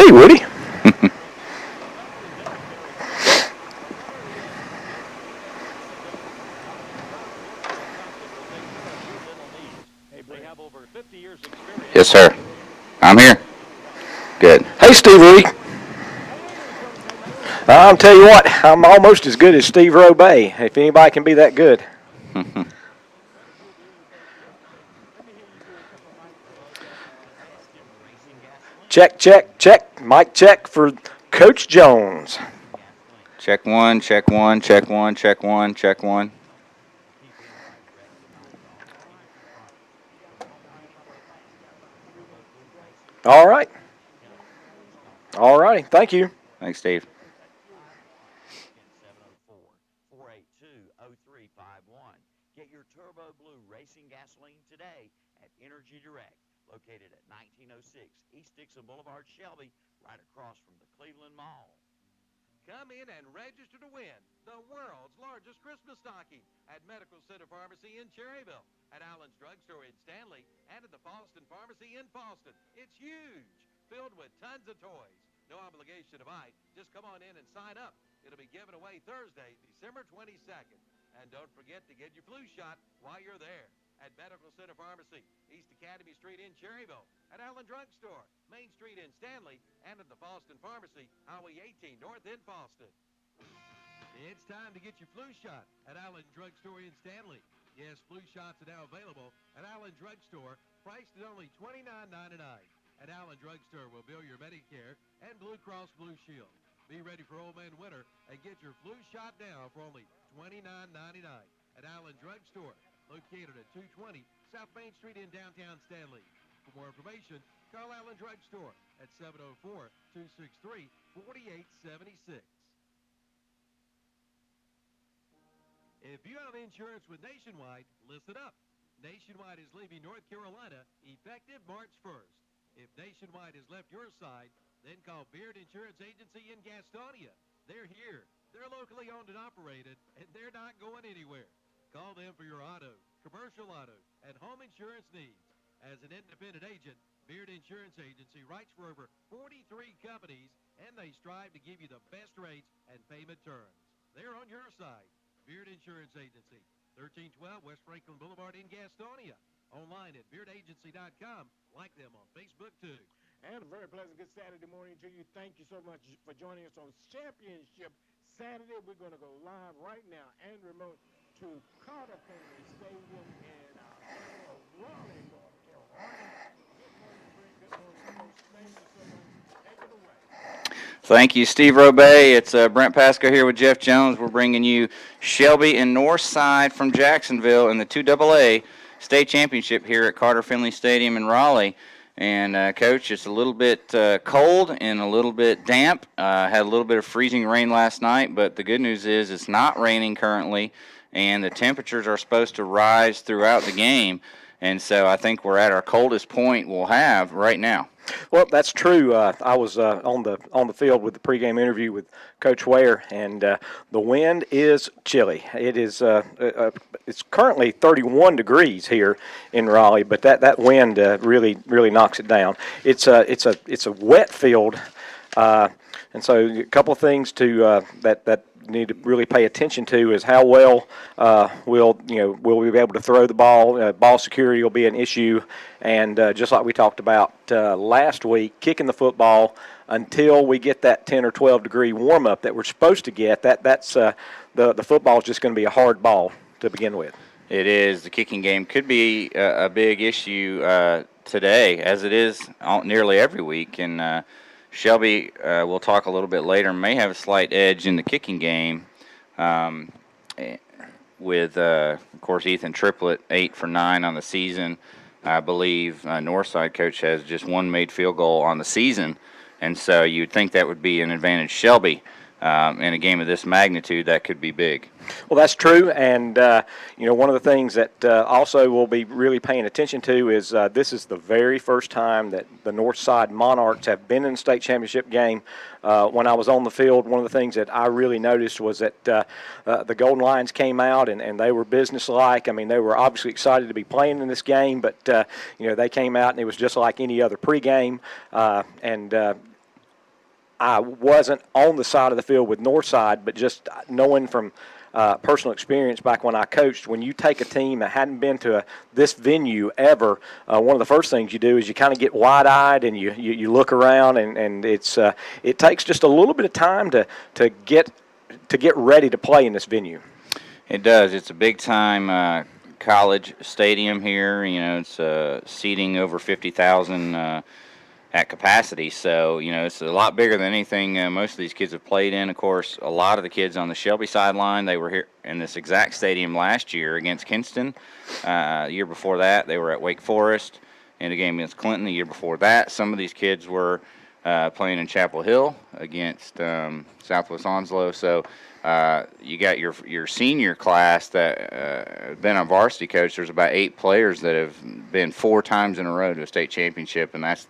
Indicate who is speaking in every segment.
Speaker 1: Hey, Woody.
Speaker 2: Yes, sir. I'm here. Good.
Speaker 1: Hey, Steve Lee. I'll tell you what, I'm almost as good as Steve Robay, if anybody can be that good. Check, check, check. Mic check for Coach Jones.
Speaker 2: Check one, check one, check one, check one, check one.
Speaker 1: All right. All righty. Thank you.
Speaker 2: Thanks, Steve.
Speaker 3: Get your Turbo Blue Racing gasoline today at Energy Direct, located at 1906 East Dixon Boulevard, Shelby, right across from the Cleveland Mall.
Speaker 4: Come in and register to win the world's largest Christmas stocking at Medical Center Pharmacy in Cherryville, at Allen's Drugstore in Stanley, and at the Falston Pharmacy in Falston. It's huge, filled with tons of toys. No obligation to buy. Just come on in and sign up. It'll be given away Thursday, December 22nd. And don't forget to get your flu shot while you're there. At Medical Center Pharmacy, East Academy Street in Cherryville, at Allen Drugstore, Main Street in Stanley, and at the Falston Pharmacy, Highway 18 North in Falston. It's time to get your flu shot at Allen Drugstore in Stanley. Yes, flu shots are now available at Allen Drugstore, priced at only $29.99. At Allen Drugstore will bill your Medicare and Blue Cross Blue Shield. Be ready for Old Man Winter and get your flu shot now for only $29.99 at Allen Drugstore, located at 220 South Main Street in downtown Stanley. For more information, call Allen Drugstore at 704-263-4876. If you have insurance with Nationwide, listen up. Nationwide is leaving North Carolina effective March 1st. If Nationwide has left your side, then call Beard Insurance Agency in Gastonia. They're here. They're locally owned and operated, and they're not going anywhere. Call them for your auto, commercial auto, and home insurance needs. As an independent agent, Beard Insurance Agency writes for over 43 companies, and they strive to give you the best rates and payment terms. They're on your side. Beard Insurance Agency, 1312 West Franklin Boulevard in Gastonia. Online at beardagency.com. Like them on Facebook, too.
Speaker 5: And a very pleasant good Saturday morning to you. Thank you so much for joining us on Championship Saturday. We're going to go live right now and remote to Carter Finley Stadium in Raleigh, North Carolina. Good morning, Brent. Good morning, Coach. Thank you so much. Take it away.
Speaker 2: Thank you, Steve Robay. It's Brent Pasco here with Jeff Jones. We're bringing you Shelby and Northside from Jacksonville in the 2AA state championship here at Carter Finley Stadium in Raleigh. And, Coach, it's a little bit cold and a little bit damp. Had a little bit of freezing rain last night, but the good news is it's not raining currently, and the temperatures are supposed to rise throughout the game. And so I think we're at our coldest point we'll have right now.
Speaker 1: Well, that's true. I was on the field with the pregame interview with Coach Ware, and the wind is chilly. It is it's currently 31 degrees here in Raleigh, but that wind really knocks it down. It's a wet field, and so a couple of things to that need to really pay attention to is how well will we be able to throw the ball. Ball security will be an issue, and just like we talked about last week, kicking the football until we get that 10 or 12 degree warm up that we're supposed to get. That's the football is just going to be a hard ball to begin with.
Speaker 2: It is. The kicking game could be a big issue today, as it is nearly every week, and Shelby, we'll talk a little bit later, may have a slight edge in the kicking game with, of course, Ethan Triplett, 8 for 9 on the season. I believe Northside coach has just one made field goal on the season, and so you'd think that would be an advantage Shelby. In a game of this magnitude, that could be big.
Speaker 1: Well, that's true, and one of the things that also we'll be really paying attention to is this is the very first time that the Northside Monarchs have been in a state championship game. When I was on the field, one of the things that I really noticed was that the Golden Lions came out and they were businesslike. I mean, they were obviously excited to be playing in this game, but they came out and it was just like any other pregame, and I wasn't on the side of the field with Northside, but just knowing from personal experience back when I coached, when you take a team that hadn't been to this venue ever, one of the first things you do is you kind of get wide-eyed and you look around, and it takes just a little bit of time to get ready to play in this venue.
Speaker 2: It does. It's a big-time college stadium here. You know, it's seating over 50,000 at capacity. So, you know, it's a lot bigger than anything most of these kids have played in. Of course, a lot of the kids on the Shelby sideline, they were here in this exact stadium last year against Kinston. The year before that, they were at Wake Forest in a game against Clinton. The year before that, some of these kids were playing in Chapel Hill against Southwest Onslow. So you got your senior class that been a varsity coach. There's about 8 players that have been 4 times in a row to a state championship, and that's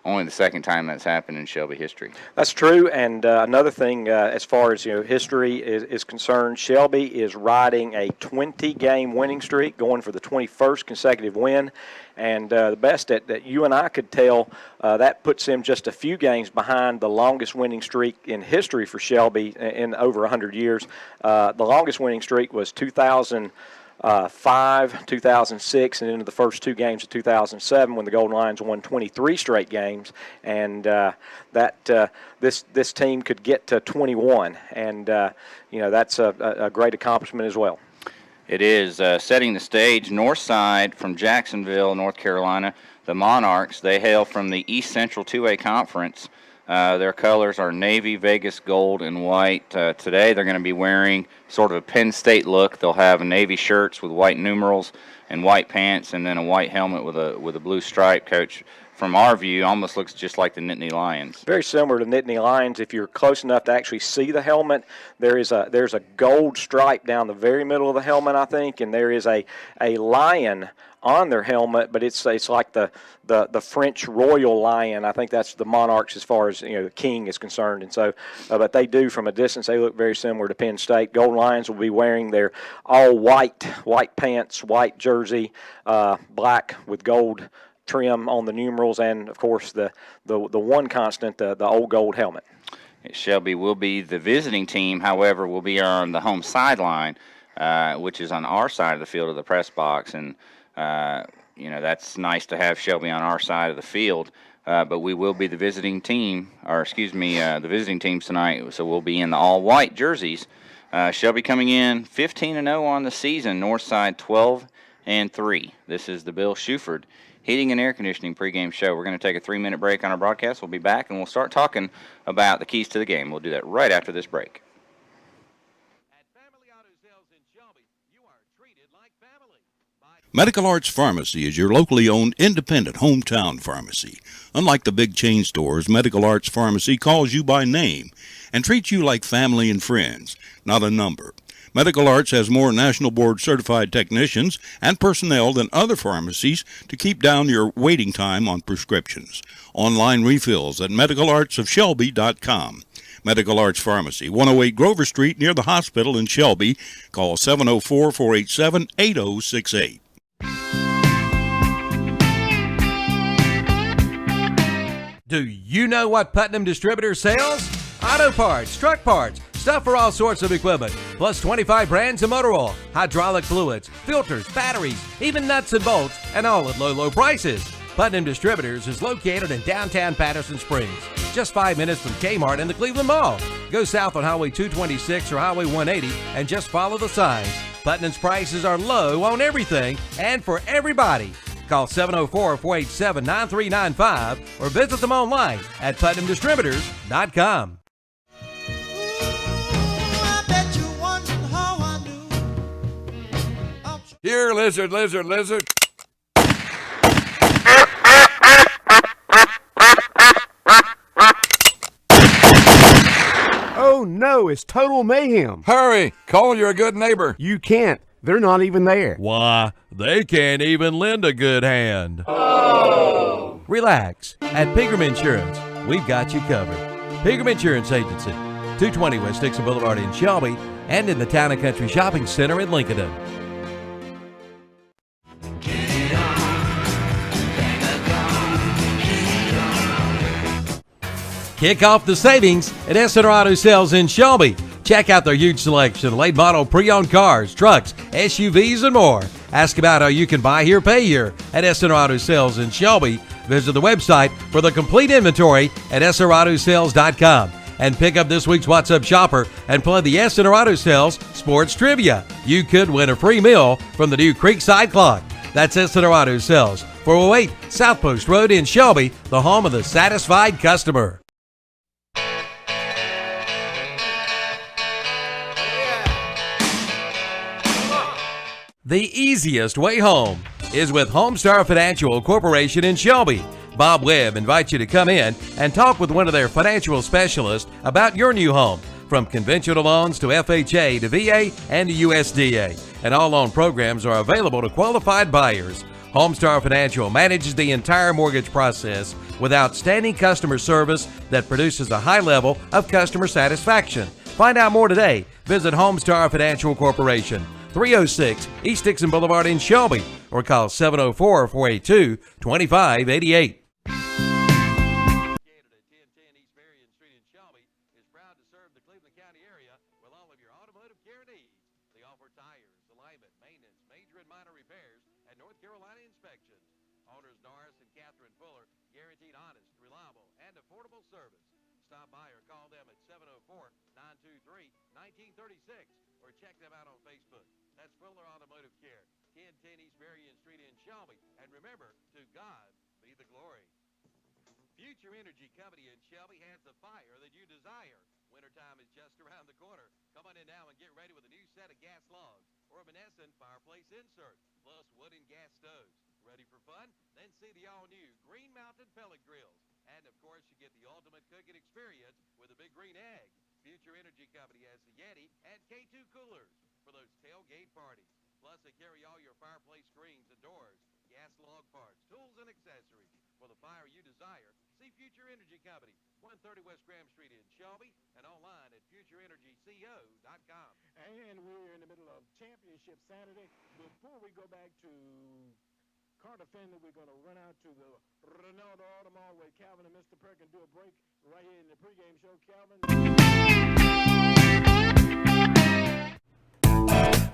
Speaker 2: only the second time that's happened in Shelby history.
Speaker 1: That's true, and another thing as far as history is concerned, Shelby is riding a 20-game winning streak, going for the 21st consecutive win, and the best that you and I could tell, that puts him just a few games behind the longest winning streak in history for Shelby in over 100 years. The longest winning streak was 2005, 2006, and into the first 2 games of 2007 when the Golden Lions won 23 straight games, and this team could get to 21, and that's a great accomplishment as well.
Speaker 2: It is setting the stage. Northside from Jacksonville, North Carolina, the Monarchs. They hail from the East Central 2A Conference. Their colors are navy, Vegas, gold, and white. Today they're going to be wearing sort of a Penn State look. They'll have navy shirts with white numerals and white pants, and then a white helmet with a blue stripe. Coach, from our view, almost looks just like the Nittany Lions.
Speaker 1: Very similar to Nittany Lions. If you're close enough to actually see the helmet, there's a gold stripe down the very middle of the helmet, I think, and there is a lion on their helmet, but it's like the French royal lion. I think that's the Monarchs as far as the king is concerned, and so but they do from a distance. They look very similar to Penn State. Golden Lions will be wearing their all white pants, white jersey, black with gold trim on the numerals, and of course the one constant, the old gold helmet.
Speaker 2: Shelby will be the visiting team. However, will be on the home sideline, which is on our side of the field of the press box, and that's nice to have Shelby on our side of the field. But we will be the visiting team, the visiting teams tonight. So we'll be in the all-white jerseys. Shelby coming in 15-0 on the season. Northside 12-3. This is the Bill Shuford Heating and Air Conditioning pregame show. We're going to take a 3-minute break on our broadcast. We'll be back, and we'll start talking about the keys to the game. We'll do that right after this break.
Speaker 4: At Family Auto Sales in Shelby, you are treated like family.
Speaker 6: Medical Arts Pharmacy is your locally owned independent hometown pharmacy. Unlike the big chain stores, Medical Arts Pharmacy calls you by name and treats you like family and friends, not a number. Medical Arts has more National Board certified technicians and personnel than other pharmacies to keep down your waiting time on prescriptions. Online refills at medicalartsofshelby.com. Medical Arts Pharmacy, 108 Grover Street near the hospital in Shelby. Call 704-487-8068.
Speaker 4: Do you know what Putnam Distributors sells? Auto parts, truck parts, stuff for all sorts of equipment, plus 25 brands of motor oil, hydraulic fluids, filters, batteries, even nuts and bolts, and all at low prices. Putnam Distributors is located in downtown Patterson Springs, just 5 minutes from Kmart and the Cleveland Mall. Go south on Highway 226 or Highway 180 and just follow the signs. Putnam's prices are low on everything and for everybody. Call 704-487-9395 or visit them online at PutnamDistributors.com.
Speaker 7: Here, lizard.
Speaker 8: Oh no, it's total mayhem.
Speaker 7: Hurry, call your good neighbor.
Speaker 8: You can't. They're not even there.
Speaker 4: Why, they can't even lend a good hand. Oh. Relax. At Pregame Insurance, we've got you covered. Pregame Insurance Agency, 220 West Dixon Boulevard in Shelby and in the Town and Country Shopping Center in Lincoln. Kick off the savings at SNR Auto Sales in Shelby. Check out their huge selection of late model pre-owned cars, trucks, SUVs, and more. Ask about how you can buy here, pay here at SNR Auto Sales in Shelby. Visit the website for the complete inventory at srautosales.com. And pick up this week's What's Up Shopper and play the SNR Auto Sales Sports Trivia. You could win a free meal from the new Creekside Clock. That's SNR Auto Sales, 408 South Post Road in Shelby, the home of the satisfied customer. The easiest way home is with Homestar Financial Corporation in Shelby. Bob Webb invites you to come in and talk with one of their financial specialists about your new home, from conventional loans to FHA to VA and to USDA. And all loan programs are available to qualified buyers. Homestar Financial manages the entire mortgage process with outstanding customer service that produces a high level of customer satisfaction. Find out more today. Visit Homestar Financial Corporation, 306 East Dixon Boulevard in Shelby, or call 704-482-2588. Stop by or call them at 704-923-1936 or check them out on Facebook. That's Fuller Automotive Care, 1010 East Marion Street in Shelby. And remember, to God be the glory. Future Energy Company in Shelby has the fire that you desire. Wintertime is just around the corner. Come on in now and get ready with a new set of gas logs or a Manesson fireplace insert, plus wood and gas stoves. Ready for fun? Then see the all-new Green Mountain pellet grills. And, of course, you get the ultimate cooking experience with a big green egg. Future Energy Company has the Yeti and K2 coolers for those tailgate parties. Plus, they carry all your fireplace screens and doors, gas log parts, tools, and accessories. For the fire you desire, see Future Energy Company, 130 West Graham Street in Shelby, and online at futureenergyco.com.
Speaker 5: And we're in the middle of Championship Saturday. Before we go back to Carter Finley, we're going to run out to the Ronaldo Auto Mall where Calvin and Mr. Perkins do a break right here in the pregame show. Calvin.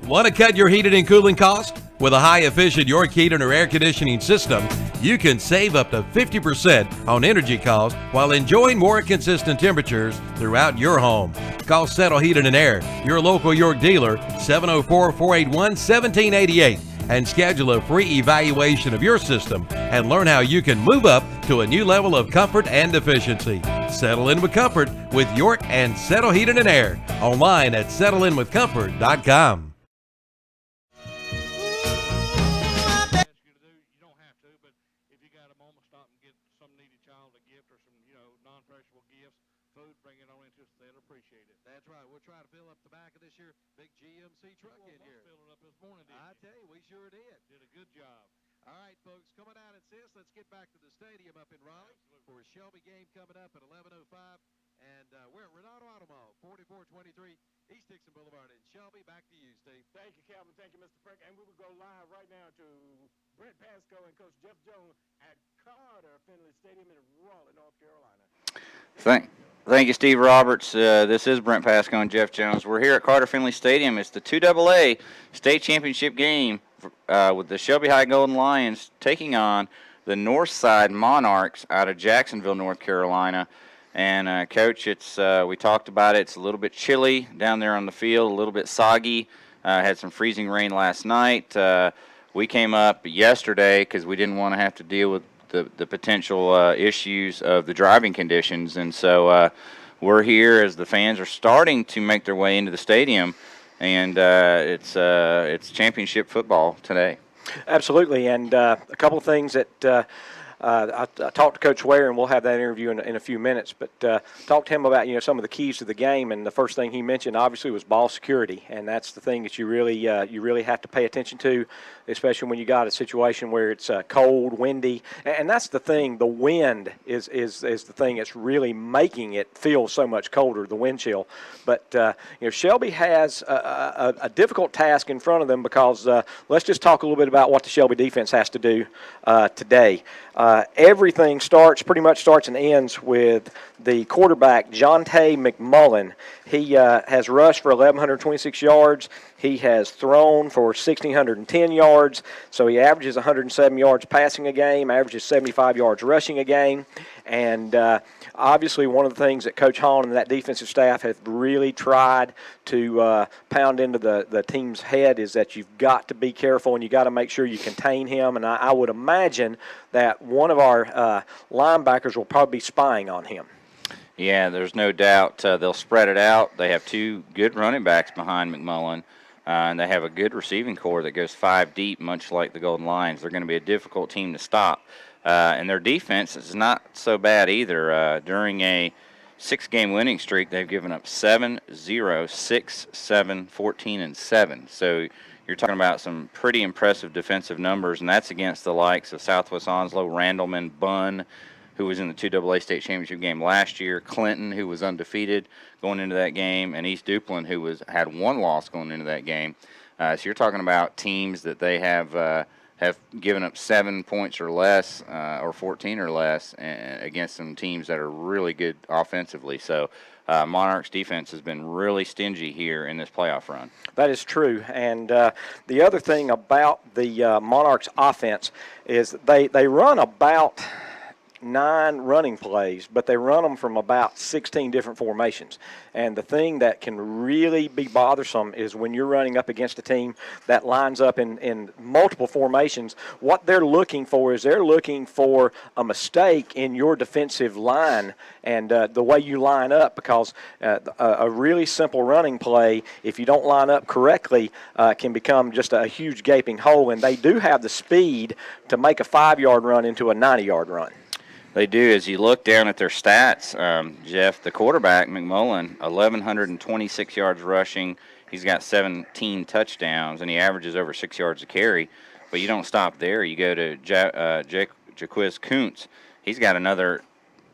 Speaker 4: Want to cut your heating and cooling costs? With a high-efficient York heating or air conditioning system, you can save up to 50% on energy costs while enjoying more consistent temperatures throughout your home. Call Settle Heating and Air, your local York dealer, 704-481-1788. And schedule a free evaluation of your system and learn how you can move up to a new level of comfort and efficiency. Settle in with comfort with York and Settle Heating and Air. Online at settleinwithcomfort.com.
Speaker 9: You don't have to, but if you got a moment, stop and get some needy child a gift or some, non-perishable gifts, food, bring it on into us. They'll appreciate it.
Speaker 4: That's right. We'll try to fill up the back of this year big GMC truck in here.
Speaker 9: Filled it up this morning, didn't
Speaker 4: I
Speaker 9: you?
Speaker 4: tell you, we sure did.
Speaker 9: Did a good job.
Speaker 4: All right, folks, coming out at 6, let's get back to the stadium up in Raleigh for a Shelby game coming up at 11:05. And we're at Ronaldo Auto Mall, 4423 East Dixon Boulevard in Shelby. Back to you, Steve.
Speaker 5: Thank you, Calvin. Thank you, Mr. Perkins. And we will go live right now to Brent Pasco and Coach Jeff Jones at Carter Finley Stadium in Raleigh, North Carolina.
Speaker 2: Thank you, Steve Roberts. This is Brent Pasco and Jeff Jones. We're here at Carter Finley Stadium. It's the 2AA state championship game with the Shelby High Golden Lions taking on the Northside Monarchs out of Jacksonville, North Carolina. And, Coach, we talked about it. It's a little bit chilly down there on the field, a little bit soggy. Had some freezing rain last night. We came up yesterday because we didn't want to have to deal with the potential issues of the driving conditions. And so we're here as the fans are starting to make their way into the stadium, and it's championship football today.
Speaker 1: Absolutely, and a couple of things that I talked to Coach Ware, and we'll have that interview in a few minutes, but talked to him about some of the keys to the game, and the first thing he mentioned obviously was ball security, and that's the thing that you really have to pay attention to especially when you got a situation where it's cold, windy, and that's the thing. The wind is the thing that's really making it feel so much colder, the wind chill. But Shelby has a difficult task in front of them because let's just talk a little bit about what the Shelby defense has to do today. Everything pretty much starts and ends with the quarterback, Jonte McMullen. He has rushed for 1,126 yards. He has thrown for 1,610 yards, so he averages 107 yards passing a game, averages 75 yards rushing a game. And obviously one of the things that Coach Hahn and that defensive staff have really tried to pound into the team's head is that you've got to be careful and you've got to make sure you contain him. And I would imagine that one of our linebackers will probably be spying on him.
Speaker 2: Yeah, there's no doubt they'll spread it out. They have two good running backs behind McMullen, and they have a good receiving core that goes 5 deep, much like the Golden Lions. They're going to be a difficult team to stop. And their defense is not so bad either. During a 6-game winning streak, they've given up 7, 0, 6, 7, 14, and 7. So you're talking about some pretty impressive defensive numbers, and that's against the likes of Southwest Onslow, Randleman, Bunn, who was in the 2AA state championship game last year, Clinton, who was undefeated going into that game, and East Duplin, who had 1 loss going into that game. So you're talking about teams that they have given up 7 points or less, or 14 or less, against some teams that are really good offensively. So Monarchs defense has been really stingy here in this playoff run.
Speaker 1: That is true. And the other thing about the Monarchs offense is they run about 9 running plays, but they run them from about 16 different formations. And the thing that can really be bothersome is when you're running up against a team that lines up in multiple formations, what they're looking for is they're looking for a mistake in your defensive line and the way you line up, because a really simple running play, if you don't line up correctly, can become just a huge gaping hole. And they do have the speed to make a 5-yard run into a 90-yard run.
Speaker 2: They do. As you look down at their stats, Jeff, the quarterback, McMullen, 1,126 yards rushing. He's got 17 touchdowns, and he averages over 6 yards a carry. But you don't stop there. You go to Jaquiz Kuntz. He's got another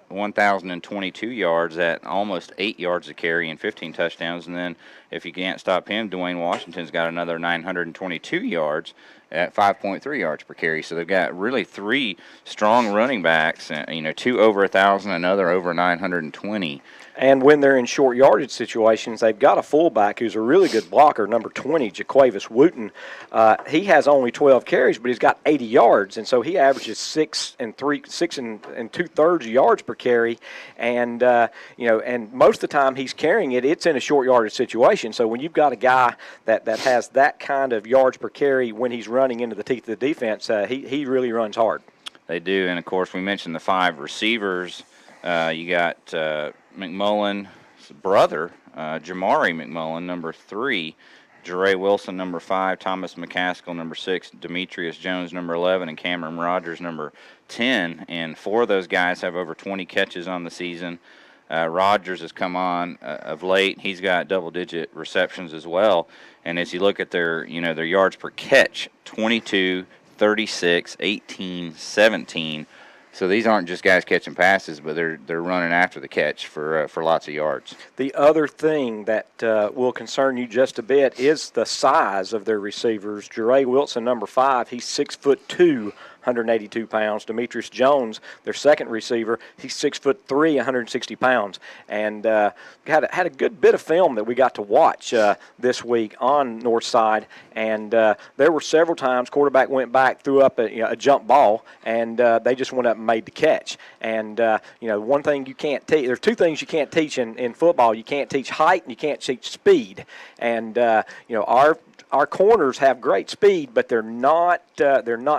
Speaker 2: 1,022 yards at almost 8 yards a carry and 15 touchdowns. And then if you can't stop him, Dwayne Washington's got another 922 yards at 5.3 yards per carry. So they've got really 3 strong running backs, 2 over 1,000, another over 920.
Speaker 1: And when they're in short yardage situations, they've got a fullback who's a really good blocker, number 20, Jaquavis Wooten. He has only 12 carries, but he's got 80 yards, and so he averages 6 and 2/3 yards per carry. And and most of the time he's carrying it, it's in a short yardage situation. So when you've got a guy that has that kind of yards per carry when he's running into the teeth of the defense, he really runs hard.
Speaker 2: They do, and of course we mentioned the 5 receivers. You got McMullen's brother, Jamari McMullen, number 3, Jeray Wilson, number 5, Thomas McCaskill, number 6, Demetrius Jones, number 11, and Cameron Rogers, number 10. And 4 of those guys have over 20 catches on the season. Rogers has come on of late. He's got double-digit receptions as well. And as you look at their yards per catch, 22, 36, 18, 17. So these aren't just guys catching passes, but they're running after the catch for lots of yards.
Speaker 1: The other thing that will concern you just a bit is the size of their receivers. Jeray Wilson, number 5, he's 6'2", 182 pounds. Demetrius Jones, their second receiver, he's 6'3", 160 pounds. And had a good bit of film that we got to watch this week on Northside. And there were several times quarterback went back, threw up a jump ball, and they just went up and made the catch. And one thing you can't teach, there's 2 things you can't teach in football. You can't teach height and you can't teach speed. And our corners have great speed, but they're not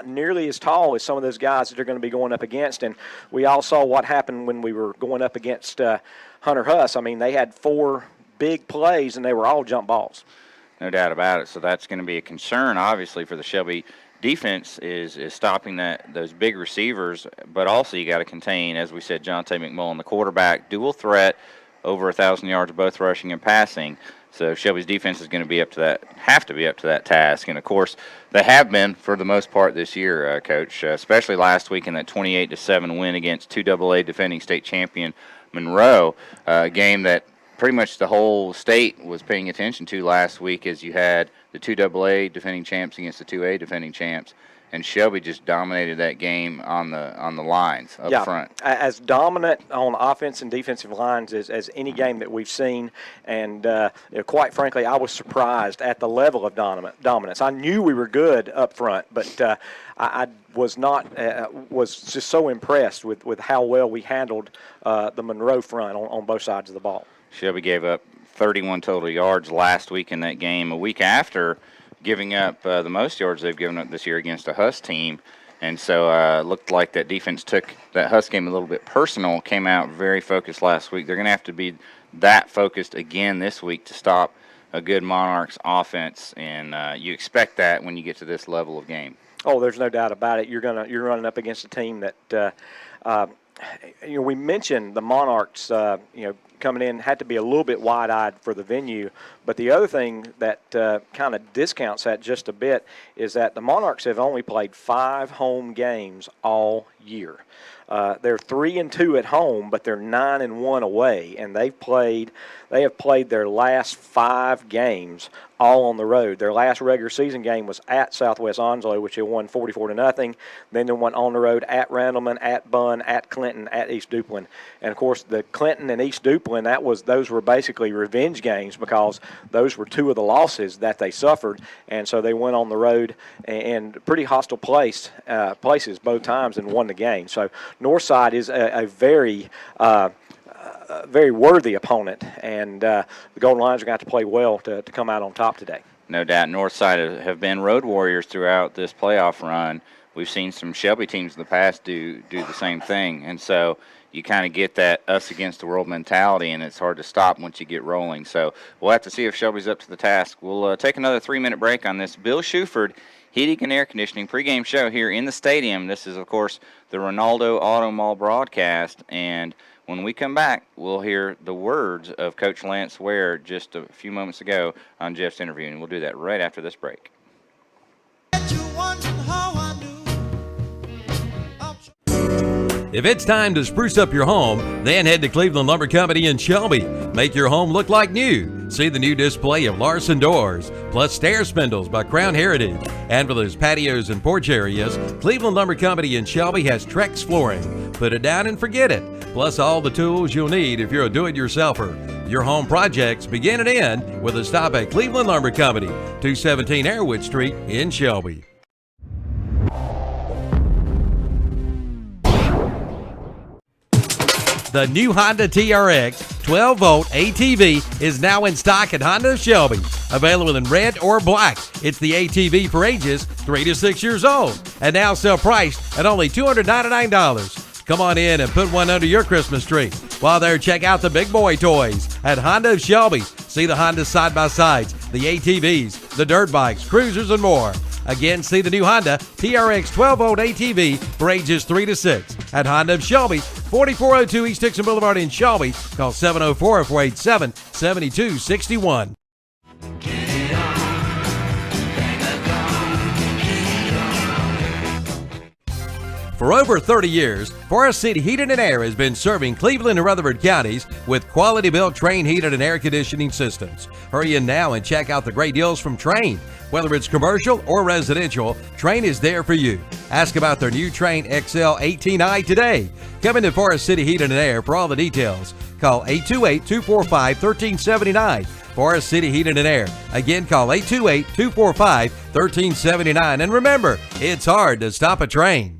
Speaker 1: nearly as tall as some of those guys that they're going to be going up against. And we all saw what happened when we were going up against Hunter Huss. I mean, they had 4 big plays, and they were all jump balls.
Speaker 2: No doubt about it. So that's going to be a concern, obviously, for the Shelby defense is stopping those big receivers, but also you got to contain, as we said, Jonte McMullen, the quarterback, dual threat, over 1,000 yards, both rushing and passing. So Shelby's defense is going to be have to be up to that task. And, of course, they have been for the most part this year, Coach, especially last week in that 28-7 win against 2AA defending state champion Monroe, a game that pretty much the whole state was paying attention to last week, as you had the 2AA defending champs against the 2A defending champs. And Shelby just dominated that game on the lines up front.
Speaker 1: As dominant on offense and defensive lines as any game that we've seen. And quite frankly, I was surprised at the level of dominance. I knew we were good up front, but I was just so impressed with how well we handled the Monroe front on both sides of the ball.
Speaker 2: Shelby gave up 31 total yards last week in that game, a week after giving up the most yards they've given up this year against a Huss team. And so it looked like that defense took that Huss game a little bit personal, came out very focused last week. They're going to have to be that focused again this week to stop a good Monarchs offense, and you expect that when you get to this level of game.
Speaker 1: Oh, there's no doubt about it. You're running up against a team that we mentioned the Monarchs, coming in had to be a little bit wide-eyed for the venue. But the other thing that kind of discounts that just a bit is that the Monarchs have only played 5 home games all year. They're 3-2 at home, but they're 9-1 away, and they have played their last 5 games all on the road. Their last regular season game was at Southwest Onslow, which they won 44-0. Then they went on the road at Randleman, at Bunn, at Clinton, at East Duplin. And of course, the Clinton and East Duplin, those were basically revenge games because those were 2 of the losses that they suffered. And so they went on the road and pretty hostile places both times and won the game. So Northside is a very very worthy opponent, and the Golden Lions are going to have to play well to come out on top today.
Speaker 2: No doubt. Northside have been road warriors throughout this playoff run. We've seen some Shelby teams in the past do the same thing, and so you kind of get that us against the world mentality, and it's hard to stop once you get rolling. So we'll have to see if Shelby's up to the task. We'll take another 3-minute break on this Bill Shuford Heating and Air Conditioning pregame show here in the stadium. This is, of course, the Ronaldo Auto Mall broadcast, and when we come back, we'll hear the words of Coach Lance Ware just a few moments ago on Jeff's interview, and we'll do that right after this break.
Speaker 10: If it's time to spruce up your home, then head to Cleveland Lumber Company in Shelby. Make your home look like new. See the new display of Larson doors, plus stair spindles by Crown Heritage. And for those patios and porch areas, Cleveland Lumber Company in Shelby has Trex flooring. Put it down and forget it. Plus all the tools you'll need if you're a do-it-yourselfer. Your home projects begin and end with a stop at Cleveland Lumber Company, 217 Airwood Street in Shelby. The new Honda TRX 12-volt ATV is now in stock at Honda of Shelby. Available in red or black. It's the ATV for ages 3 to 6 years old and now sell priced at only $299. Come on in and put one under your Christmas tree. While there, check out the big boy toys at Honda of Shelby. See the Honda side-by-sides, the ATVs, the dirt bikes, cruisers, and more. Again, see the new Honda TRX 12-volt ATV for ages 3 to 6 at Honda of Shelby, 4402 East Dixon Boulevard in Shelby. Call 704-487-7261. For over 30 years, Forest City Heating and Air has been serving Cleveland and Rutherford counties with quality-built Trane heated and air conditioning systems. Hurry in now and check out the great deals from Trane. Whether it's commercial or residential, Trane is there for you. Ask about their new Trane XL 18i today. Come into Forest City Heating and Air for all the details. Call 828-245-1379. Forest City Heating and Air. Again, call 828-245-1379. And remember, it's hard to stop a train.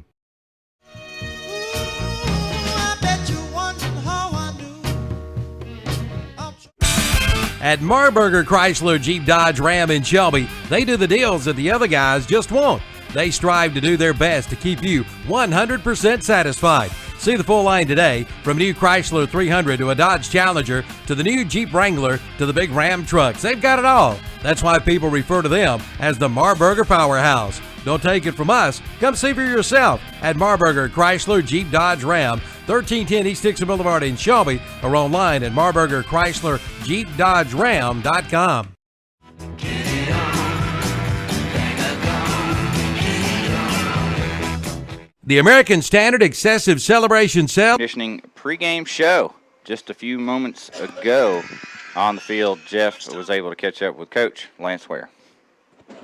Speaker 10: At Marburger Chrysler Jeep Dodge Ram in Shelby, they do the deals that the other guys just won't. They strive to do their best to keep you 100% satisfied. See the full line today, from a new Chrysler 300 to a Dodge Challenger to the new Jeep Wrangler to the big Ram trucks. They've got it all. That's why people refer to them as the Marburger Powerhouse. Don't take it from us. Come see for yourself at Marburger Chrysler Jeep Dodge Ram, 1310 East Dixon Boulevard in Shelby, or online at Marburger Chrysler Jeep Dodge Ram.com. The American Standard Excessive Celebration Cell
Speaker 2: Conditioning pregame show. Just a few moments ago on the field, Jeff was able to catch up with Coach Lance Ware.
Speaker 1: Well,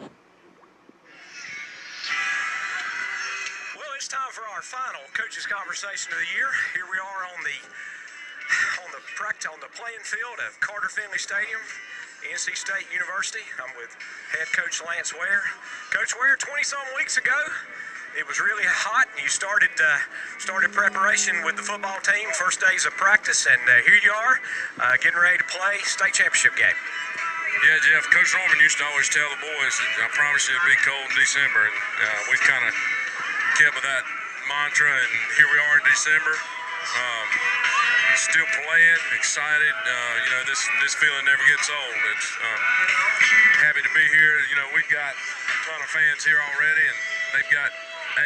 Speaker 1: it's time for our final coaches conversation of the year. Here we are on the playing field of Carter Finley Stadium, NC State University. I'm with head coach Lance Ware. Coach Ware, 20-some weeks ago, it was really hot, and you started preparation with the football team, first days of practice, and here you are, getting ready to play state championship game.
Speaker 9: Yeah, Jeff, Coach Norman used to always tell the boys that I promise you it'd be cold in December, and we've kind of kept with that mantra, and here we are in December. Still playing, excited. This feeling never gets old. It's happy to be here. We've got a ton of fans here already, and they've got 8.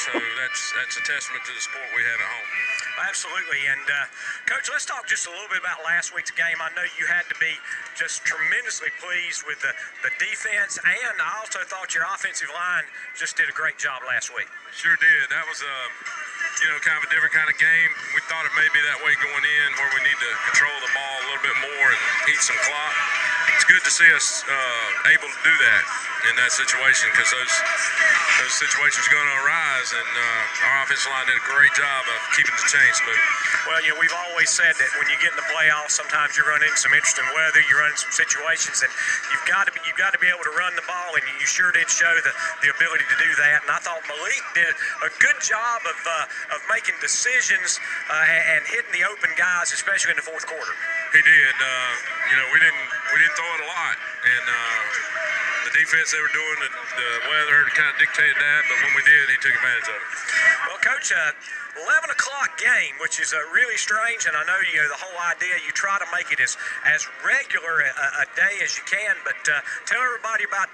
Speaker 9: So that's a testament to the sport we have at home.
Speaker 1: Absolutely. And, Coach, let's talk just a little bit about last week's game. I know you had to be just tremendously pleased with the defense, and I also thought your offensive line just did a great job last week.
Speaker 9: Sure did. That was kind of a different kind of game. We thought it may be that way going in, where we need to control the ball a little bit more and eat some clock. It's good to see us able to do that in that situation, because those situations are going to arise, and our offensive line did a great job of keeping the chains moving.
Speaker 1: Well, we've always said that when you get in the playoffs, sometimes you run into some interesting weather, you run into some situations, and you've got to be able to run the ball, and you sure did show the ability to do that. And I thought Malik did a good job of making decisions and hitting the open guys, especially in the fourth quarter.
Speaker 9: He did. We didn't throw it a lot, and the defense they were doing, the weather kind of dictated that, but when we did, he took advantage of it.
Speaker 1: Well, Coach, 11 o'clock game, which is really strange, and I know the whole idea, you try to make it as regular a day as you can, but tell everybody about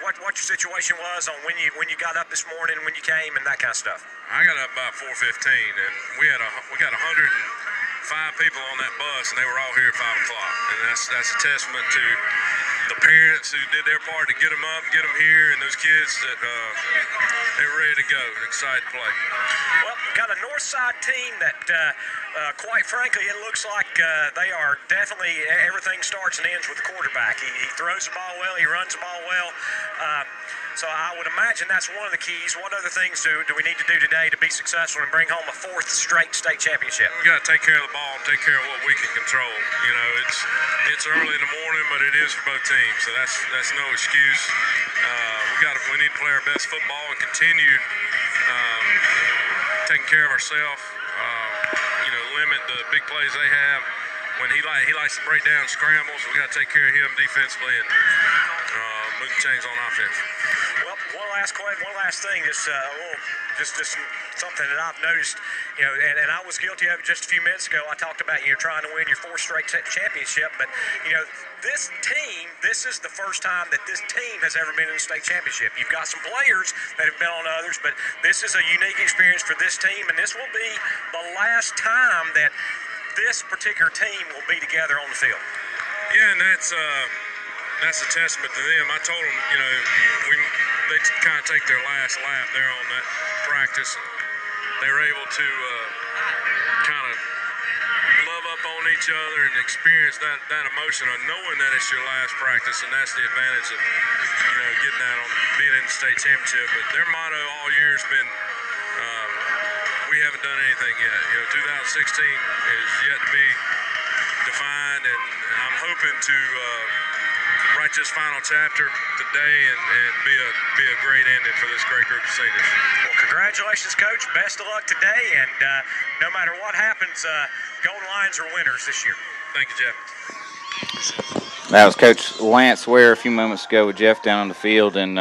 Speaker 1: what your situation was on when you got up this morning, when you came, and that kind of stuff.
Speaker 9: I got up about 4:15, and we got 105 people on that bus, and they were all here at 5 o'clock, and that's a testament to the parents who did their part to get them up, get them here, and those kids that they're ready to go, excited to play.
Speaker 1: Well, got a Northside team that, quite frankly, it looks like they are definitely, everything starts and ends with the quarterback. He throws the ball well, he runs the ball well. So I would imagine that's one of the keys. What other things do we need to do today to be successful and bring home a 4th straight state championship?
Speaker 9: We got to take care of the ball and take care of what we can control. It's early in the morning, but it is for both teams, so that's no excuse. We need to play our best football and continue taking care of ourselves. Limit the big plays they have. When he likes to break down scrambles, we got to take care of him defensively and move the chains on offense.
Speaker 1: Well, one last thing, just something that I've noticed, and I was guilty of it just a few minutes ago. I talked about trying to win your 4th straight championship, but this team, this is the first time that this team has ever been in the state championship. You've got some players that have been on others, but this is a unique experience for this team, and this will be the last time that this particular team will be together on the field.
Speaker 9: Yeah, and that's a testament to them. I told them, they kind of take their last lap there on that practice. They were able to kind of love up on each other and experience that emotion of knowing that it's your last practice, and that's the advantage of getting that on being in the state championship. But their motto all year has been, we haven't done anything yet. 2016 is yet to be defined, and I'm hoping to write this final chapter today and be a great ending for this great group of seniors.
Speaker 1: Well, congratulations, Coach. Best of luck today, and no matter what happens, Golden Lions are winners this year.
Speaker 9: Thank you, Jeff.
Speaker 2: That was Coach Lance Ware a few moments ago with Jeff down on the field, and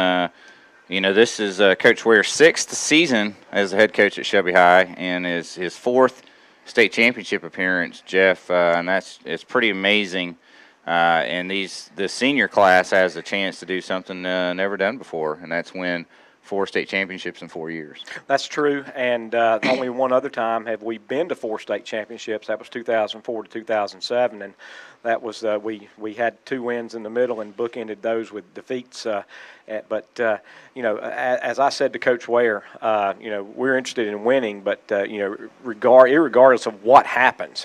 Speaker 2: This is Coach Ware's 6th season as the head coach at Shelby High, and is his 4th state championship appearance, Jeff. And it's pretty amazing. And the senior class has a chance to do something never done before, and that's win 4 state championships in 4 years.
Speaker 1: That's true, and only one other time have we been to 4 state championships. That was 2004 to 2007, and that was we had 2 wins in the middle and bookended those with defeats. But as I said to Coach Ware, we're interested in winning, but irregardless of what happens,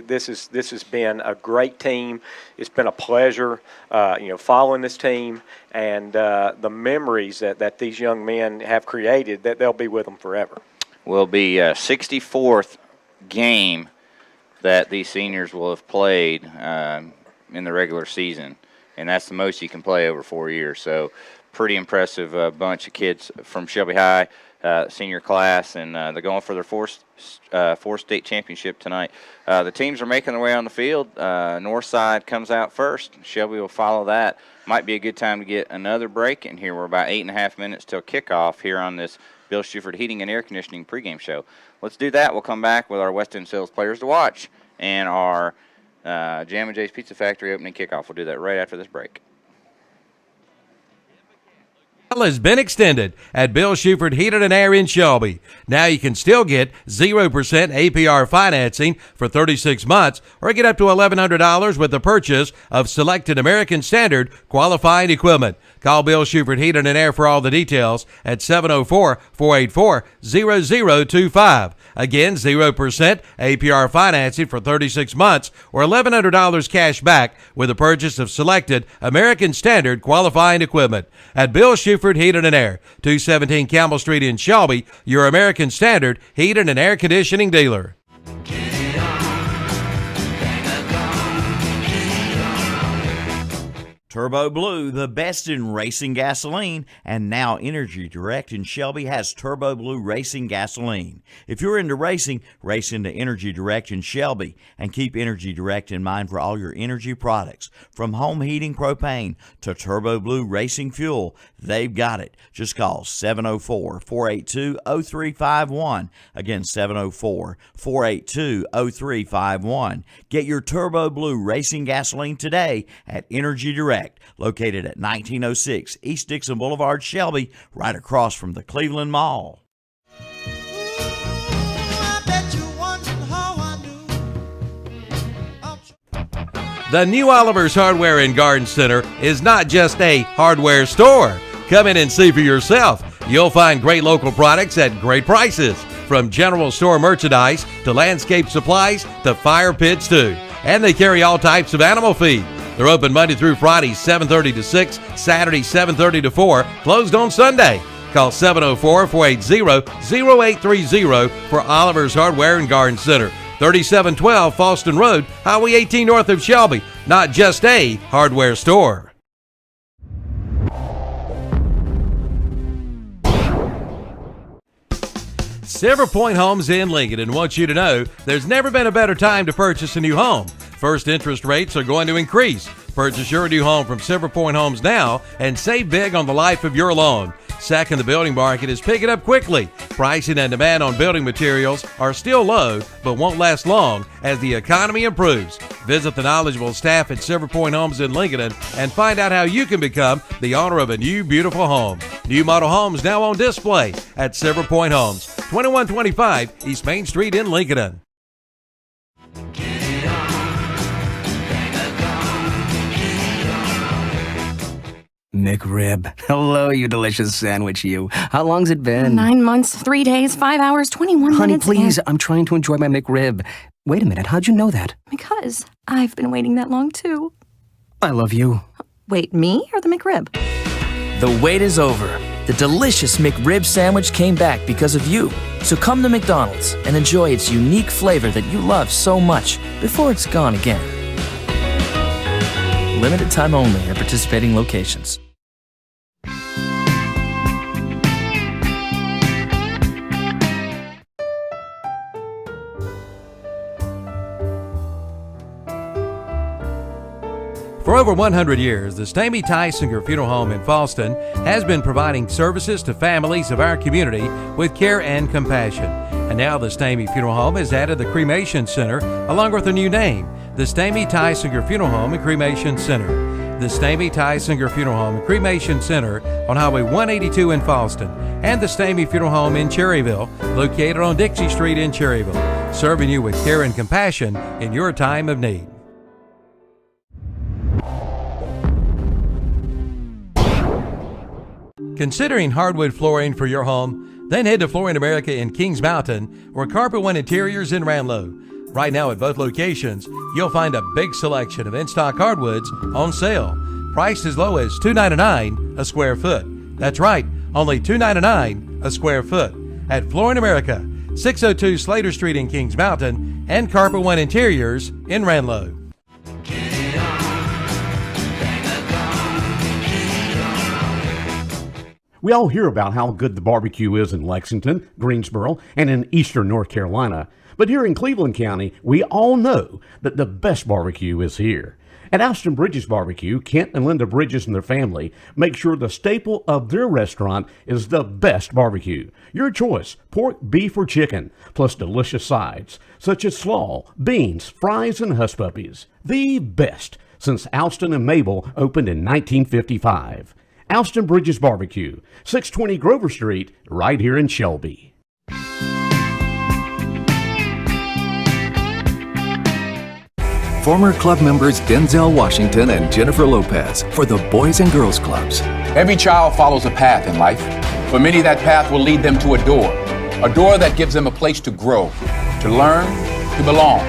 Speaker 1: this has been a great team. It's been a pleasure, following this team, and the memories that these young men have created, that they'll be with them forever.
Speaker 2: Will be 64th game that these seniors will have played in the regular season, and that's the most you can play over 4 years. So pretty impressive bunch of kids from Shelby High, senior class, and they're going for their fourth state championship tonight. The teams are making their way on the field. Northside comes out first. Shelby will follow that. Might be a good time to get another break in here. We're about 8.5 minutes till kickoff here on this Bill Shuford Heating and Air Conditioning pregame show. Let's do that. We'll come back with our West End Sales players to watch and our Jam and Jay's Pizza Factory opening kickoff. We'll do that right after this break.
Speaker 10: Has been extended at Bill Shuford Heating and Air in Shelby. Now you can still get 0% APR financing for 36 months or get up to $1,100 with the purchase of selected American Standard qualifying equipment. Call Bill Shuford Heating and Air for all the details at 704-484-0025. Again, 0% APR financing for 36 months or $1,100 cash back with the purchase of selected American Standard qualifying equipment. At Bill Shuford Heating and Air, 217 Campbell Street in Shelby, your American Standard heating and air conditioning dealer.
Speaker 11: Turbo Blue, the best in racing gasoline, and now Energy Direct in Shelby has Turbo Blue racing gasoline. If you're into racing, race into Energy Direct in Shelby, and keep Energy Direct in mind for all your energy products. From home heating propane to Turbo Blue racing fuel, they've got it. Just call 704-482-0351. Again, 704-482-0351. Get your Turbo Blue racing gasoline today at Energy Direct, located at 1906 East Dixon Boulevard, Shelby, right across from the Cleveland Mall.
Speaker 10: The new Oliver's Hardware and Garden Center is not just a hardware store. Come in and see for yourself. You'll find great local products at great prices, from general store merchandise to landscape supplies to fire pits too. And they carry all types of animal feed. They're open Monday through Friday, 7:30 to 6, Saturday, 7:30 to 4, closed on Sunday. Call 704-480-0830 for Oliver's Hardware and Garden Center, 3712 Falston Road, Highway 18 north of Shelby. Not just a hardware store. Silver Point Homes in Lincoln and wants you to know there's never been a better time to purchase a new home. First, interest rates are going to increase. Purchase your new home from Silver Point Homes now and save big on the life of your loan. Second, the building market is picking up quickly. Pricing and demand on building materials are still low, but won't last long as the economy improves. Visit the knowledgeable staff at Silver Point Homes in Lincoln and find out how you can become the owner of a new, beautiful home. New model homes now on display at Silver Point Homes, 2125 East Main Street in Lincoln.
Speaker 12: McRib. Hello, you delicious sandwich, you. How long's it been?
Speaker 13: 9 months, 3 days, 5 hours, 21
Speaker 12: Honey,
Speaker 13: minutes.
Speaker 12: please, I'm trying to enjoy my McRib. Wait a minute, how'd you know that?
Speaker 13: Because I've been waiting that long, too.
Speaker 12: I love you.
Speaker 13: Wait, me or the McRib?
Speaker 14: The wait is over. The delicious McRib sandwich came back because of you. So come to McDonald's and enjoy its unique flavor that you love so much before it's gone again. Limited time only at participating locations.
Speaker 10: For over 100 years, the Stamey Tysinger Funeral Home in Falston has been providing services to families of our community with care and compassion. And now the Stamey Funeral Home has added the Cremation Center along with a new name, the Stamey Tysinger Funeral Home and Cremation Center. The Stamey Tysinger Funeral Home and Cremation Center on Highway 182 in Falston, and the Stamey Funeral Home in Cherryville, located on Dixie Street in Cherryville, serving you with care and compassion in your time of need. Considering hardwood flooring for your home? Then head to Flooring America in Kings Mountain or Carpet One Interiors in Ranlow. Right now at both locations, you'll find a big selection of in-stock hardwoods on sale. Priced as low as $2.99 a square foot. That's right, only $2.99 a square foot. At Flooring America, 602 Slater Street in Kings Mountain and Carpet One Interiors in Ranlow.
Speaker 8: We all hear about how good the barbecue is in Lexington, Greensboro, and in eastern North Carolina. But here in Cleveland County, we all know that the best barbecue is here. At Austin Bridges Barbecue, Kent and Linda Bridges and their family make sure the staple of their restaurant is the best barbecue. Your choice, pork, beef, or chicken, plus delicious sides, such as slaw, beans, fries, and hush puppies. The best since Alston and Mabel opened in 1955. Austin Bridges Barbecue, 620 Grover Street, right here in Shelby.
Speaker 15: Former club members Denzel Washington and Jennifer Lopez for the Boys and Girls Clubs.
Speaker 16: Every child follows a path in life. For many, that path will lead them to a door that gives them a place to grow, to learn, to belong,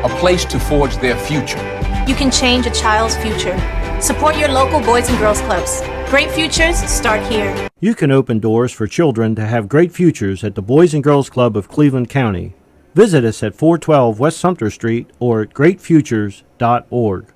Speaker 16: a place to forge their future.
Speaker 17: You can change a child's future. Support your local Boys and Girls Clubs. Great futures start here.
Speaker 18: You can open doors for children to have great futures at the Boys and Girls Club of Cleveland County. Visit us at 412 West Sumter Street or at greatfutures.org.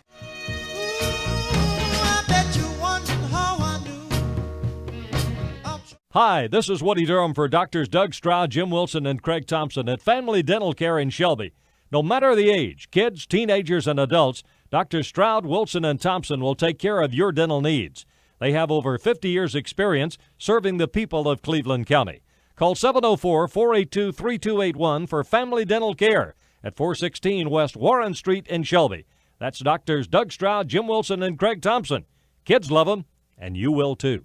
Speaker 19: Hi, this is Woody Durham for Doctors Doug Stroud, Jim Wilson, and Craig Thompson at Family Dental Care in Shelby. No matter the age, kids, teenagers, and adults, Dr. Stroud, Wilson, and Thompson will take care of your dental needs. They have over 50 years' experience serving the people of Cleveland County. Call 704-482-3281 for Family Dental Care at 416 West Warren Street in Shelby. That's Doctors Doug Stroud, Jim Wilson, and Craig Thompson. Kids love them, and you will too.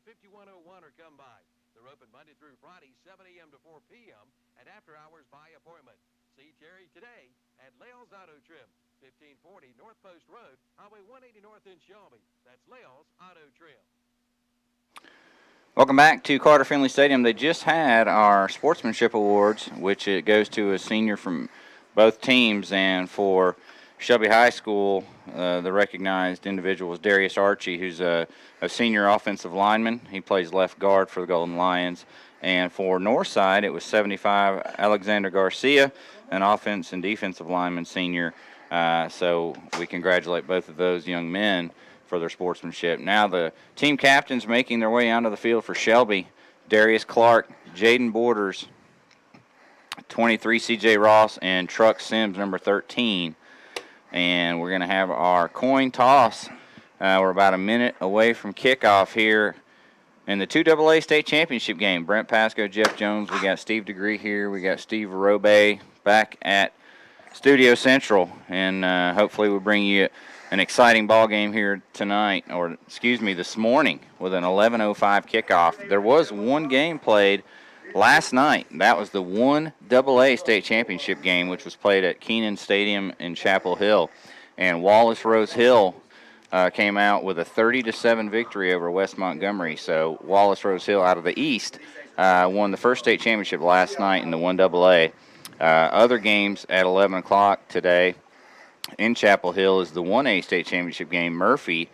Speaker 4: 5101 or come by. They're open Monday through Friday, 7 a.m. to 4 p.m. and after hours by appointment. See Terry today at Leo's Auto Trim, 1540 North Post Road, Highway 180 North in Shelby. That's Leo's Auto Trim.
Speaker 2: Welcome back to Carter Finley Stadium. They just had our Sportsmanship Awards, which it goes to a senior from both teams. And for Shelby High School, the recognized individual was Darius Archie, who's a senior offensive lineman. He plays left guard for the Golden Lions. And for Northside, it was 75 Alexander Garcia, an offense and defensive lineman senior. So we congratulate both of those young men for their sportsmanship. Now the team captains making their way onto the field for Shelby. Darius Clark, Jaden Borders, 23 C.J. Ross, and Truck Sims, number 13. And we're going to have our coin toss. We're about a minute away from kickoff here in the 2AA state championship game. Brent Pasco, Jeff Jones, we got Steve DeGree here. We got Steve Robe back at Studio Central. And hopefully we'll bring you an exciting ball game here tonight, or excuse me, this morning with an 11:05 kickoff. There was one game played last night. That was the 1AA state championship game, which was played at Keenan Stadium in Chapel Hill. And Wallace Rose Hill came out with a 30-7 victory over West Montgomery. So Wallace Rose Hill out of the East won the first state championship last night in the 1AA. Other games at 11 o'clock today in Chapel Hill is the 1A state championship game. Murphy,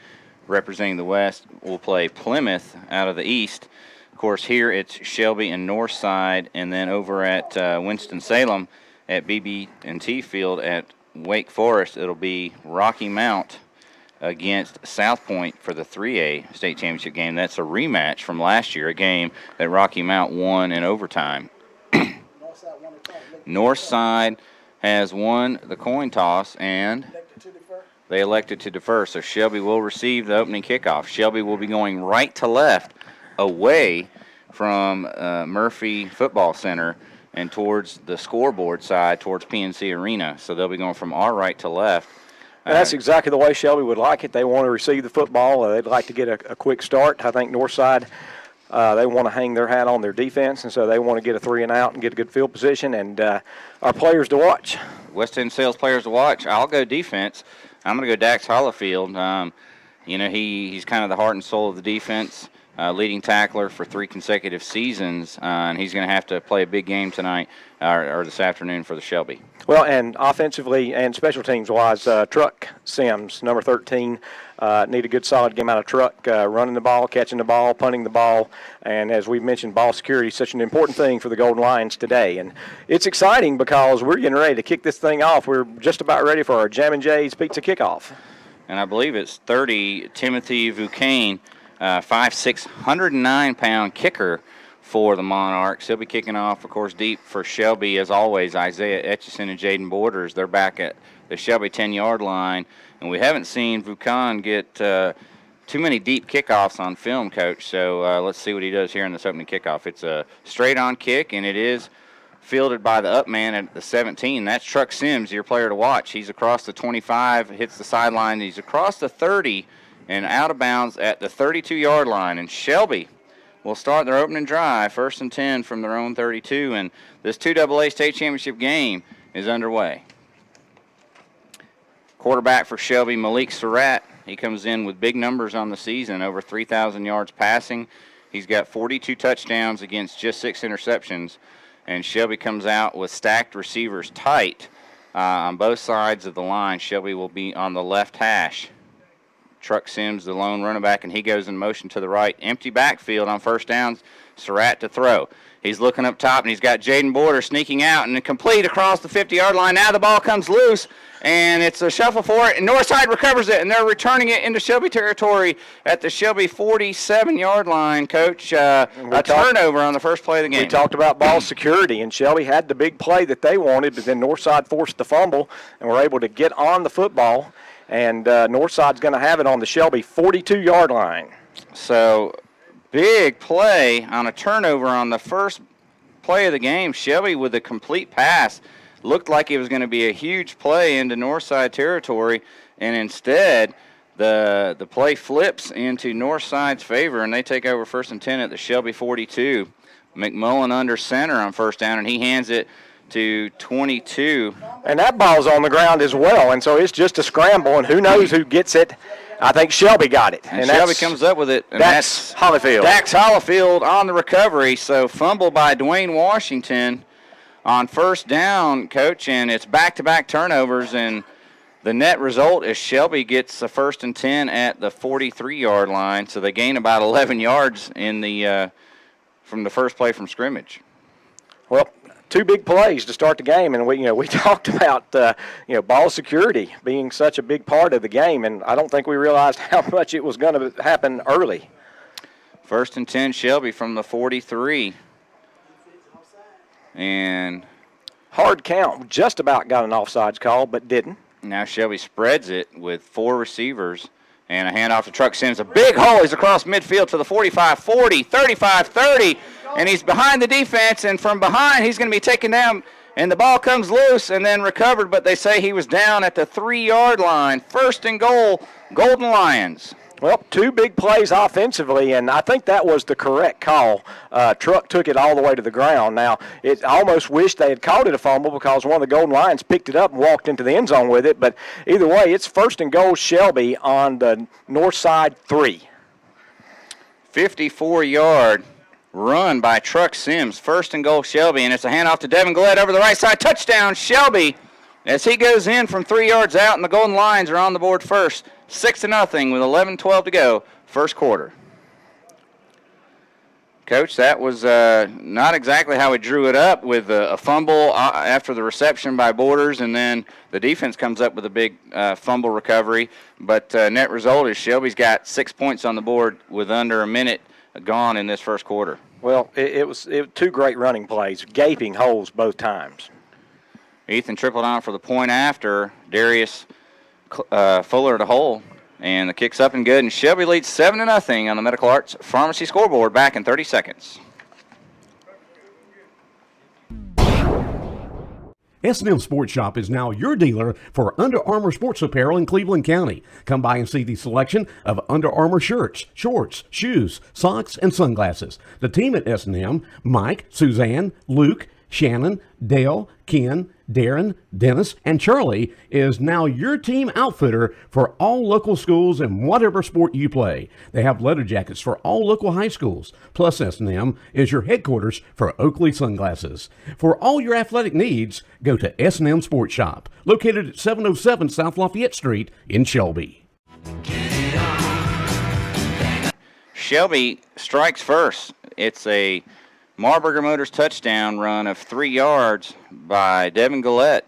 Speaker 2: representing the West, will play Plymouth out of the East. Of course, here it's Shelby and Northside, and then over at Winston-Salem at BB&T Field at Wake Forest, it'll be Rocky Mount against South Point for the 3A state championship game. That's a rematch from last year, a game that Rocky Mount won in overtime. Northside has won the coin toss, and they elected to defer. So Shelby will receive the opening kickoff. Shelby will be going right to left away from Murphy Football Center and towards the scoreboard side, towards PNC Arena. So they'll be going from our right to left.
Speaker 1: And that's exactly the way Shelby would like it. They want to receive the football. They'd like to get a quick start. I think Northside, they want to hang their hat on their defense, and so they want to get a 3-and-out and get a good field position, and our players to watch.
Speaker 2: West End Sales players to watch. I'll go defense. I'm going to go Dax Hollifield. He's kind of the heart and soul of the defense, leading tackler for 3 consecutive seasons, and he's going to have to play a big game tonight or this afternoon for the Shelby.
Speaker 1: Well, and offensively and special teams-wise, Truck Sims, number 13, need a good solid game out of Truck, running the ball, catching the ball, punting the ball, and as we've mentioned, ball security is such an important thing for the Golden Lions today. And it's exciting because we're getting ready to kick this thing off. We're just about ready for our Jammin' Jay's Pizza Kickoff.
Speaker 2: And I believe it's 30, Timothy Vucain, 5'6", 109-pound kicker for the Monarchs. He'll be kicking off, of course, deep for Shelby, as always. Isaiah Etchison and Jaden Borders, they're back at the Shelby 10-yard line. And we haven't seen Vucain get too many deep kickoffs on film, Coach. So let's see what he does here in this opening kickoff. It's a straight-on kick, and it is fielded by the up man at the 17. That's Truck Sims, your player to watch. He's across the 25, hits the sideline. He's across the 30 and out of bounds at the 32-yard line. And Shelby will start their opening drive, 1st and 10 from their own 32. And this 2AA state championship game is underway. Quarterback for Shelby, Malik Surratt. He comes in with big numbers on the season, over 3,000 yards passing. He's got 42 touchdowns against just 6 interceptions. And Shelby comes out with stacked receivers tight on both sides of the line. Shelby will be on the left hash. Truck Sims, the lone running back, and he goes in motion to the right. Empty backfield on 1st downs. Surratt to throw. He's looking up top, and he's got Jaden Border sneaking out and complete across the 50-yard line. Now the ball comes loose, and it's a shuffle for it, and Northside recovers it, and they're returning it into Shelby territory at the Shelby 47-yard line, Coach. A turnover on the first play of the game.
Speaker 1: We talked about ball security, and Shelby had the big play that they wanted, but then Northside forced the fumble, and were able to get on the football, and Northside's going to have it on the Shelby 42-yard line.
Speaker 2: So big play on a turnover on the first play of the game. Shelby with a complete pass. Looked like it was going to be a huge play into Northside territory, and instead the play flips into Northside's favor, and they take over 1st and 10 at the Shelby 42. McMullen under center on 1st down, and he hands it to 22.
Speaker 1: And that ball's on the ground as well, and so it's just a scramble, and who knows who gets it. I think Shelby got it.
Speaker 2: And Shelby comes up with it. And
Speaker 1: that's Hollifield.
Speaker 2: Dax Hollifield on the recovery. So fumble by Dwayne Washington on 1st down, Coach, and it's back-to-back turnovers, and the net result is Shelby gets a 1st and 10 at the 43-yard line, so they gain about 11 yards in the from the first play from scrimmage.
Speaker 1: Well, 2 big plays to start the game, and we talked about ball security being such a big part of the game, and I don't think we realized how much it was going to happen early.
Speaker 2: 1st and 10, Shelby from the 43. And
Speaker 1: hard count, just about got an offsides call, but didn't.
Speaker 2: Now Shelby spreads it with 4 receivers and a handoff to Truck Sims. A big hole. He's across midfield to the 45, 40, 35, 30, and he's behind the defense, and from behind he's going to be taken down, and the ball comes loose and then recovered, but they say he was down at the 3-yard line. 1st and goal, Golden Lions.
Speaker 1: Well, 2 big plays offensively, and I think that was the correct call. Truck took it all the way to the ground. Now, I almost wish they had called it a fumble because one of the Golden Lions picked it up and walked into the end zone with it. But either way, it's 1st and goal Shelby on the north side 3.
Speaker 2: 54-yard run by Truck Sims. 1st and goal Shelby, and it's a handoff to Devin Gillette over the right side. Touchdown Shelby as he goes in from 3 yards out, and the Golden Lions are on the board first. 6-0 with 11:12 to go, first quarter. Coach, that was not exactly how we drew it up, with a fumble after the reception by Borders, and then the defense comes up with a big fumble recovery. But net result is Shelby's got 6 points on the board with under a minute gone in this first quarter.
Speaker 1: Well, it was 2 great running plays, gaping holes both times.
Speaker 2: Ethan tripled on for the point after. Darius Fuller to hole. And the kick's up and good. And Shelby leads 7-0 on the Medical Arts Pharmacy scoreboard. Back in 30 seconds.
Speaker 8: S&M Sports Shop is now your dealer for Under Armour sports apparel in Cleveland County. Come by and see the selection of Under Armour shirts, shorts, shoes, socks, and sunglasses. The team at S&M, Mike, Suzanne, Luke, Shannon, Dale, Ken, Darren, Dennis, and Charlie, is now your team outfitter for all local schools and whatever sport you play. They have leather jackets for all local high schools. Plus, S&M is your headquarters for Oakley Sunglasses. For all your athletic needs, go to S&M Sports Shop, located at 707 South Lafayette Street in Shelby.
Speaker 2: Shelby strikes first. It's a Marburger Motors touchdown run of 3 yards by Devin Gillette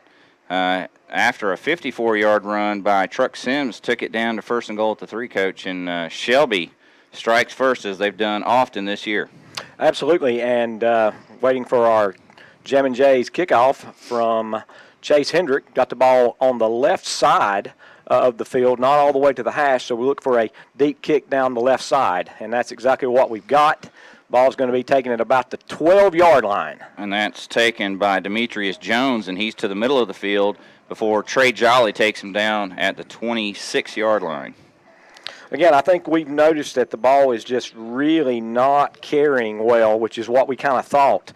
Speaker 2: after a 54-yard run by Truck Sims took it down to first and goal at the 3 coach, and Shelby strikes first as they've done often this year.
Speaker 1: Absolutely, and waiting for our Gem and J's kickoff from Chase Hendrick. Got the ball on the left side of the field, not all the way to the hash, so we look for a deep kick down the left side, and that's exactly what we've got. Ball's going to be taken at about the 12-yard line.
Speaker 2: And that's taken by Demetrius Jones, and he's to the middle of the field before Trey Jolly takes him down at the 26-yard line.
Speaker 1: Again, I think we've noticed that the ball is just really not carrying well, which is what we kind of thought.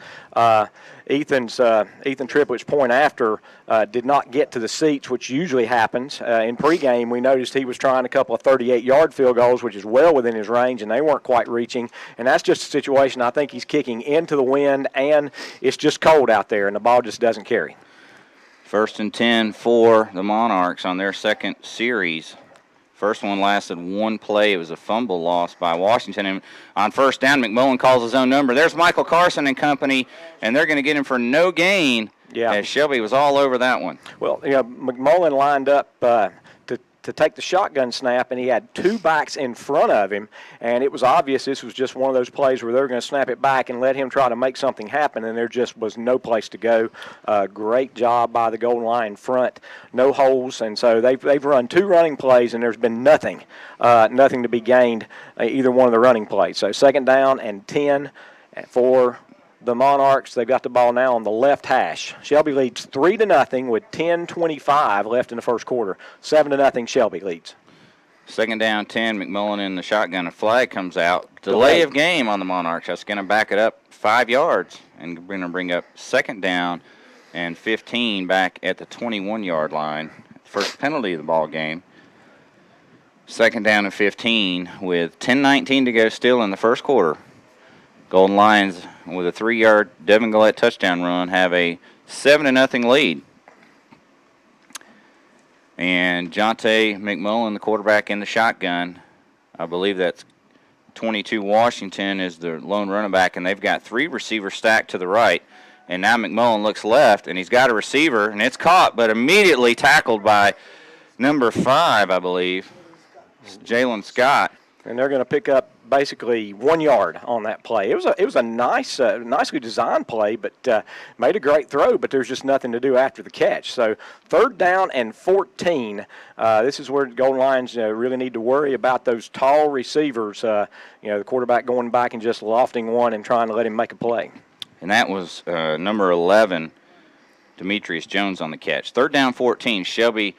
Speaker 1: Ethan Triplett's point after did not get to the seats, which usually happens. In pregame, we noticed he was trying a couple of 38-yard field goals, which is well within his range, and they weren't quite reaching. And that's just a situation I think he's kicking into the wind, and it's just cold out there, and the ball just doesn't carry.
Speaker 2: 1st and 10 for the Monarchs on their second series. First one lasted 1 play. It was a fumble loss by Washington. And on first down, McMullen calls his own number. There's Michael Carson and company, and they're going to get him for no gain.
Speaker 1: Yeah.
Speaker 2: As Shelby was all over that one.
Speaker 1: Well, McMullen lined up to take the shotgun snap, and he had 2 backs in front of him, and it was obvious this was just one of those plays where they were going to snap it back and let him try to make something happen, and there just was no place to go. Great job by the goal line front, no holes, and so they've run 2 running plays, and there's been nothing to be gained either one of the running plays. So 2nd down and 10 for the Monarchs. They've got the ball now on the left hash. Shelby leads 3-0 with 10:25 left in the first quarter. 7-0 Shelby leads.
Speaker 2: 2nd down, 10. McMullen in the shotgun. A flag comes out. Delay of game on the Monarchs. That's going to back it up 5 yards, and we're going to bring up 2nd down and 15 back at the 21-yard line. First penalty of the ball game. 2nd down and 15 with 10:19 to go still in the first quarter. Golden Lions, with a 3-yard Devin Gillette touchdown run, have a 7-0 lead. And Jonte McMullen, the quarterback, in the shotgun. I believe that's 22 Washington is the lone running back, and they've got 3 receivers stacked to the right. And now McMullen looks left, and he's got a receiver, and it's caught, but immediately tackled by number 5, I believe, Jalen Scott.
Speaker 1: And they're going to pick up basically 1 yard on that play. It was a nicely designed play, but made a great throw, but there's just nothing to do after the catch. So 3rd down and 14. This is where the Golden Lions really need to worry about those tall receivers. The quarterback going back and just lofting one and trying to let him make a play.
Speaker 2: And that was number 11, Demetrius Jones, on the catch. 3rd down, 14. Shelby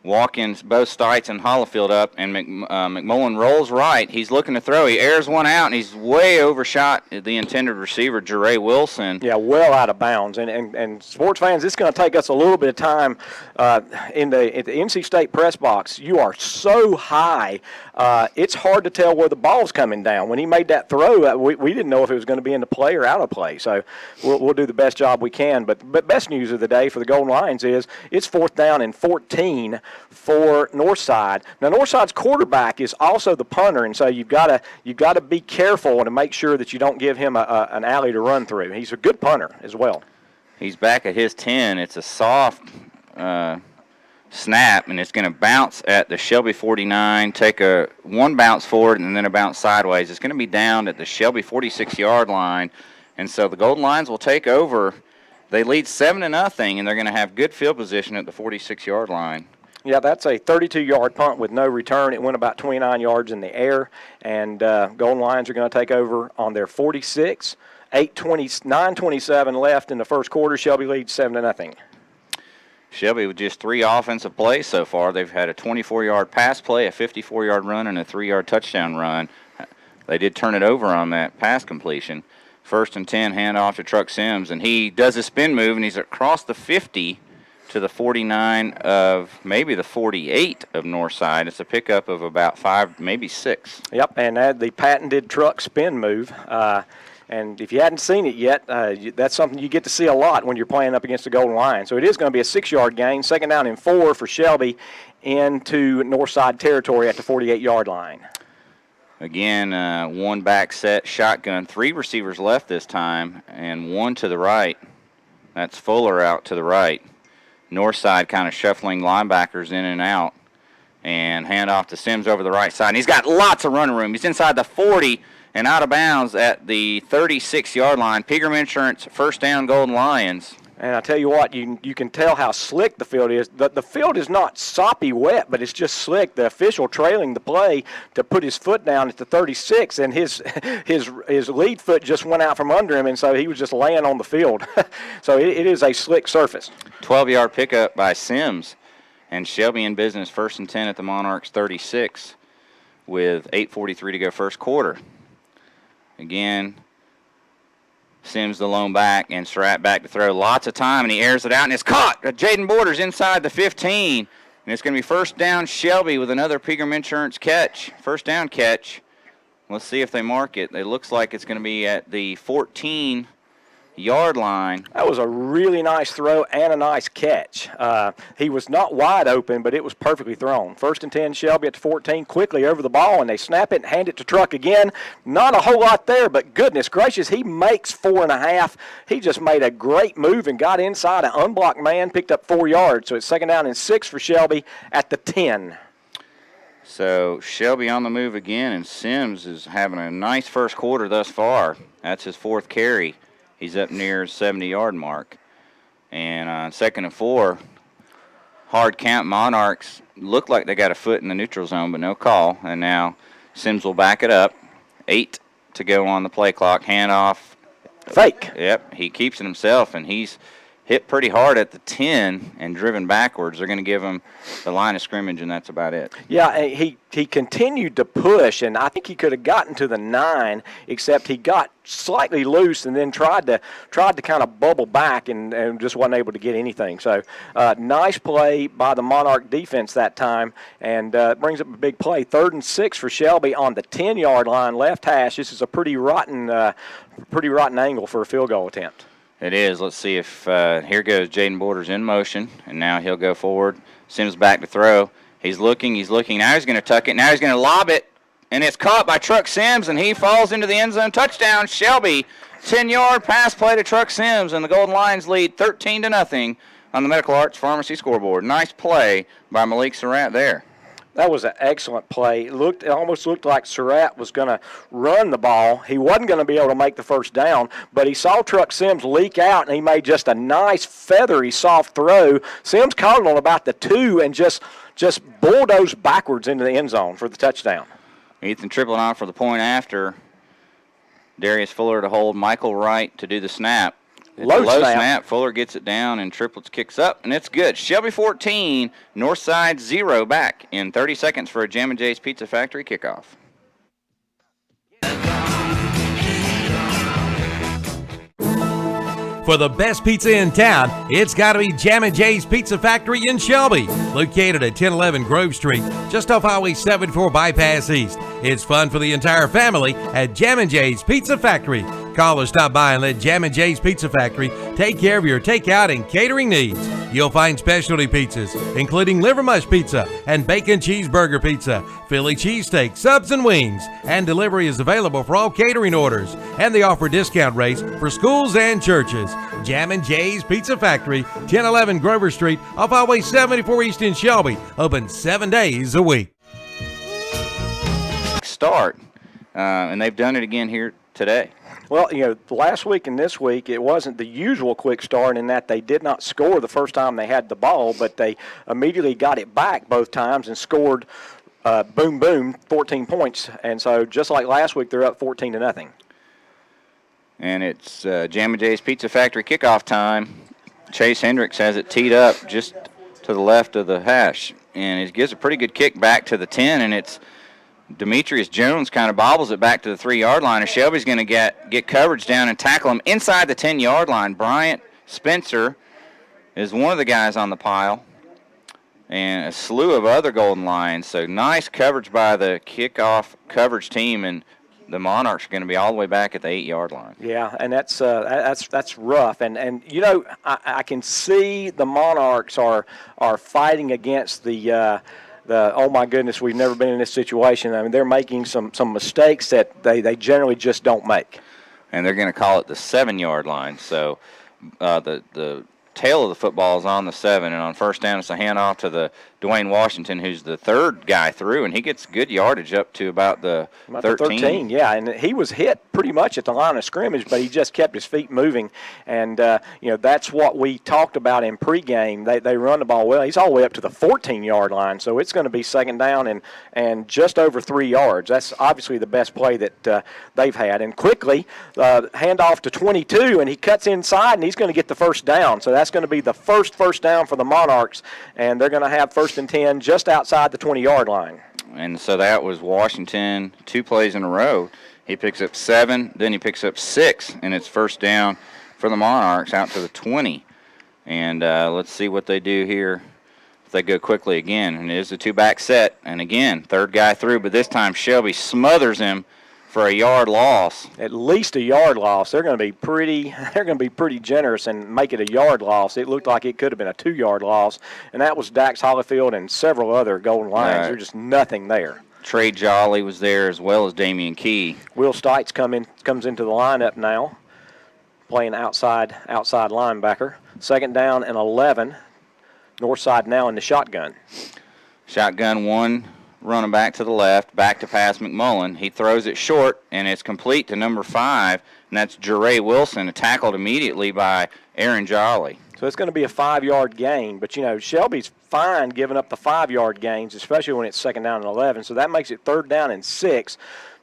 Speaker 2: Walkins, both Stites and Hollifield up, and McMullen rolls right. He's looking to throw. He airs one out, and he's way overshot the intended receiver, Jeray Wilson.
Speaker 1: Yeah, well out of bounds. And sports fans, it's going to take us a little bit of time at the NC State press box. You are so high, it's hard to tell where the ball's coming down. When he made that throw, we didn't know if it was going to be in the play or out of play. So we'll do the best job we can. But best news of the day for the Golden Lions is it's 4th down and 14 for Northside. Now, Northside's quarterback is also the punter, and so you've got to be careful to make sure that you don't give him an alley to run through. He's a good punter as well.
Speaker 2: He's back at his 10. It's a soft snap, and it's going to bounce at the Shelby 49, take one bounce forward and then a bounce sideways. It's going to be down at the Shelby 46-yard line, and so the Golden Lions will take over They lead 7-0, and they're going to have good field position at the 46-yard line.
Speaker 1: Yeah, that's a 32-yard punt with no return. It went about 29 yards in the air, and Golden Lions are going to take over on their 46. 9:27 left in the first quarter. Shelby leads 7-0.
Speaker 2: Shelby with just 3 offensive plays so far. They've had a 24-yard pass play, a 54-yard run, and a 3-yard touchdown run. They did turn it over on that pass completion. 1st and 10, handoff to Truck Sims, and he does a spin move, and he's across the 50 to the 49 of maybe the 48 of Northside. It's a pickup of about 5, maybe 6.
Speaker 1: Yep, and the patented truck spin move. And if you hadn't seen it yet, that's something you get to see a lot when you're playing up against the Golden Lions. So it is going to be a 6-yard gain, 2nd down and 4 for Shelby into Northside territory at the 48-yard line.
Speaker 2: Again, one back set, shotgun, 3 receivers left this time, and 1 to the right. That's Fuller out to the right. Northside kind of shuffling linebackers in and out, and handoff to Sims over the right side. And he's got lots of running room. He's inside the 40 and out of bounds at the 36-yard line. Pregame Insurance, 1st down, Golden Lions.
Speaker 1: And I tell you what, you can tell how slick the field is. The field is not soppy wet, but it's just slick. The official trailing the play to put his foot down at the 36, and his lead foot just went out from under him, and so he was just laying on the field. So it is a slick surface.
Speaker 2: 12-yard pickup by Sims, and Shelby in business, 1st and 10 at the Monarchs 36 with 8:43 to go first quarter. Again, Sims the lone back, and Surratt back to throw. Lots of time, and he airs it out, and it's caught. Jaden Borders inside the 15, and it's going to be 1st down Shelby with another Pregame Insurance catch. 1st down catch. Let's see if they mark it. It looks like it's going to be at the 14-yard line.
Speaker 1: That was a really nice throw and a nice catch. He was not wide open, but it was perfectly thrown. 1st and 10, Shelby at the 14, quickly over the ball, and they snap it and hand it to Truck again. Not a whole lot there, but goodness gracious, he makes 4.5. He just made a great move and got inside an unblocked man, picked up 4 yards. So it's 2nd down and 6 for Shelby at the 10.
Speaker 2: So Shelby on the move again, and Sims is having a nice first quarter thus far. That's his 4th carry. He's up near his 70-yard mark. And 2nd and 4, hard count. Monarchs look like they got a foot in the neutral zone, but no call. And now Sims will back it up. 8 to go on the play clock. Handoff.
Speaker 1: Fake.
Speaker 2: Yep, he keeps it himself, and he's hit pretty hard at the 10 and driven backwards. They're going to give him the line of scrimmage, and that's about it.
Speaker 1: Yeah, he continued to push, and I think he could have gotten to the 9, except he got slightly loose and then tried to kind of bubble back and just wasn't able to get anything. So nice play by the Monarch defense that time, and brings up a big play. 3rd and 6 for Shelby on the 10-yard line, left hash. This is a pretty rotten angle for a field goal attempt.
Speaker 2: It is. Let's see if here goes Jaden Borders in motion, and now he'll go forward. Sims back to throw. He's looking. Now he's going to tuck it. Now he's going to lob it, and it's caught by Truck Sims, and he falls into the end zone. Touchdown, Shelby. 10-yard pass play to Truck Sims, and the Golden Lions lead 13-0 on the Medical Arts Pharmacy scoreboard. Nice play by Malik Surratt there.
Speaker 1: That was an excellent play. It almost looked like Surratt was going to run the ball. He wasn't going to be able to make the 1st down, but he saw Truck Sims leak out, and he made just a nice, feathery, soft throw. Sims caught it on about the 2 and just bulldozed backwards into the end zone for the touchdown.
Speaker 2: Ethan tripling on for the point after. Darius Fuller to hold. Michael Wright to do the snap. It's
Speaker 1: low
Speaker 2: snap. Fuller gets it down, and Triplets kicks up, and it's good. Shelby 14, Northside 0 back in 30 seconds for a Jam & J's Pizza Factory kickoff.
Speaker 10: For the best pizza in town, it's got to be Jam & J's Pizza Factory in Shelby, located at 1011 Grove Street, just off Highway 74 Bypass East. It's fun for the entire family at Jam & J's Pizza Factory. Call or stop by and let Jam & J's Pizza Factory take care of your takeout and catering needs. You'll find specialty pizzas, including liver mush pizza and bacon cheeseburger pizza, Philly cheesesteak, subs and wings, and delivery is available for all catering orders. And they offer discount rates for schools and churches. Jam & J's Pizza Factory, 1011 Grover Street, off Highway 74 East in Shelby, open 7 days a week.
Speaker 2: Start, and they've done it again here today.
Speaker 1: Well, last week and this week, it wasn't the usual quick start in that they did not score the first time they had the ball, but they immediately got it back both times and scored, boom, boom, 14 points. And so just like last week, they're up 14-0.
Speaker 2: And it's Jamma Jay's Pizza Factory kickoff time. Chase Hendricks has it teed up just to the left of the hash. And it gives a pretty good kick back to the 10, and it's Demetrius Jones kind of bobbles it back to the 3-yard line, and Shelby's going to get coverage down and tackle him inside the 10-yard line. Bryant Spencer is one of the guys on the pile, and a slew of other Golden Lions. So nice coverage by the kickoff coverage team, and the Monarchs are going to be all the way back at the 8-yard line.
Speaker 1: Yeah, and that's rough. And I can see the Monarchs are fighting against the oh my goodness, we've never been in this situation. I mean, they're making some mistakes that they generally just don't make.
Speaker 2: And they're going to call it the 7-yard line. So the tail of the football is on the 7, and on first down it's a handoff to the Dwayne Washington, who's the third guy through, and he gets good yardage up to about the 13.
Speaker 1: Yeah, and he was hit pretty much at the line of scrimmage, but he just kept his feet moving, and that's what we talked about in pregame. They run the ball well. He's all the way up to the 14-yard line, so it's going to be second down and just over 3 yards. That's obviously the best play that they've had. And quickly, handoff to 22, and he cuts inside, and he's going to get the first down. So that's going to be the first down for the Monarchs, and they're going to have first and 10 just outside the 20-yard line.
Speaker 2: And so that was Washington 2 plays in a row. He picks up 7, then he picks up 6, and it's first down for the Monarchs out to the 20. And let's see what they do here. If they go quickly again, and it is a 2-back set. And again, third guy through, but this time Shelby smothers him for a yard loss.
Speaker 1: At least a yard loss. They're going to be pretty generous and make it a yard loss. It looked like it could have been a 2-yard loss, and that was Dax Hollifield and several other Golden Lions. There's just nothing there.
Speaker 2: Trey Jolly was there as well as Damian Key.
Speaker 1: Will Stites comes into the lineup now, playing outside linebacker. Second down and 11. Northside now in the shotgun.
Speaker 2: Shotgun 1. Running back to the left, back to pass McMullen. He throws it short, and it's complete to number 5, and that's Jeray Wilson, tackled immediately by Aaron Jolly.
Speaker 1: So it's going to be a 5-yard gain, but, Shelby's fine giving up the 5-yard gains, especially when it's second down and 11, so that makes it third down and 6.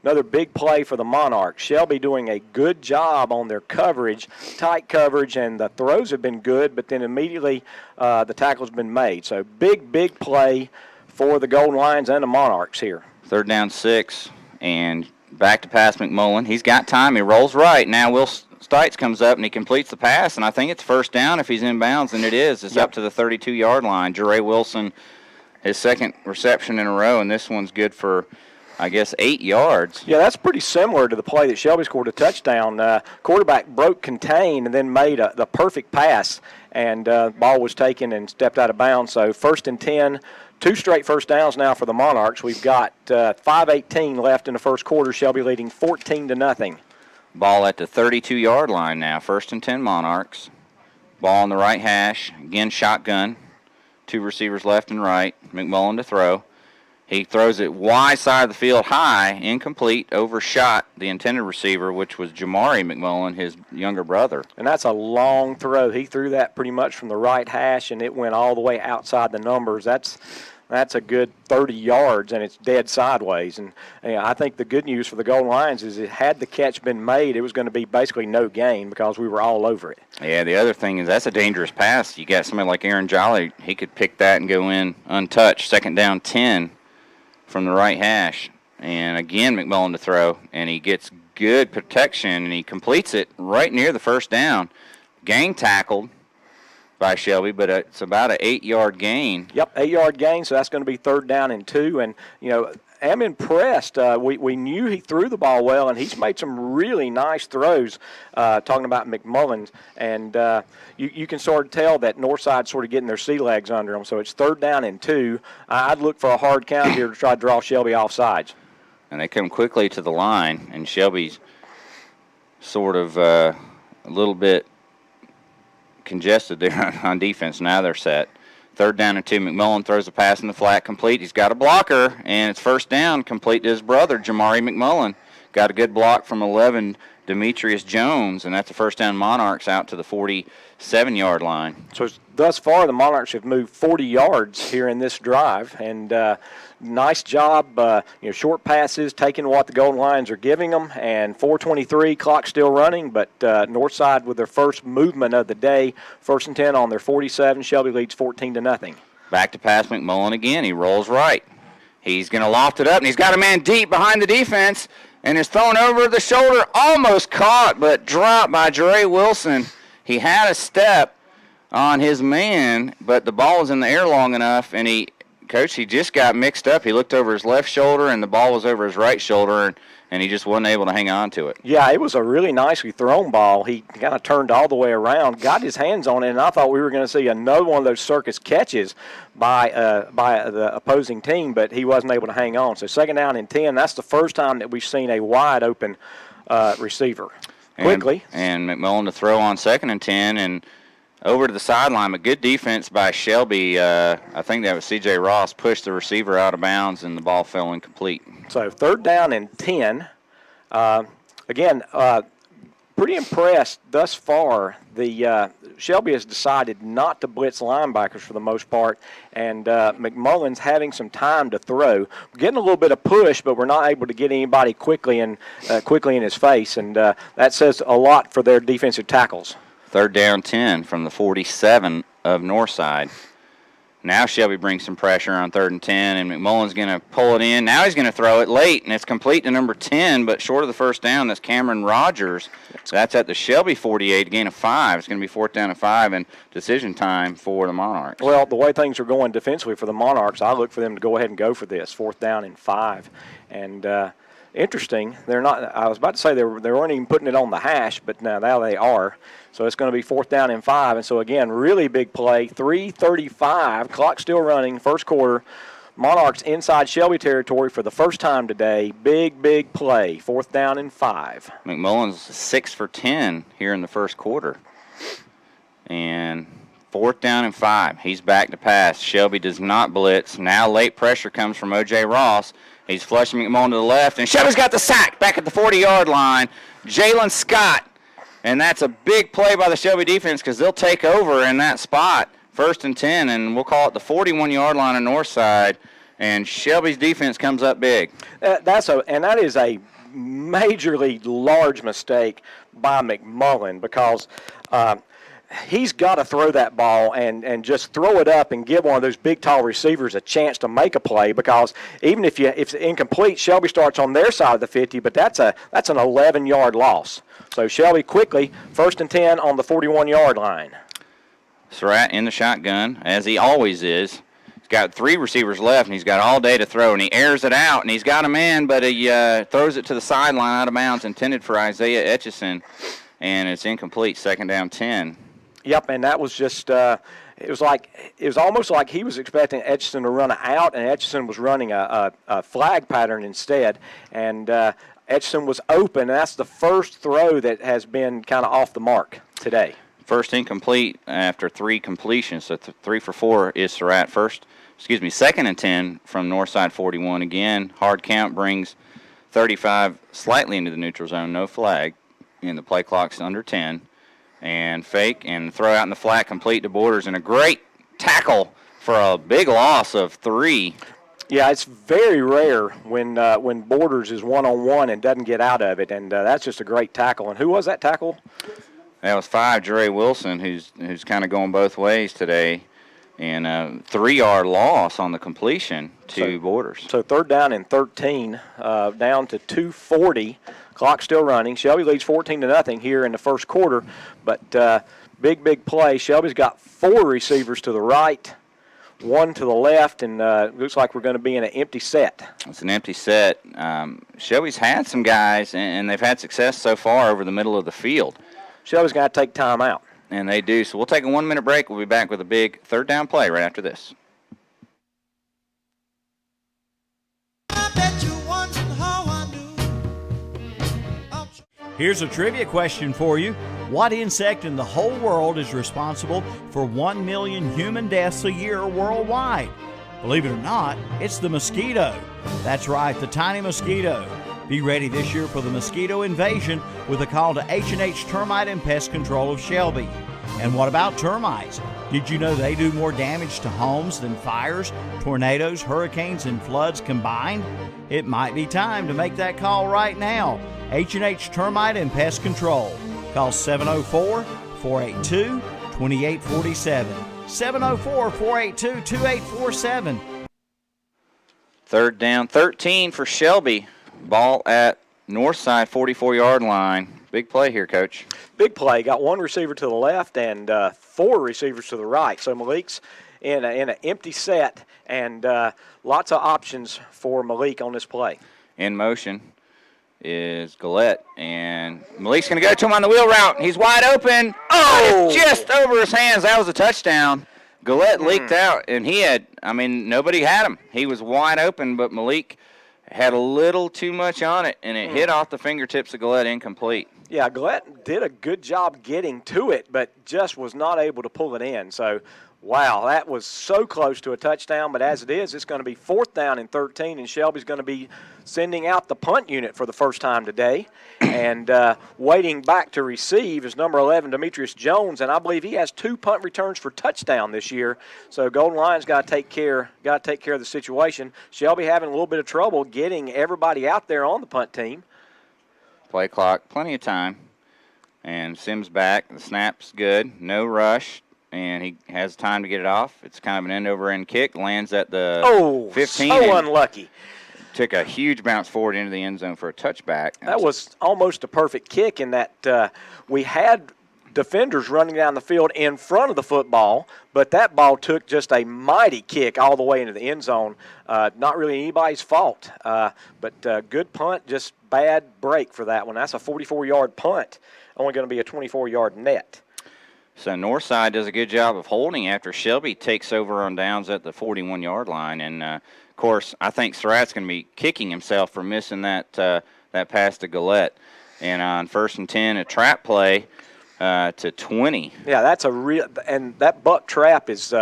Speaker 1: Another big play for the Monarchs. Shelby doing a good job on their coverage, tight coverage, and the throws have been good, but then immediately the tackle's been made. So big play for the Golden Lions and the Monarchs here.
Speaker 2: Third down 6, and back to pass McMullen. He's got time. He rolls right. Now Will Stites comes up, and he completes the pass, and I think it's first down if he's in bounds, and it is. It's up to the 32-yard line. Jeray Wilson, his second reception in a row, and this one's good for, I guess, 8 yards.
Speaker 1: Yeah, that's pretty similar to the play that Shelby scored a touchdown. Quarterback broke contain and then made the perfect pass, and ball was taken and stepped out of bounds. So first and 10, 2 straight first downs now for the Monarchs. We've got 5:18 left in the first quarter. Shelby leading 14-0.
Speaker 2: Ball at the 32-yard line now. First and 10 Monarchs. Ball on the right hash. Again, shotgun. 2 receivers left and right. McMullen to throw. He throws it wide side of the field high, incomplete, overshot the intended receiver, which was Jamari McMullen, his younger brother.
Speaker 1: And that's a long throw. He threw that pretty much from the right hash, and it went all the way outside the numbers. That's a good 30 yards, and it's dead sideways. And I think the good news for the Golden Lions is had the catch been made, it was going to be basically no gain because we were all over it.
Speaker 2: Yeah, the other thing is that's a dangerous pass. You got somebody like Aaron Jolly, he could pick that and go in untouched. Second down 10. From the right hash, and again McMullen to throw, and he gets good protection, and he completes it right near the first down. Gang tackled by Shelby, but it's about an 8-yard gain.
Speaker 1: Yep, 8-yard gain, so that's going to be third down and 2, and, I'm impressed. We knew he threw the ball well, and he's made some really nice throws, talking about McMullen. And you can sort of tell that Northside's sort of getting their sea legs under them. So it's third down and 2. I'd look for a hard count here to try to draw Shelby off sides.
Speaker 2: And they come quickly to the line, and Shelby's sort of a little bit congested there on defense. Now they're set. Third down and 2. McMullen throws a pass in the flat, complete. He's got a blocker, and it's first down, complete to his brother, Jamari McMullen. Got a good block from 11, Demetrius Jones, and that's a first down Monarchs out to the 47-yard line.
Speaker 1: So thus far, the Monarchs have moved 40 yards here in this drive, and nice job. Short passes, taking what the Golden Lions are giving them, and 4:23, clock still running, but Northside with their first movement of the day, 1st and 10 on their 47. Shelby leads 14-0.
Speaker 2: Back to pass McMullen again. He rolls right. He's going to loft it up, and he's got a man deep behind the defense, and is thrown over the shoulder, almost caught, but dropped by Dre Wilson. He had a step on his man, but the ball was in the air long enough, and he just got mixed up. He looked over his left shoulder, and the ball was over his right shoulder, and he just wasn't able to hang on to it.
Speaker 1: Yeah, it was a really nicely thrown ball. He kind of turned all the way around, got his hands on it, and I thought we were going to see another one of those circus catches by the opposing team, but he wasn't able to hang on. So 2nd down and 10, that's the first time that we've seen a wide-open receiver. Quickly.
Speaker 2: And McMullen to throw on 2nd and 10, and over to the sideline. A good defense by Shelby. I think that was C.J. Ross pushed the receiver out of bounds, and the ball fell incomplete.
Speaker 1: So 3rd down and 10. Again, pretty impressed thus far. The Shelby has decided not to blitz linebackers for the most part, and McMullen's having some time to throw. We're getting a little bit of push, but we're not able to get anybody quickly in his face, and that says a lot for their defensive tackles.
Speaker 2: 3rd down 10 from the 47 of Northside. Now Shelby brings some pressure on 3rd and 10, and McMullen's going to pull it in. Now he's going to throw it late, and it's complete to number 10, but short of the first down. That's Cameron Rogers. That's at the Shelby 48, gain of 5. It's going to be 4th down and 5, and decision time for the Monarchs.
Speaker 1: Well, the way things are going defensively for the Monarchs, I look for them to go ahead and go for this, 4th down and 5. And interesting, they're not. I was about to say they weren't even putting it on the hash, but now they are. So it's going to be 4th down and 5. And so, again, really big play. 3:35, clock still running, first quarter. Monarchs inside Shelby territory for the first time today. Big, big play, 4th down and 5.
Speaker 2: McMullen's 6 for 10 here in the first quarter. And 4th down and 5. He's back to pass. Shelby does not blitz. Now late pressure comes from O.J. Ross. He's flushing McMullen to the left, and Shelby's got the sack back at the 40-yard line. Jalen Scott. And that's a big play by the Shelby defense because they'll take over in that spot, 1st and 10, and we'll call it the 41-yard line on Northside. And Shelby's defense comes up big.
Speaker 1: That is a majorly large mistake by McMullen because he's got to throw that ball and just throw it up and give one of those big, tall receivers a chance to make a play because even if it's incomplete, Shelby starts on their side of the 50, but that's an 11-yard loss. So Shelby quickly, 1st and 10 on the 41-yard line.
Speaker 2: Surratt in the shotgun, as he always is. He's got 3 receivers left, and he's got all day to throw, and he airs it out, and he's got a man, but he throws it to the sideline out of bounds, intended for Isaiah Etchison, and it's incomplete, 2nd down 10.
Speaker 1: Yep, and that was just it was almost like he was expecting Etchison to run out, and Etchison was running a flag pattern instead, and Etchison was open, and that's the first throw that has been kind of off the mark today.
Speaker 2: First incomplete after 3 completions, so 3 for 4 is Surratt. 2nd and 10 from Northside 41. Again, hard count brings 35 slightly into the neutral zone, no flag, and the play clock's under 10. And fake and throw out in the flat, complete to Borders, and a great tackle for a big loss of 3.
Speaker 1: Yeah, it's very rare when Borders is one-on-one and doesn't get out of it, and that's just a great tackle. And who was that tackle?
Speaker 2: That was 5, Dre Wilson, who's kind of going both ways today, and a 3-yard loss on the completion to Borders.
Speaker 1: So 3rd down and 13, down to 2:40. Clock still running. Shelby leads 14-0 here in the first quarter, but big play. Shelby's got 4 receivers to the right, 1 to the left, and looks like we're going to be in an empty set.
Speaker 2: It's an empty set. Shelby's had some guys, and they've had success so far over the middle of the field.
Speaker 1: Shelby's got to take time out.
Speaker 2: And they do. So we'll take a 1-minute break. We'll be back with a big 3rd down play right after this.
Speaker 11: Here's a trivia question for you. What insect in the whole world is responsible for 1 million human deaths a year worldwide? Believe it or not, it's the mosquito. That's right, the tiny mosquito. Be ready this year for the mosquito invasion with a call to H&H Termite and Pest Control of Shelby. And what about termites? Did you know they do more damage to homes than fires, tornadoes, hurricanes, and floods combined? It might be time to make that call right now. H&H Termite and Pest Control. Call 704-482-2847. 704-482-2847.
Speaker 2: Third down, 13 for Shelby. Ball at Northside 44-yard line. Big play here, Coach.
Speaker 1: Big play. Got one receiver to the left and 4 receivers to the right. So Malik's in an empty set, and lots of options for Malik on this play.
Speaker 2: In motion is Gillette, and Malik's going to go to him on the wheel route. He's wide open. Oh, just over his hands. That was a touchdown. Gillette leaked out, and nobody had him. He was wide open, but Malik had a little too much on it, and it hit off the fingertips of Gillette, incomplete.
Speaker 1: Yeah, Gillette did a good job getting to it, but just was not able to pull it in. So, wow, that was so close to a touchdown, but as it is, it's going to be 4th down and 13, and Shelby's going to be sending out the punt unit for the first time today. And waiting back to receive is number 11, Demetrius Jones, and I believe he has 2 punt returns for touchdown this year. So Golden Lions got to take care of the situation. Shelby having a little bit of trouble getting everybody out there on the punt team.
Speaker 2: Play clock, plenty of time. And Sims back. The snap's good. No rush. And he has time to get it off. It's kind of an end-over-end kick. Lands at the 15.
Speaker 1: So unlucky.
Speaker 2: Took a huge bounce forward into the end zone for a touchback.
Speaker 1: That was almost a perfect kick in that we had defenders running down the field in front of the football, but that ball took just a mighty kick all the way into the end zone. Not really anybody's fault, but good punt, just bad break for that one. That's a 44-yard punt, only going to be a 24-yard net.
Speaker 2: So Northside does a good job of holding after Shelby takes over on downs at the 41-yard line. And, of course, I think Surratt's going to be kicking himself for missing that pass to Gillette. And on 1st and 10, a trap play to 20.
Speaker 1: Yeah, that's and that buck trap is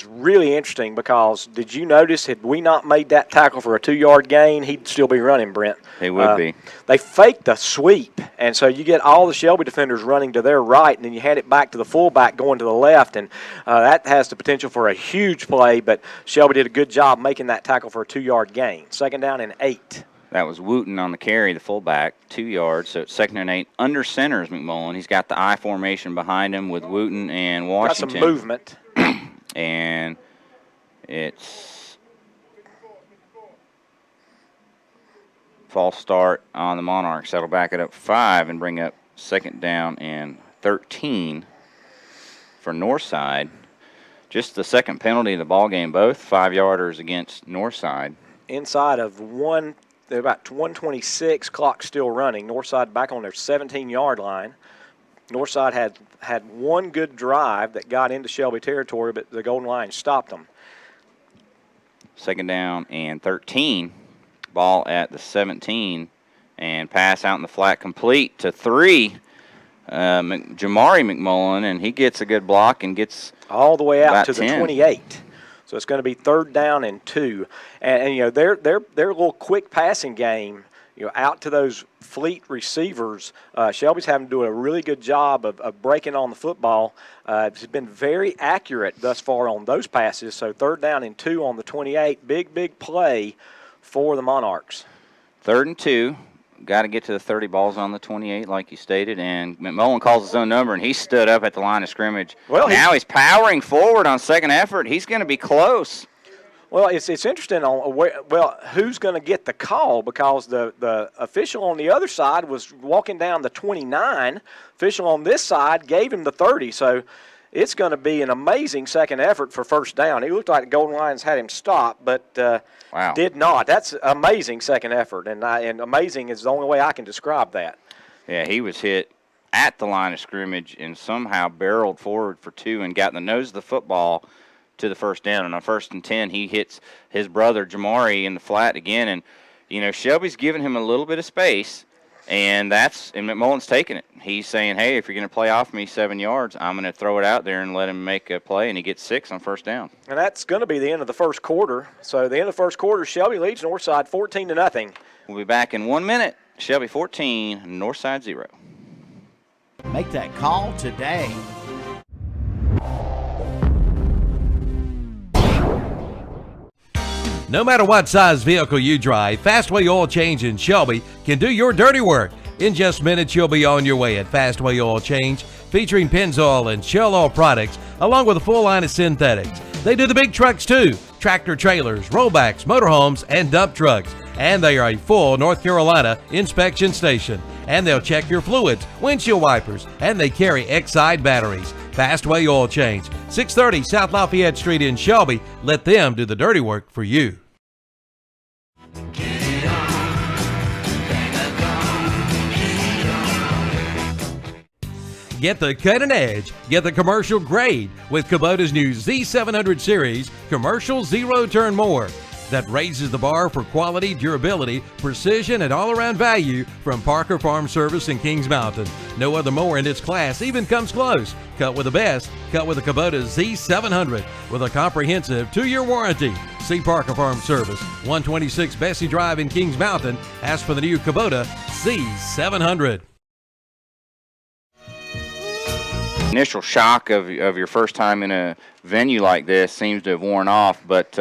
Speaker 1: really interesting because did you notice had we not made that tackle for a 2-yard gain, he'd still be running, Brent.
Speaker 2: He would be.
Speaker 1: They faked the sweep, and so you get all the Shelby defenders running to their right, and then you hand it back to the fullback going to the left, and that has the potential for a huge play, but Shelby did a good job making that tackle for a 2-yard gain. 2nd down and 8.
Speaker 2: That was Wooten on the carry, the fullback, 2 yards. So it's 2nd and 8. Under center is McMullen. He's got the I formation behind him with Wooten and Washington.
Speaker 1: Got some movement.
Speaker 2: And it's false start on the Monarchs. That'll back it up 5 and bring up 2nd down and 13 for Northside. Just the second penalty of the ball game, both 5-yarders against Northside.
Speaker 1: Inside of they're about 1:26, clock still running. Northside back on their 17-yard line. Northside had one good drive that got into Shelby territory, but the Golden Lions stopped them.
Speaker 2: 2nd down and 13. Ball at the 17, and pass out in the flat complete to 3. Jamari McMullen, and he gets a good block and gets
Speaker 1: all the way out to
Speaker 2: 10.
Speaker 1: the 28. So it's going to be 3rd down and 2, and you know their little quick passing game, out to those fleet receivers. Shelby's having to do a really good job of breaking on the football. It's been very accurate thus far on those passes. So 3rd down and 2 on the 28, big play for the Monarchs.
Speaker 2: 3rd and 2. Got to get to the 30. Balls on the 28, like you stated, and McMullen calls his own number, and he stood up at the line of scrimmage. Well, now he's powering forward on second effort. He's going to be close.
Speaker 1: Well, it's interesting on who's going to get the call, because the official on the other side was walking down the 29. Official on this side gave him the 30. So it's going to be an amazing second effort for first down. It looked like the Golden Lions had him stopped, but
Speaker 2: wow,
Speaker 1: did not. That's amazing second effort, and amazing is the only way I can describe that.
Speaker 2: Yeah, he was hit at the line of scrimmage and somehow barreled forward for 2 and got the nose of the football to the first down. And on 1st and 10, he hits his brother Jamari in the flat again. And, Shelby's giving him a little bit of space, And McMullen's taking it. He's saying, hey, if you're going to play off me 7 yards, I'm going to throw it out there and let him make a play, and he gets 6 on first down.
Speaker 1: And that's going to be the end of the first quarter. So the end of the first quarter, Shelby leads Northside 14-0.
Speaker 2: We'll be back in 1 minute. Shelby 14, Northside 0.
Speaker 11: Make that call today.
Speaker 10: No matter what size vehicle you drive, Fastway Oil Change in Shelby can do your dirty work. In just minutes, you'll be on your way at Fastway Oil Change, featuring Pennzoil and Shell Oil products, along with a full line of synthetics. They do the big trucks too, tractor trailers, rollbacks, motorhomes, and dump trucks. And they are a full North Carolina inspection station. And they'll check your fluids, windshield wipers, and they carry Exide batteries. Fastway Oil Change, 630 South Lafayette Street in Shelby. Let them do the dirty work for you. Get the cutting edge, get the commercial grade with Kubota's new Z700 series commercial zero turn mower that raises the bar for quality, durability, precision, and all-around value from Parker Farm Service in Kings Mountain. No other mower in its class even comes close. Cut with the best, cut with the Kubota Z700 with a comprehensive 2-year warranty. See Parker Farm Service, 126 Bessie Drive in Kings Mountain. Ask for the new Kubota Z700.
Speaker 2: Initial shock of your first time in a venue like this seems to have worn off, but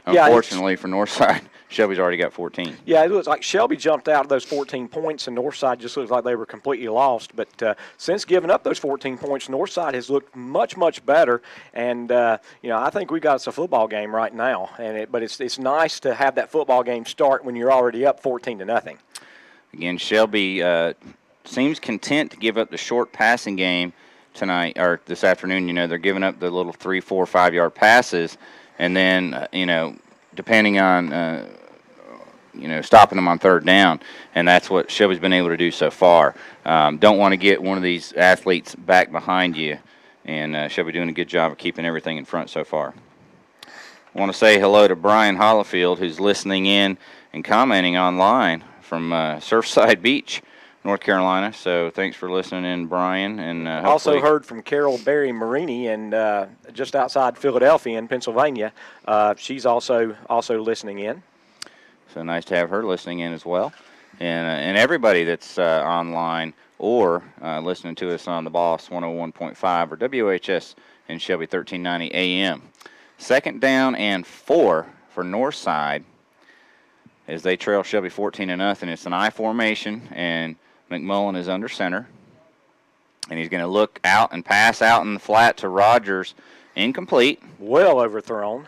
Speaker 2: unfortunately for Northside, Shelby's already got 14.
Speaker 1: Yeah, it looks like Shelby jumped out of those 14 points, and Northside just looks like they were completely lost. But since giving up those 14 points, Northside has looked much, much better. And I think we got us a football game right now. But it's nice to have that football game start when you're already up 14-0.
Speaker 2: Again, Shelby seems content to give up the short passing game tonight or this afternoon. They're giving up the little 3, 4, 5 yard passes, and then depending on stopping them on third down, and that's what Shelby's been able to do so far. Don't want to get one of these athletes back behind you, and Shelby doing a good job of keeping everything in front so far. I want to say hello to Brian Hollifield, who's listening in and commenting online from Surfside Beach, North Carolina. So thanks for listening in, Brian. And
Speaker 1: also heard from Carol Berry Marini, and just outside Philadelphia in Pennsylvania. She's also listening in.
Speaker 2: So nice to have her listening in as well, and everybody that's online or listening to us on the Boss 101.5 or WHS in Shelby 1390 AM. Second down and 4 for Northside as they trail Shelby 14-0. It's an I formation, and McMullen is under center, and he's going to look out and pass out in the flat to Rogers. Incomplete.
Speaker 1: Well overthrown.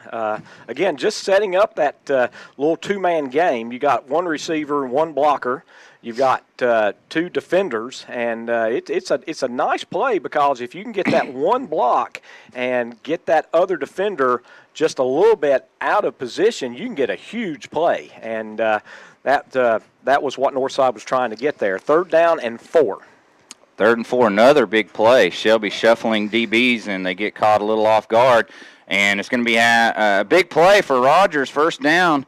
Speaker 1: Again, just setting up that little two-man game. You got one receiver and one blocker. You've got 2 defenders, and it's a nice play, because if you can get that one block and get that other defender just a little bit out of position, you can get a huge play. And that was what Northside was trying to get there. Third down and 4.
Speaker 2: Third and 4, another big play. Shelby shuffling DBs, and they get caught a little off guard. And it's going to be a big play for Rogers, first down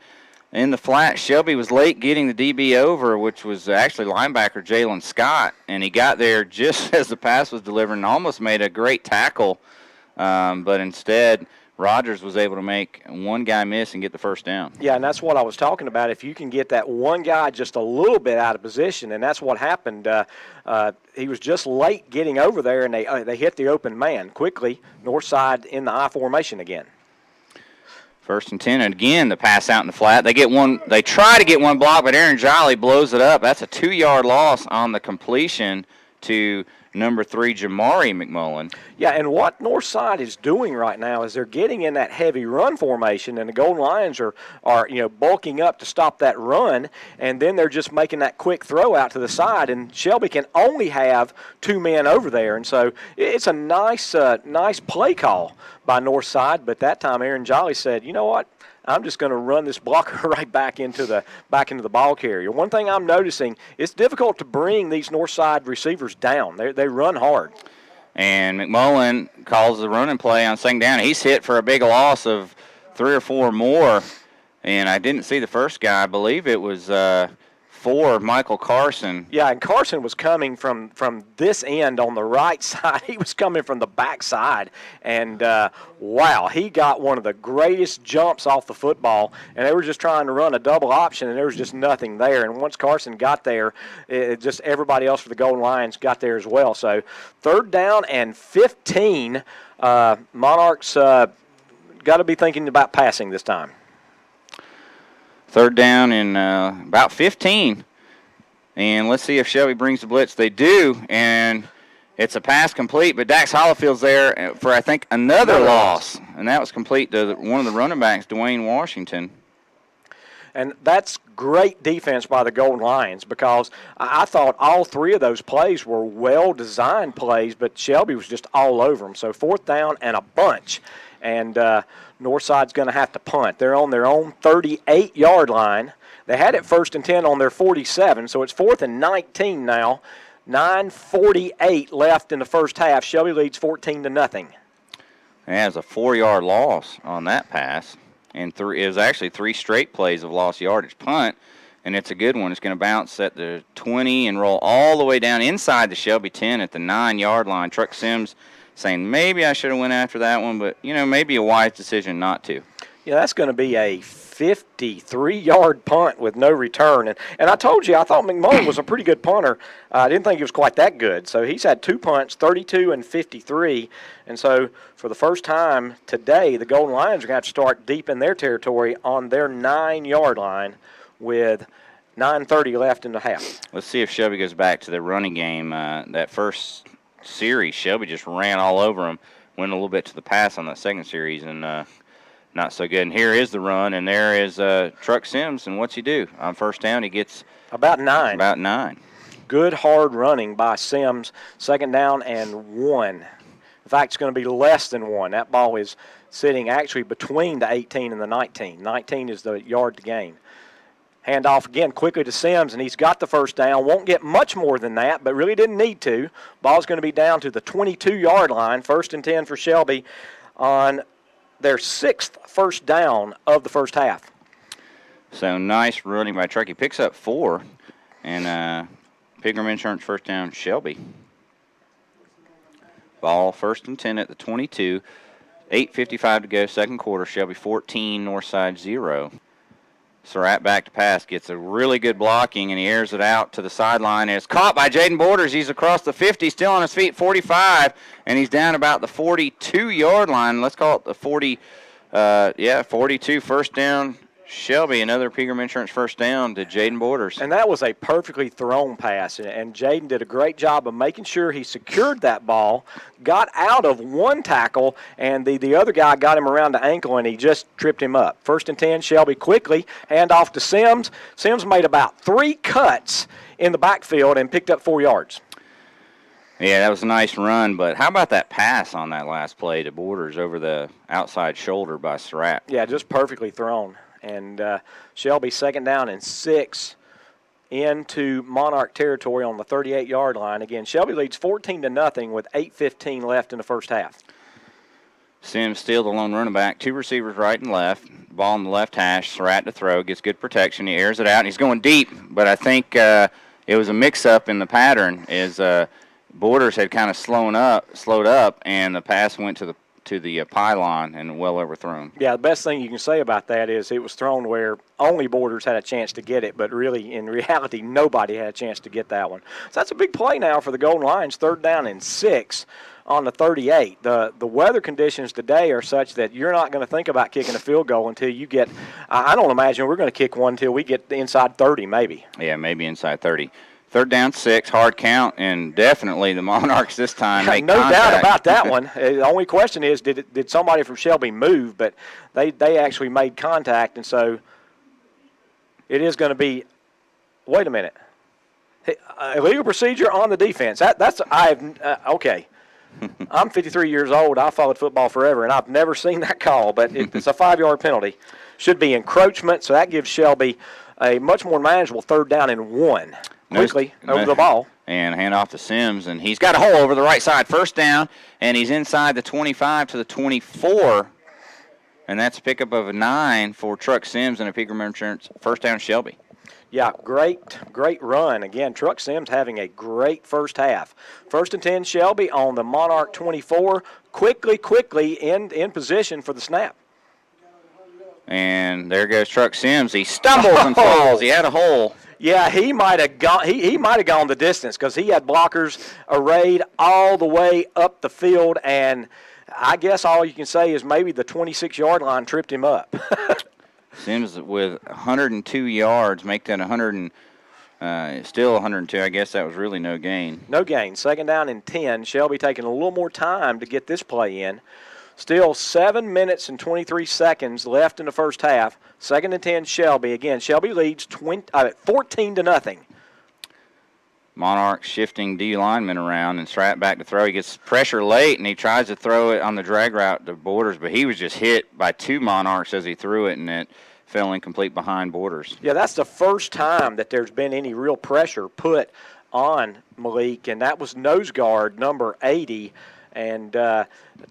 Speaker 2: in the flat. Shelby was late getting the DB over, which was actually linebacker Jalen Scott. And he got there just as the pass was delivered and almost made a great tackle. But instead, Rogers was able to make one guy miss and get the first down.
Speaker 1: Yeah, and that's what I was talking about. If you can get that one guy just a little bit out of position, and that's what happened. He was just late getting over there, and they hit the open man quickly. Northside in the I formation again.
Speaker 2: First and 10, and again the pass out in the flat. They try to get one block, but Aaron Jolly blows it up. That's a 2-yard loss on the completion to number 3, Jamari McMullen.
Speaker 1: Yeah, and what Northside is doing right now is they're getting in that heavy run formation, and the Golden Lions are bulking up to stop that run, and then they're just making that quick throw out to the side, and Shelby can only have 2 men over there, and so it's a nice play call by Northside. But that time Aaron Jolly said, you know what? I'm just going to run this blocker right back into the ball carrier. One thing I'm noticing, it's difficult to bring these Northside receivers down. They run hard.
Speaker 2: And McMullen calls the running play on second down. He's hit for a big loss of 3 or 4 more. And I didn't see the first guy. I believe it was 4, Michael Carson.
Speaker 1: Yeah, and Carson was coming from this end on the right side. He was coming from the back side. And, wow, he got one of the greatest jumps off the football. And they were just trying to run a double option, and there was just nothing there. And once Carson got there, just everybody else for the Golden Lions got there as well. So 3rd down and 15. Monarchs got to be thinking about passing this time.
Speaker 2: 3rd down and about 15. And let's see if Shelby brings the blitz. They do, and it's a pass complete, but Dax Hollifield's there for, I think, another loss. And that was complete to one of the running backs, Dwayne Washington.
Speaker 1: And that's great defense by the Golden Lions, because I thought all 3 of those plays were well-designed plays, but Shelby was just all over them. So 4th down and a bunch. And Northside's going to have to punt. They're on their own 38-yard line. They had it 1st and 10 on their 47, so it's 4th and 19 now. 9:48 left in the first half. Shelby leads 14-0.
Speaker 2: Has a 4-yard loss on that pass, and it was actually 3 straight plays of lost yardage. Punt, and it's a good one. It's going to bounce at the 20 and roll all the way down inside the Shelby 10 at the 9-yard line. Truck Sims saying maybe I should have went after that one, but, maybe a wise decision not to.
Speaker 1: Yeah, that's going to be a 53-yard punt with no return. And I told you, I thought McMullen was a pretty good punter. I didn't think he was quite that good. So he's had 2 punts, 32 and 53. And so for the first time today, the Golden Lions are going to have to start deep in their territory on their 9-yard line with 9:30 left in the half.
Speaker 2: Let's see if Shelby goes back to the running game. That first series, Shelby just ran all over him, went a little bit to the pass on that second series, and not so good. And here is the run, and there is Truck Sims, and what's he do? On 1st down, he gets
Speaker 1: about 9.
Speaker 2: About 9.
Speaker 1: Good hard running by Sims. 2nd down and 1. In fact, it's going to be less than 1. That ball is sitting actually between the 18 and the 19. 19 is the yard to gain. Handoff again quickly to Sims, and he's got the 1st down. Won't get much more than that, but really didn't need to. Ball's going to be down to the 22-yard line. 1st and 10 for Shelby on their 6th 1st down of the first half.
Speaker 2: So nice running by Truck. He picks up 4, and Pregame Insurance 1st down, Shelby. Ball 1st and 10 at the 22. 8:55 to go, 2nd quarter. Shelby 14, Northside 0. Surratt back to pass, gets a really good blocking, and he airs it out to the sideline. And it's caught by Jaden Borders. He's across the 50, still on his feet, 45, and he's down about the 42-yard line. Let's call it the 42, 1st down. Shelby, another Pregame Insurance 1st down to Jaden Borders.
Speaker 1: And that was a perfectly thrown pass, and Jaden did a great job of making sure he secured that ball, got out of one tackle, and the other guy got him around the ankle, and he just tripped him up. 1st and 10, Shelby quickly, hand off to Sims. Sims made about 3 cuts in the backfield and picked up 4 yards.
Speaker 2: Yeah, that was a nice run, but how about that pass on that last play to Borders over the outside shoulder by Surratt?
Speaker 1: Yeah, just perfectly thrown. And Shelby 2nd down and 6 into Monarch territory on the 38-yard line. Again, Shelby leads 14-0 with 8:15 left in the first half.
Speaker 2: Sims still the lone running back. 2 receivers right and left. Ball on the left hash. Surratt to throw. Gets good protection. He airs it out, and he's going deep. But I think it was a mix-up in the pattern as Borders had kind of slowed up, and the pass went to the pylon and well overthrown.
Speaker 1: Yeah, the best thing you can say about that is it was thrown where only Borders had a chance to get it, but really, in reality, nobody had a chance to get that one. So that's a big play now for the Golden Lions, 3rd down and 6 on the 38. The weather conditions today are such that you're not going to think about kicking a field goal until you get – I don't imagine we're going to kick one until we get inside 30 maybe.
Speaker 2: Yeah, maybe inside 30. 3rd down, 6, hard count, and definitely the Monarchs this time make
Speaker 1: no
Speaker 2: contact.
Speaker 1: doubt about that one. The only question is, did somebody from Shelby move? But they actually made contact, and so it is going to be. Wait a minute. Illegal procedure on the defense. Okay. I'm 53 years old. I followed football forever, and I've never seen that call. But it's a 5-yard penalty. Should be encroachment, so that gives Shelby a much more manageable 3rd down and 1. Quickly over the ball.
Speaker 2: And hand off to Sims, and he's got a hole over the right side. 1st down, and he's inside the 25 to the 24. And that's a pickup of a 9 for Truck Sims and a Pregame Insurance 1st down Shelby.
Speaker 1: Yeah, great run. Again, Truck Sims having a great first half. 1st and 10, Shelby on the Monarch 24. Quickly in position for the snap.
Speaker 2: And there goes Truck Sims. He stumbles and falls. He had a hole.
Speaker 1: Yeah, he might have gone. He might have gone the distance because he had blockers arrayed all the way up the field, and I guess all you can say is maybe the 26-yard line tripped him up.
Speaker 2: Sims with 102 yards, make that 100 and still 102. I guess that was really no gain.
Speaker 1: No gain. 2nd down and 10. Shelby taking a little more time to get this play in. Still 7 minutes and 23 seconds left in the first half. 2nd and 10, Shelby. Again, Shelby leads 14-0.
Speaker 2: Monarchs shifting D lineman around and strap back to throw. He gets pressure late, and he tries to throw it on the drag route to Borders, but he was just hit by 2 Monarchs as he threw it, and it fell incomplete behind Borders.
Speaker 1: Yeah, that's the first time that there's been any real pressure put on Malik, and that was nose guard number 80. And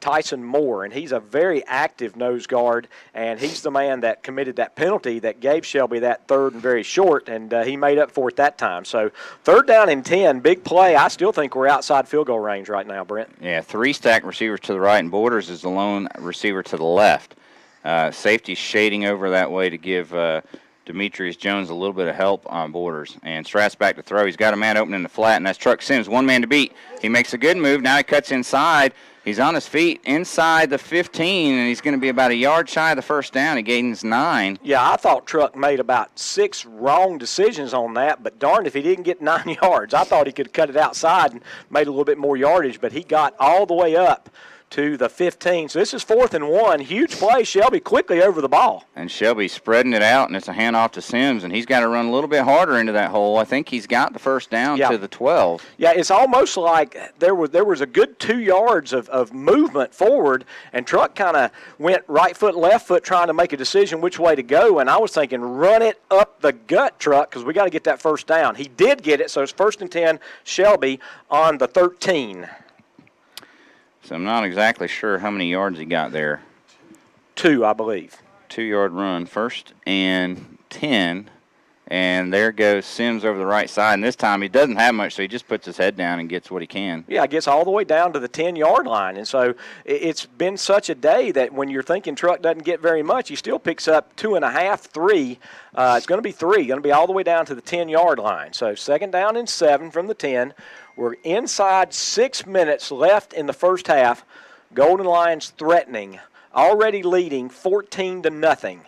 Speaker 1: Tyson Moore, and he's a very active nose guard, and he's the man that committed that penalty that gave Shelby that 3rd and very short, and he made up for it that time. So 3rd down and 10, big play. I still think we're outside field goal range right now, Brent.
Speaker 2: Yeah, 3 stack receivers to the right, and Borders is the lone receiver to the left. Safety shading over that way to give Demetrius Jones a little bit of help on Borders. And Strat's back to throw. He's got a man open in the flat, and that's Truck Sims. 1 man to beat. He makes a good move. Now he cuts inside. He's on his feet inside the 15, and he's going to be about a yard shy of the first down. He gains 9.
Speaker 1: Yeah, I thought Truck made about 6 wrong decisions on that, but darned if he didn't get 9 yards. I thought he could cut it outside and made a little bit more yardage, but he got all the way up to the 15. So this is 4th and 1. Huge play. Shelby quickly over the ball.
Speaker 2: And Shelby spreading it out, and it's a handoff to Sims, and he's got to run a little bit harder into that hole. I think he's got the first down to the 12.
Speaker 1: Yeah, it's almost like there was a good 2 yards of movement forward, and Truck kind of went right foot, left foot trying to make a decision which way to go, and I was thinking run it up the gut, Truck, because we got to get that first down. He did get it, so it's 1st and 10, Shelby on the 13.
Speaker 2: So I'm not exactly sure how many yards he got there.
Speaker 1: 2, I believe.
Speaker 2: 2-yard run, 1st and 10. And there goes Sims over the right side. And this time he doesn't have much, so he just puts his head down and gets what he can.
Speaker 1: Yeah, gets all the way down to the 10-yard line. And so it's been such a day that when you're thinking Truck doesn't get very much, he still picks up 2.5, 3. It's going to be 3, going to be all the way down to the 10-yard line. So 2nd down and 7 from the 10. We're inside 6 minutes left in the first half. Golden Lions threatening, already leading 14-0.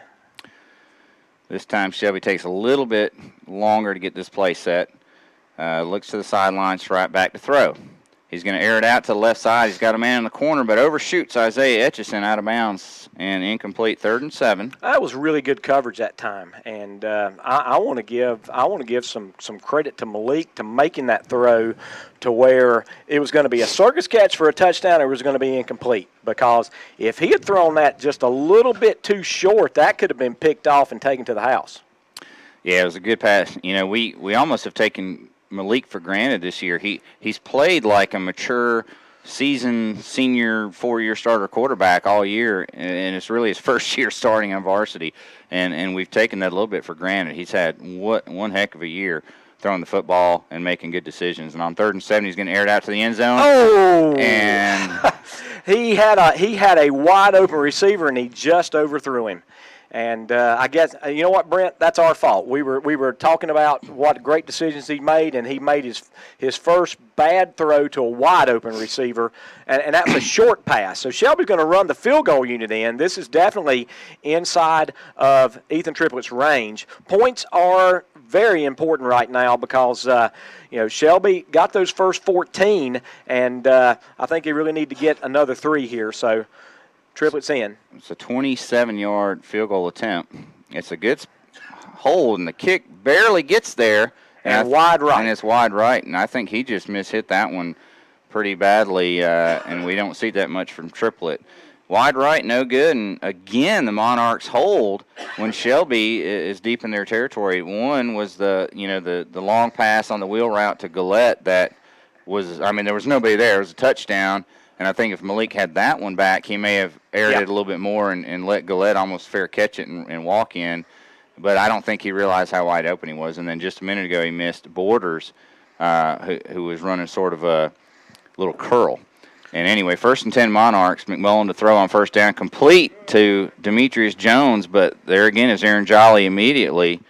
Speaker 2: This time Shelby takes a little bit longer to get this play set. Looks to the sideline, straight back to throw. He's going to air it out to the left side. He's got a man in the corner, but overshoots Isaiah Etchison out of bounds and incomplete. 3rd and 7.
Speaker 1: That was really good coverage that time, and I want to give some credit to Malik to making that throw to where it was going to be a circus catch for a touchdown, or it was going to be incomplete. Because if he had thrown that just a little bit too short, that could have been picked off and taken to the house.
Speaker 2: Yeah, it was a good pass. You know, we almost have taken Malik for granted this year. He's played like a mature, seasoned, senior, 4-year starter quarterback all year, and it's really his first year starting on varsity, and we've taken that a little bit for granted. He's had one heck of a year throwing the football and making good decisions. And on 3rd and 7, he's going to air it out to the end zone.
Speaker 1: Oh!
Speaker 2: And
Speaker 1: he had a wide open receiver, and he just overthrew him. And I guess, you know what, Brent, that's our fault. We were talking about what great decisions he made, and he made his first bad throw to a wide-open receiver, and that was a short pass. So Shelby's going to run the field goal unit in. This is definitely inside of Ethan Triplett's range. Points are very important right now because, Shelby got those first 14, and I think they really need to get another 3 here. So Triplett's in.
Speaker 2: It's a 27-yard field goal attempt. It's a good hold, and the kick barely gets there.
Speaker 1: And wide right.
Speaker 2: And it's wide right, and I think he just mishit that one pretty badly, and we don't see that much from Triplett. Wide right, no good, and again the Monarchs hold when Shelby is deep in their territory. One was the long pass on the wheel route to Gillette that was, there was nobody there. It was a touchdown. And I think if Malik had that one back, he may have aired it a little bit more and let Gillette almost fair catch it and walk in. but I don't think he realized how wide open he was. And then just a minute ago, he missed Borders, who was running sort of a little curl. And anyway, 1st and 10 Monarchs. McMullen to throw on first down, complete to Demetrius Jones, but there again is Aaron Jolly immediately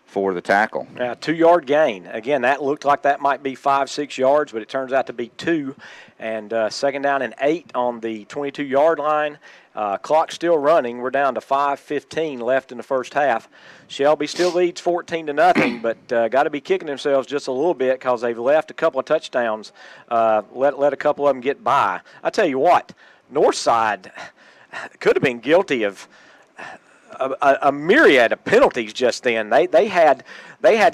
Speaker 2: for the tackle.
Speaker 1: Yeah, 2-yard gain. Again, that looked like that might be 5-6 yards, but it turns out to be 2. And 2nd down and 8 on the 22-yard line. Clock still running. We're down to 5:15 left in the first half. Shelby still leads 14-0, but got to be kicking themselves just a little bit because they've left a couple of touchdowns, let a couple of them get by. I tell you what, Northside could have been guilty of a myriad of penalties just then. They had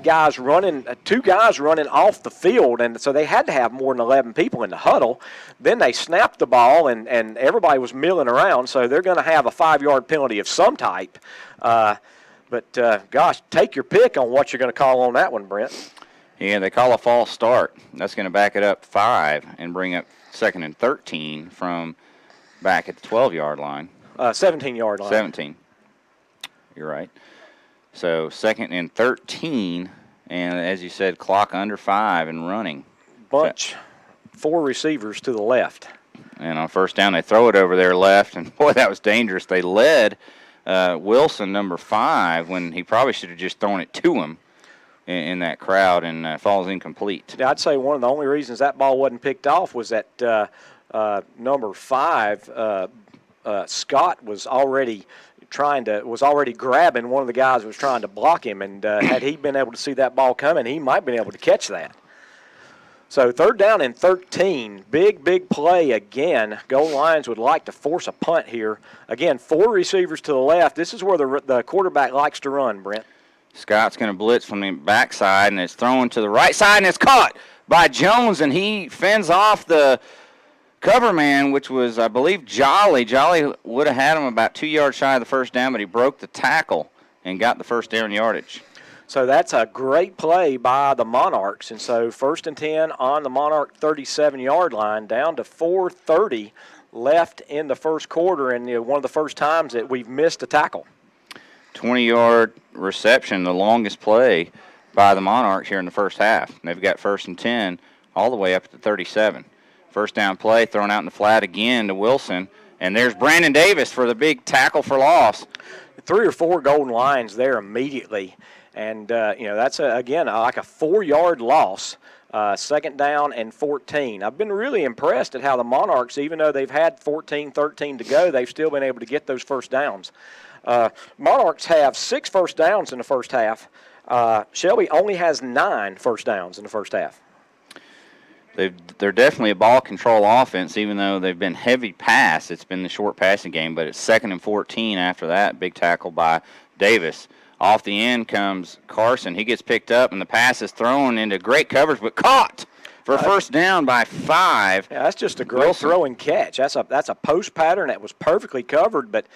Speaker 1: guys running, 2 guys running off the field, and so they had to have more than 11 people in the huddle. Then they snapped the ball, and everybody was milling around, so they're going to have a 5-yard penalty of some type. But gosh, take your pick on what you're going to call on that one, Brent.
Speaker 2: Yeah, they call a false start. That's going to back it up 5 and bring up 2nd and 13 from back at the 12-yard line.
Speaker 1: 17-yard line.
Speaker 2: 17. You're right. So 2nd and 13, and as you said, clock under 5 and running.
Speaker 1: Bunch, 4 receivers to the left.
Speaker 2: And on first down, they throw it over their left, and boy, that was dangerous. They led Wilson, number 5, when he probably should have just thrown it to him in that crowd, and falls incomplete.
Speaker 1: Yeah, I'd say one of the only reasons that ball wasn't picked off was that number 5, Scott, was already grabbing one of the guys who was trying to block him, and had he been able to see that ball coming, he might have been able to catch that. So 3rd down and 13, big play again. Gold Lions would like to force a punt here. Again, 4 receivers to the left. This is where the quarterback likes to run, Brent.
Speaker 2: Scott's going to blitz from the backside, and it's thrown to the right side, and it's caught by Jones, and he fends off the cover man, which was, I believe, Jolly. Jolly would have had him about 2 yards shy of the first down, but he broke the tackle and got the first down yardage.
Speaker 1: So that's a great play by the Monarchs. And so 1st and 10 on the Monarch 37-yard line, down to 4:30 left in the first quarter, and one of the first times that we've missed a tackle.
Speaker 2: 20-yard reception, the longest play by the Monarchs here in the first half. And they've got 1st and 10 all the way up to 37. First down play, thrown out in the flat again to Wilson. And there's Brandon Davis for the big tackle for loss.
Speaker 1: 3 or 4 Golden Lions there immediately. And, that's, again, like a 4-yard loss, 2nd down and 14. I've been really impressed at how the Monarchs, even though they've had 13 to go, they've still been able to get those first downs. Monarchs have 6 first downs in the first half. Shelby only has 9 first downs in the first half.
Speaker 2: They're definitely a ball control offense, even though they've been heavy pass. It's been the short passing game, but it's 2nd and 14 after that. Big tackle by Davis. Off the end comes Carson. He gets picked up, and the pass is thrown into great coverage, but caught for first down by 5.
Speaker 1: Yeah, that's just a great throw and catch. That's a post pattern that was perfectly covered, but,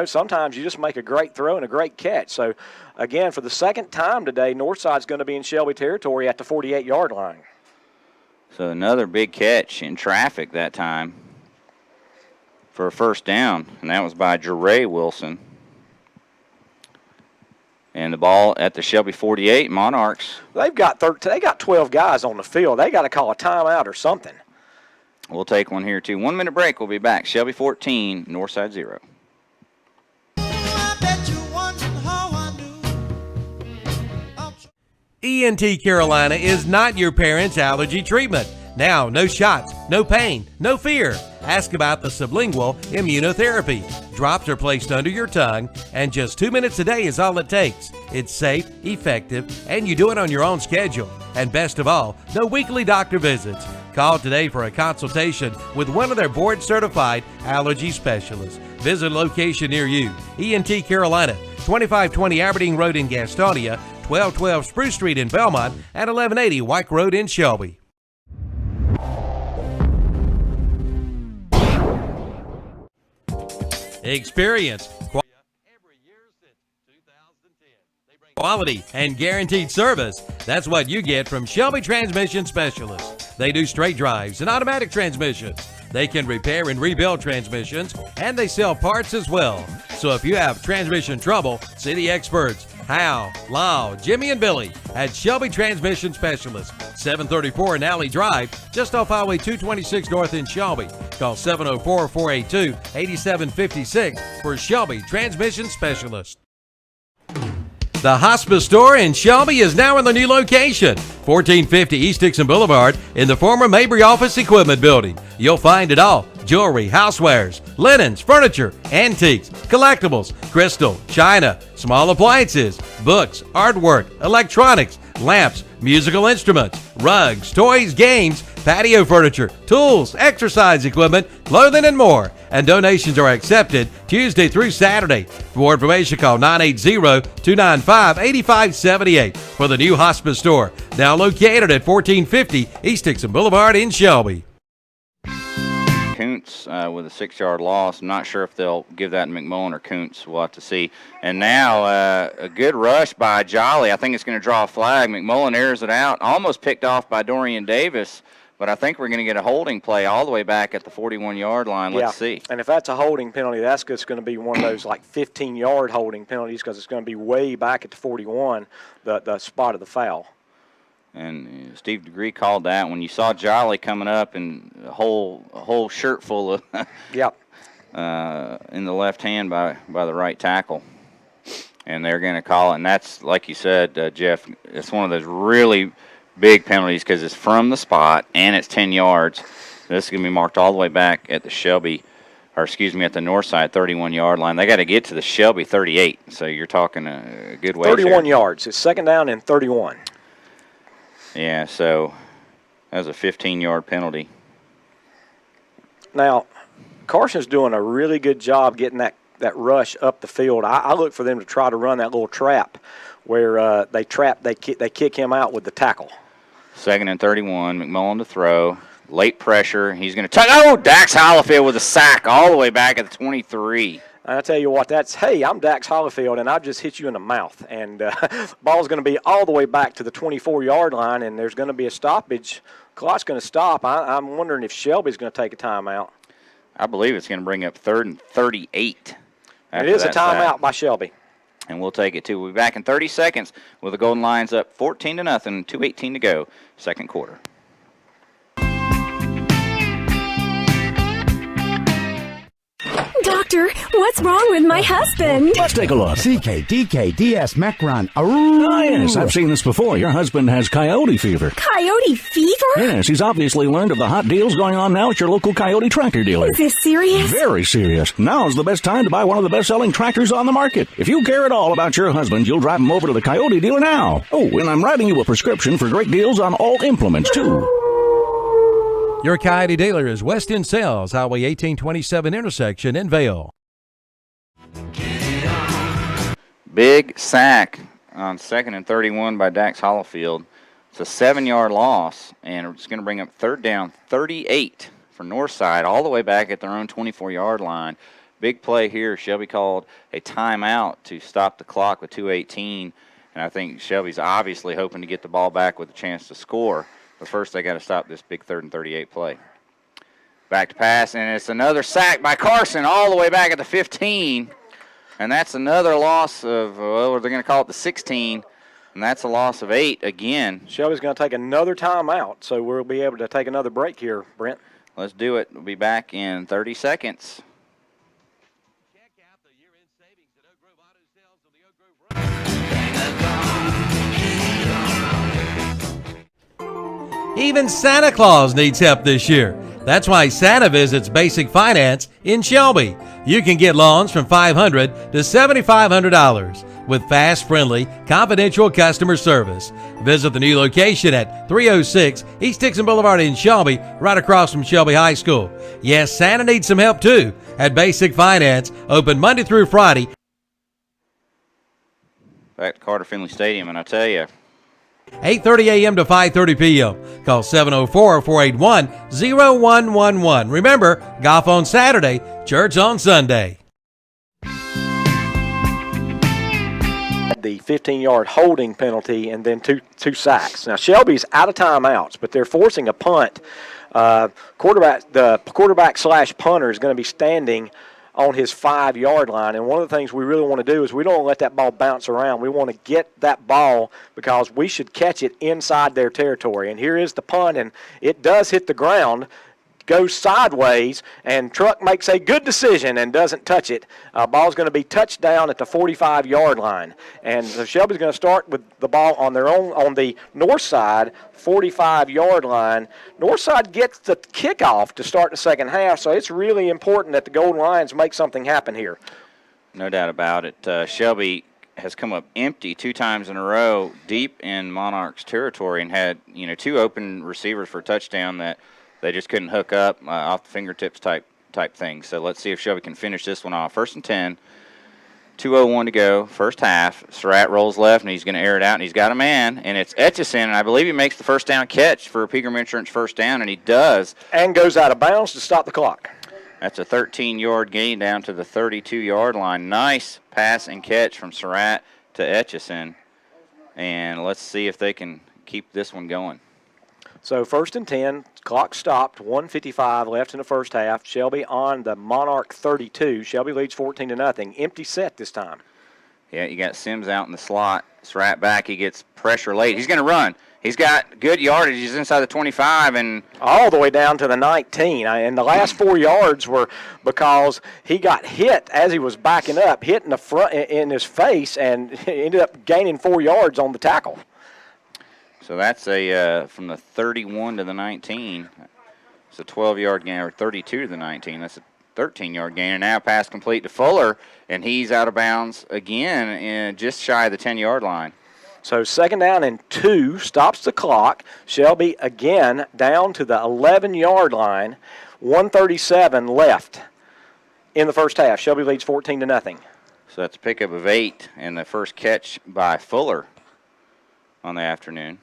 Speaker 1: sometimes you just make a great throw and a great catch. So, again, for the 2nd time today, Northside's going to be in Shelby territory at the 48-yard line.
Speaker 2: So another big catch in traffic that time for a first down, and that was by Jeray Wilson. And the ball at the Shelby 48, Monarchs.
Speaker 1: They got 12 guys on the field. They got to call a timeout or something.
Speaker 2: We'll take one here, too. 1 minute break. We'll be back. Shelby 14, Northside 0.
Speaker 10: ENT Carolina is not your parents' allergy treatment. Now, no shots, no pain, no fear. Ask about the sublingual immunotherapy. Drops are placed under your tongue, and just 2 minutes a day is all it takes. It's safe, effective, and you do it on your own schedule. And best of all, no weekly doctor visits. Call today for a consultation with one of their board-certified allergy specialists. Visit a location near you. ENT Carolina, 2520 Aberdeen Road in Gastonia, 1212 Spruce Street in Belmont, and 1180 White Road in Shelby. Experience, quality, and guaranteed service. That's what you get from Shelby Transmission Specialists. They do straight drives and automatic transmissions. They can repair and rebuild transmissions, and they sell parts as well. So if you have transmission trouble, see the experts. Hal, Lyle, Jimmy, and Billy at Shelby Transmission Specialists, 734 in Alley Drive, just off Highway 226 North in Shelby. Call 704-482-8756 for Shelby Transmission Specialists. The Hospice Store in Shelby is now in the new location, 1450 East Dixon Boulevard in the former Mabry Office Equipment Building. You'll find it all: jewelry, housewares, linens, furniture, antiques, collectibles, crystal, china, small appliances, books, artwork, electronics, lamps, musical instruments, rugs, toys, games, patio furniture, tools, exercise equipment, clothing, and more. And donations are accepted Tuesday through Saturday. For more information, call 980-295-8578 for the new Hospice Store, now located at 1450 East Dixon Boulevard in Shelby.
Speaker 2: Kuntz with a 6-yard loss. I'm not sure if they'll give that to McMullen or Kuntz. We'll have to see. And now a good rush by Jolly. I think it's going to draw a flag. McMullen airs it out. Almost picked off by Dorian Davis, but I think we're going to get a holding play all the way back at the 41-yard line. Let's see.
Speaker 1: And if that's a holding penalty, that's just going to be one of those like 15-yard holding penalties because it's going to be way back at the 41, the spot of the foul.
Speaker 2: And Steve DeGree called that when you saw Jolly coming up and a whole shirt full of
Speaker 1: yep.
Speaker 2: In the left hand by the right tackle. And they're going to call it. And that's, like you said, Jeff, it's one of those really big penalties because it's from the spot and it's 10 yards. This is going to be marked all the way back at the Shelby, or excuse me, at the Northside 31-yard line. They got to get to the Shelby 38. So you're talking a good way.
Speaker 1: 31 yards. It's second down and 31.
Speaker 2: Yeah, so that was a 15-yard penalty.
Speaker 1: Now, Carson's doing a really good job getting that rush up the field. I look for them to try to run that little trap where they kick him out with the tackle.
Speaker 2: Second and 31, McMullen to throw. Late pressure. He's going to touch. Oh, Dax Hollifield with a sack all the way back at the 23.
Speaker 1: I tell you what, hey, I'm Dax Hollifield, and I've just hit you in the mouth. And the ball's going to be all the way back to the 24-yard line, and there's going to be a stoppage. Clock's going to stop. I'm wondering if Shelby's going to take a timeout.
Speaker 2: I believe it's going to bring up 3rd and 38.
Speaker 1: It is a timeout by Shelby.
Speaker 2: And we'll take it, too. We'll be back in 30 seconds with the Golden Lions up 14-0, 2:18 to go, second quarter.
Speaker 20: Doctor, what's wrong with my husband?
Speaker 21: Let's take a look. CKDKDS Macron. Oh, yes, I've seen this before. Your husband has coyote fever.
Speaker 20: Coyote fever?
Speaker 21: Yes, he's obviously learned of the hot deals going on now at your local Coyote tractor dealer.
Speaker 20: Is this serious?
Speaker 21: Very serious. Now's the best time to buy one of the best-selling tractors on the market. If you care at all about your husband, you'll drive him over to the Coyote dealer now. Oh, and I'm writing you a prescription for great deals on all implements, too.
Speaker 10: Your Coyote dealer is West End Sales, Highway 1827 intersection in Vale.
Speaker 2: Big sack on 2nd and 31 by Dax Hollifield. It's a 7-yard loss, and it's going to bring up 3rd down 38 for Northside, all the way back at their own 24-yard line. Big play here. Shelby called a timeout to stop the clock with 2:18, and I think Shelby's obviously hoping to get the ball back with a chance to score. But first, they got to stop this big 3rd and 38 play. Back to pass, and it's another sack by Carson all the way back at the 15. And that's another loss of, well, they're going to call it the 16, and that's a loss of 8 again.
Speaker 1: Shelby's going to take another timeout, so we'll be able to take another break here, Brent.
Speaker 2: Let's do it. We'll be back in 30 seconds.
Speaker 10: Even Santa Claus needs help this year. That's why Santa visits Basic Finance in Shelby. You can get loans from $500 to $7,500 with fast, friendly, confidential customer service. Visit the new location at 306 East Dixon Boulevard in Shelby, right across from Shelby High School. Yes, Santa needs some help too at Basic Finance, open Monday through Friday.
Speaker 2: Back to Carter Finley Stadium, and I tell you,
Speaker 10: 8:30 a.m. to 5:30 p.m. Call 704-481-0111. Remember, golf on Saturday, church on Sunday.
Speaker 1: The 15-yard holding penalty and then two sacks. Now, Shelby's out of timeouts, but they're forcing a punt. The quarterback/punter is going to be standing on his 5-yard line. And one of the things we really want to do is we don't want to let that ball bounce around. We want to get that ball because we should catch it inside their territory. And here is the punt, and it does hit the ground, goes sideways, and Truck makes a good decision and doesn't touch it. Ball's going to be touched down at the 45-yard line. And so Shelby's going to start with the ball on their own, on the north side, 45-yard line. Northside gets the kickoff to start the second half, so it's really important that the Golden Lions make something happen here.
Speaker 2: No doubt about it. Shelby has come up empty 2 times in a row deep in Monarchs territory and had, 2 open receivers for a touchdown that they just couldn't hook up, off the fingertips type thing. So let's see if Shelby can finish this one off. 1st and 10, 2:01 to go, first half. Surratt rolls left, and he's going to air it out, and he's got a man, and it's Etchison, and I believe he makes the first down catch for a Pregame Insurance first down, and he does.
Speaker 1: And goes out of bounds to stop the clock.
Speaker 2: That's a 13-yard gain down to the 32-yard line. Nice pass and catch from Surratt to Etchison, and let's see if they can keep this one going.
Speaker 1: So 1st and 10, clock stopped, 1:55 left in the first half. Shelby on the Monarch 32. Shelby leads 14-0. Empty set this time.
Speaker 2: Yeah, you got Sims out in the slot. Surratt back. He gets pressure late. He's going to run. He's got good yardage. He's inside the 25 and
Speaker 1: all the way down to the 19. And the last 4 yards were because he got hit as he was backing up, hit in the front in his face, and ended up gaining 4 yards on the tackle.
Speaker 2: So that's from the 31 to the 19. It's a 12-yard gain, or 32 to the 19. That's a 13-yard gain. And now pass complete to Fuller, and he's out of bounds again and just shy of the 10-yard line.
Speaker 1: So 2nd down and 2, stops the clock. Shelby again down to the 11-yard line. 1:37 left in the first half. Shelby leads 14-0.
Speaker 2: So that's a pickup of 8 and the first catch by Fuller on the afternoon.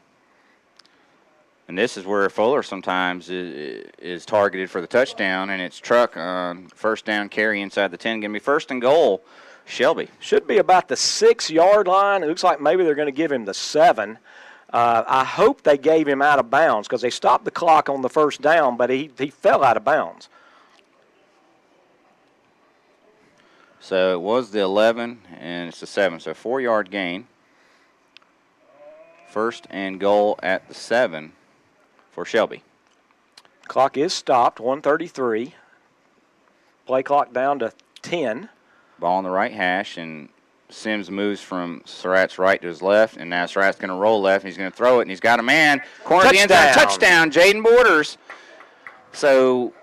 Speaker 2: And this is where Fuller sometimes is targeted for the touchdown, and it's Truck on first down carry inside the 10. Going to be 1st and goal, Shelby.
Speaker 1: Should be about the 6-yard line. It looks like maybe they're going to give him the 7. I hope they gave him out of bounds because they stopped the clock on the first down, but he fell out of bounds.
Speaker 2: So it was the 11, and it's the 7. So 4-yard gain. 1st and goal at the 7 for Shelby.
Speaker 1: Clock is stopped, 1:33. Play clock down to 10.
Speaker 2: Ball on the right hash, and Sims moves from Surratt's right to his left, and now Surratt's going to roll left, and he's going to throw it, and he's got a man. Corner of the end zone, touchdown, Jaden Borders. So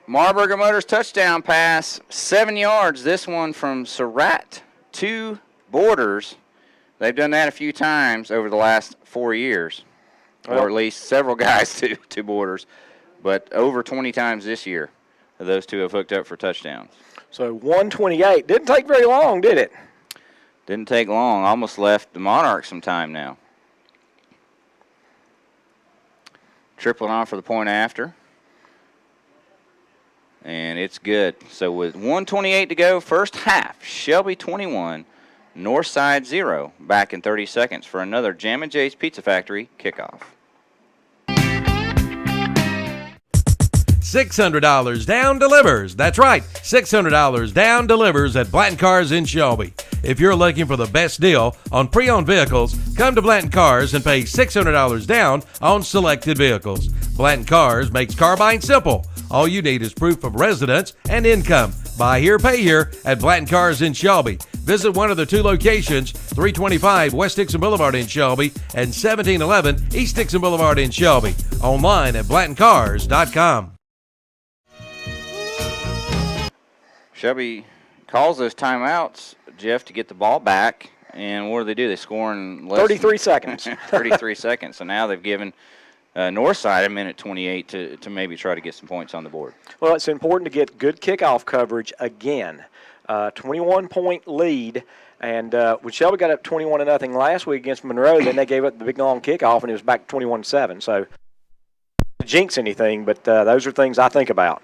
Speaker 2: Marburger Motors touchdown pass, 7 yards. This one from Surratt to Borders. They've done that a few times over the last 4 years, or at least several guys to Borders, but over 20 times this year, those two have hooked up for touchdowns.
Speaker 1: So 1:28. Didn't take very long, did it?
Speaker 2: Didn't take long. Almost left the Monarchs some time now. Tripling on for the point after. And it's good. So with 1:28 to go, first half, Shelby 21, Northside 0. Back in 30 seconds for another Jam & Jay's Pizza Factory kickoff.
Speaker 10: $600 down delivers. That's right, $600 down delivers at Blanton Cars in Shelby. If you're looking for the best deal on pre-owned vehicles, come to Blanton Cars and pay $600 down on selected vehicles. Blanton Cars makes car buying simple. All you need is proof of residence and income. Buy here, pay here at Blanton Cars in Shelby. Visit one of the 2 locations, 325 West Dixon Boulevard in Shelby and 1711 East Dixon Boulevard in Shelby. Online at BlantonCars.com.
Speaker 2: Shelby calls those timeouts, Jeff, to get the ball back. And what do? They score in less
Speaker 1: 33 seconds.
Speaker 2: 33 seconds. So now they've given Northside a minute 28 to maybe try to get some points on the board.
Speaker 1: Well, it's important to get good kickoff coverage again. 21-point lead. And when Shelby got up 21-0 last week against Monroe, then they gave up the big long kickoff, and it was back 21-7. So, jinx anything, but those are things I think about.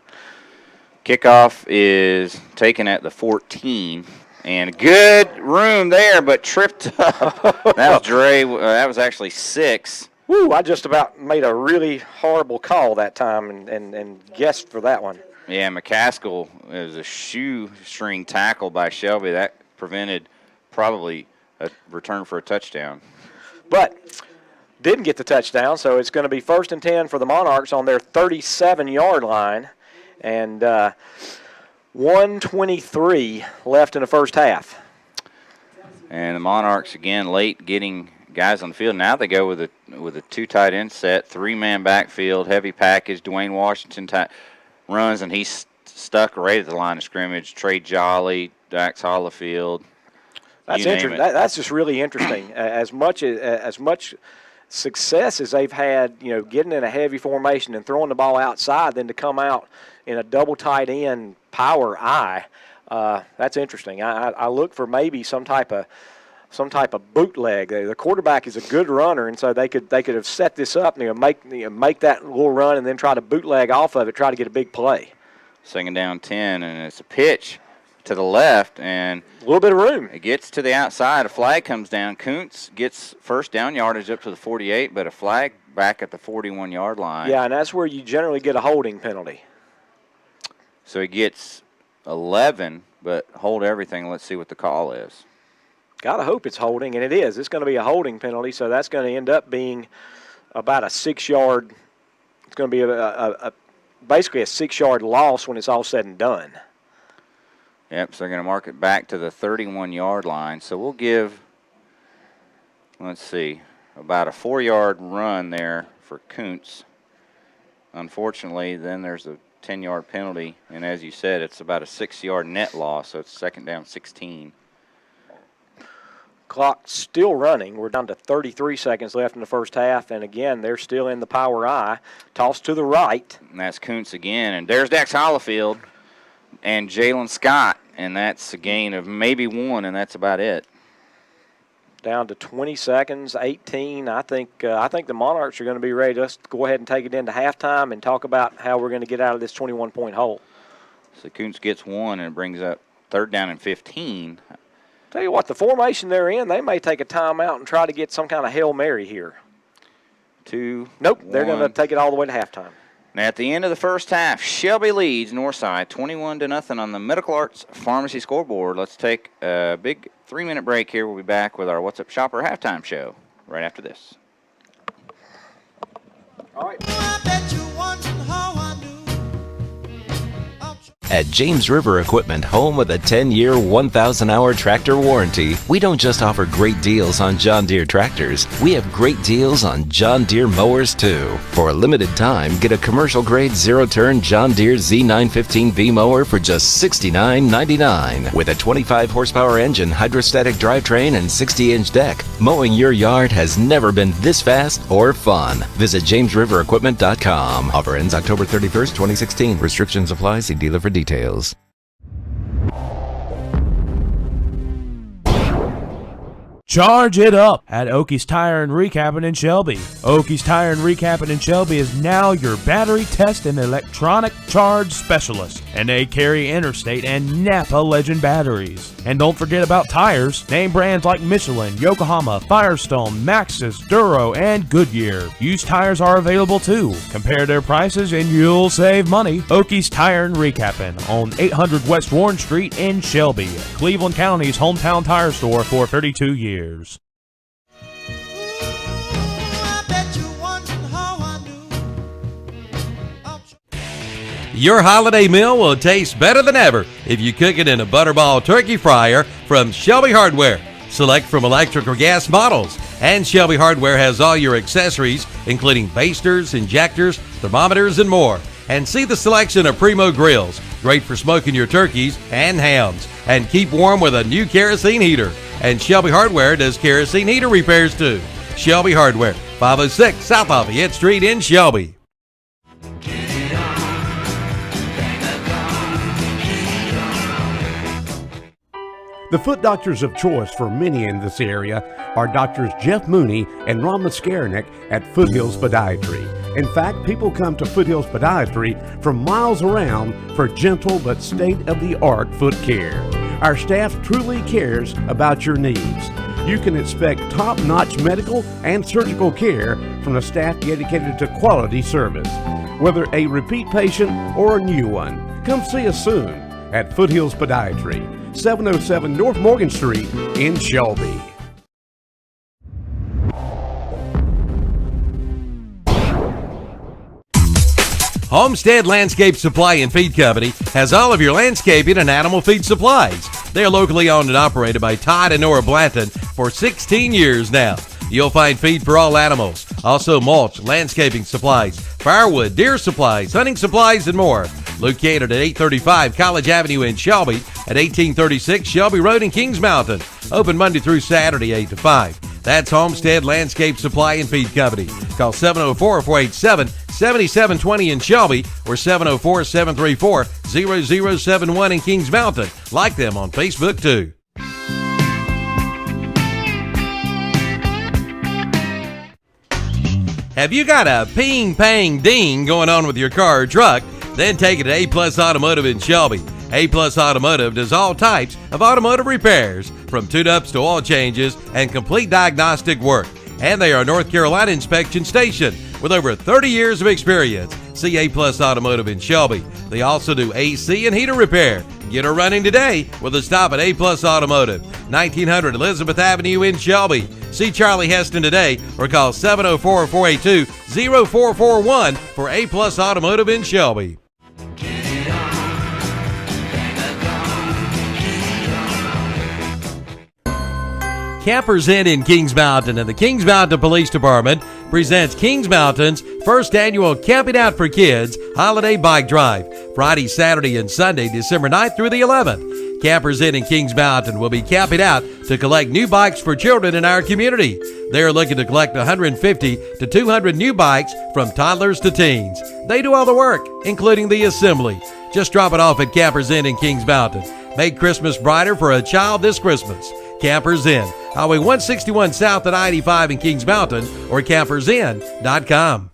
Speaker 2: Kickoff is taken at the 14, and good room there, but tripped up. That was Dre. That was actually 6.
Speaker 1: Woo! I just about made a really horrible call that time and guessed for that one.
Speaker 2: Yeah, McCaskill is a shoestring tackle by Shelby. That prevented probably a return for a touchdown.
Speaker 1: But didn't get the touchdown, so it's going to be 1st and 10 for the Monarchs on their 37-yard line. And 1:23 left in the first half.
Speaker 2: And the Monarchs, again, late getting guys on the field. Now they go with a 2 tight end set, 3-man backfield, heavy package. Dwayne Washington runs, and he's stuck right at the line of scrimmage. Trey Jolly, Dax Hollifield.
Speaker 1: That's interesting. That's just really interesting. As much success as they've had, getting in a heavy formation and throwing the ball outside, then to come out in a double tight end power I, that's interesting. I look for maybe some type of bootleg. The quarterback is a good runner, and so they could have set this up, make that little run, and then try to bootleg off of it, try to get a big play.
Speaker 2: 2nd down 10, and it's a pitch to the left, and
Speaker 1: a little bit of room.
Speaker 2: It gets to the outside. A flag comes down. Kuntz gets first down yardage up to the 48, but a flag back at the 41-yard line.
Speaker 1: Yeah, and that's where you generally get a holding penalty.
Speaker 2: So he gets 11, but hold everything. Let's see what the call is.
Speaker 1: Got to hope it's holding, and it is. It's going to be a holding penalty, so that's going to end up being about a 6-yard. It's going to be basically a 6-yard loss when it's all said and done.
Speaker 2: Yep, so they're going to mark it back to the 31-yard line. So we'll give, let's see, about a 4-yard run there for Kuntz. Unfortunately, then there's a 10-yard penalty, and as you said, it's about a 6-yard net loss, so it's 2nd down 16.
Speaker 1: Clock still running. We're down to 33 seconds left in the first half, and again, they're still in the power I. Toss to the right.
Speaker 2: And that's Kuntz again, and there's Dax Hollifield and Jalen Scott, and that's a gain of maybe 1, and that's about it.
Speaker 1: Down to 20 seconds, 18. I think the Monarchs are going to be ready. Let's go ahead and take it into halftime and talk about how we're going to get out of this 21-point hole.
Speaker 2: So Kuntz gets 1, and it brings up 3rd down and 15.
Speaker 1: Tell you what, the formation they're in, they may take a timeout and try to get some kind of Hail Mary here.
Speaker 2: 2.
Speaker 1: Nope, they're going to take it all the way to halftime.
Speaker 2: Now at the end of the first half, Shelby leads Northside 21-0 on the Medical Arts Pharmacy scoreboard. Let's take a big 3-minute break here. We'll be back with our What's Up Shopper halftime show right after this.
Speaker 1: All right.
Speaker 3: At James River Equipment, home of the 10-year, 1,000-hour tractor warranty, we don't just offer great deals on John Deere tractors. We have great deals on John Deere mowers, too. For a limited time, get a commercial-grade zero-turn John Deere Z915V mower for just $69.99. With a 25-horsepower engine, hydrostatic drivetrain, and 60-inch deck, mowing your yard has never been this fast or fun. Visit JamesRiverEquipment.com. Offer ends October 31st, 2016. Restrictions apply. See dealer for details.
Speaker 22: Charge it up at Oakey's Tire and Recapping in Shelby. Oakey's Tire and Recapping in Shelby is now your battery test and electronic charge specialist, and they carry Interstate and Napa Legend batteries. And don't forget about tires. Name brands like Michelin, Yokohama, Firestone, Maxxis, Duro, and Goodyear. Used tires are available too. Compare their prices and you'll save money. Oakey's Tire and Recapping on 800 West Warren Street in Shelby, Cleveland County's hometown tire store for 32 years.
Speaker 10: Your holiday meal will taste better than ever if you cook it in a Butterball turkey fryer from Shelby Hardware. Select from electric or gas models, and Shelby Hardware has all your accessories, including basters, injectors, thermometers, and more. And see the selection of Primo grills, great for smoking your turkeys and hams. And keep warm with a new kerosene heater. And Shelby Hardware does kerosene heater repairs too. Shelby Hardware, 506 South Lafayette Street in Shelby.
Speaker 8: The foot doctors of choice for many in this area are Doctors Jeff Mooney and Ron Maskarnik at Foothills Podiatry. In fact, people come to Foothills Podiatry from miles around for gentle but state-of-the-art foot care. Our staff truly cares about your needs. You can expect top-notch medical and surgical care from a staff dedicated to quality service. Whether a repeat patient or a new one, Come see us soon at Foothills Podiatry, 707 North Morgan Street in Shelby.
Speaker 10: Homestead Landscape Supply and Feed Company has all of your landscaping and animal feed supplies. They are locally owned and operated by Todd and Nora Blanton for 16 years now. You'll find feed for all animals, also mulch, landscaping supplies, firewood, deer supplies, hunting supplies, and more. Located at 835 College Avenue in Shelby, at 1836 Shelby Road in Kings Mountain. Open Monday through Saturday, 8 to 5. That's Homestead Landscape Supply and Feed Company. Call 704-487-7720 in Shelby or 704-734-0071 in Kings Mountain. Like them on Facebook, too. Have you got a ping, pang, ding going on with your car or truck? Then take it to A-Plus Automotive in Shelby. A-Plus Automotive does all types of automotive repairs, from tune-ups to oil changes and complete diagnostic work. And they are a North Carolina inspection station with over 30 years of experience. See A-Plus Automotive in Shelby. They also do AC and heater repair. Get her running today with a stop at A-Plus Automotive, 1900 Elizabeth Avenue in Shelby. See Charlie Heston today or call 704-482-0441 for A-Plus Automotive in Shelby. Campers Inn in Kings Mountain and the Kings Mountain Police Department presents Kings Mountain's first annual Camping Out for Kids Holiday Bike Drive, Friday, Saturday, and Sunday, December 9th through the 11th. Campers Inn in Kings Mountain will be camping out to collect new bikes for children in our community. They are looking to collect 150 to 200 new bikes from toddlers to teens. They do all the work, including the assembly. Just drop it off at Campers Inn in Kings Mountain. Make Christmas brighter for a child this Christmas. Campers Inn, Highway 161 South at I-85 in Kings Mountain, or campersinn.com.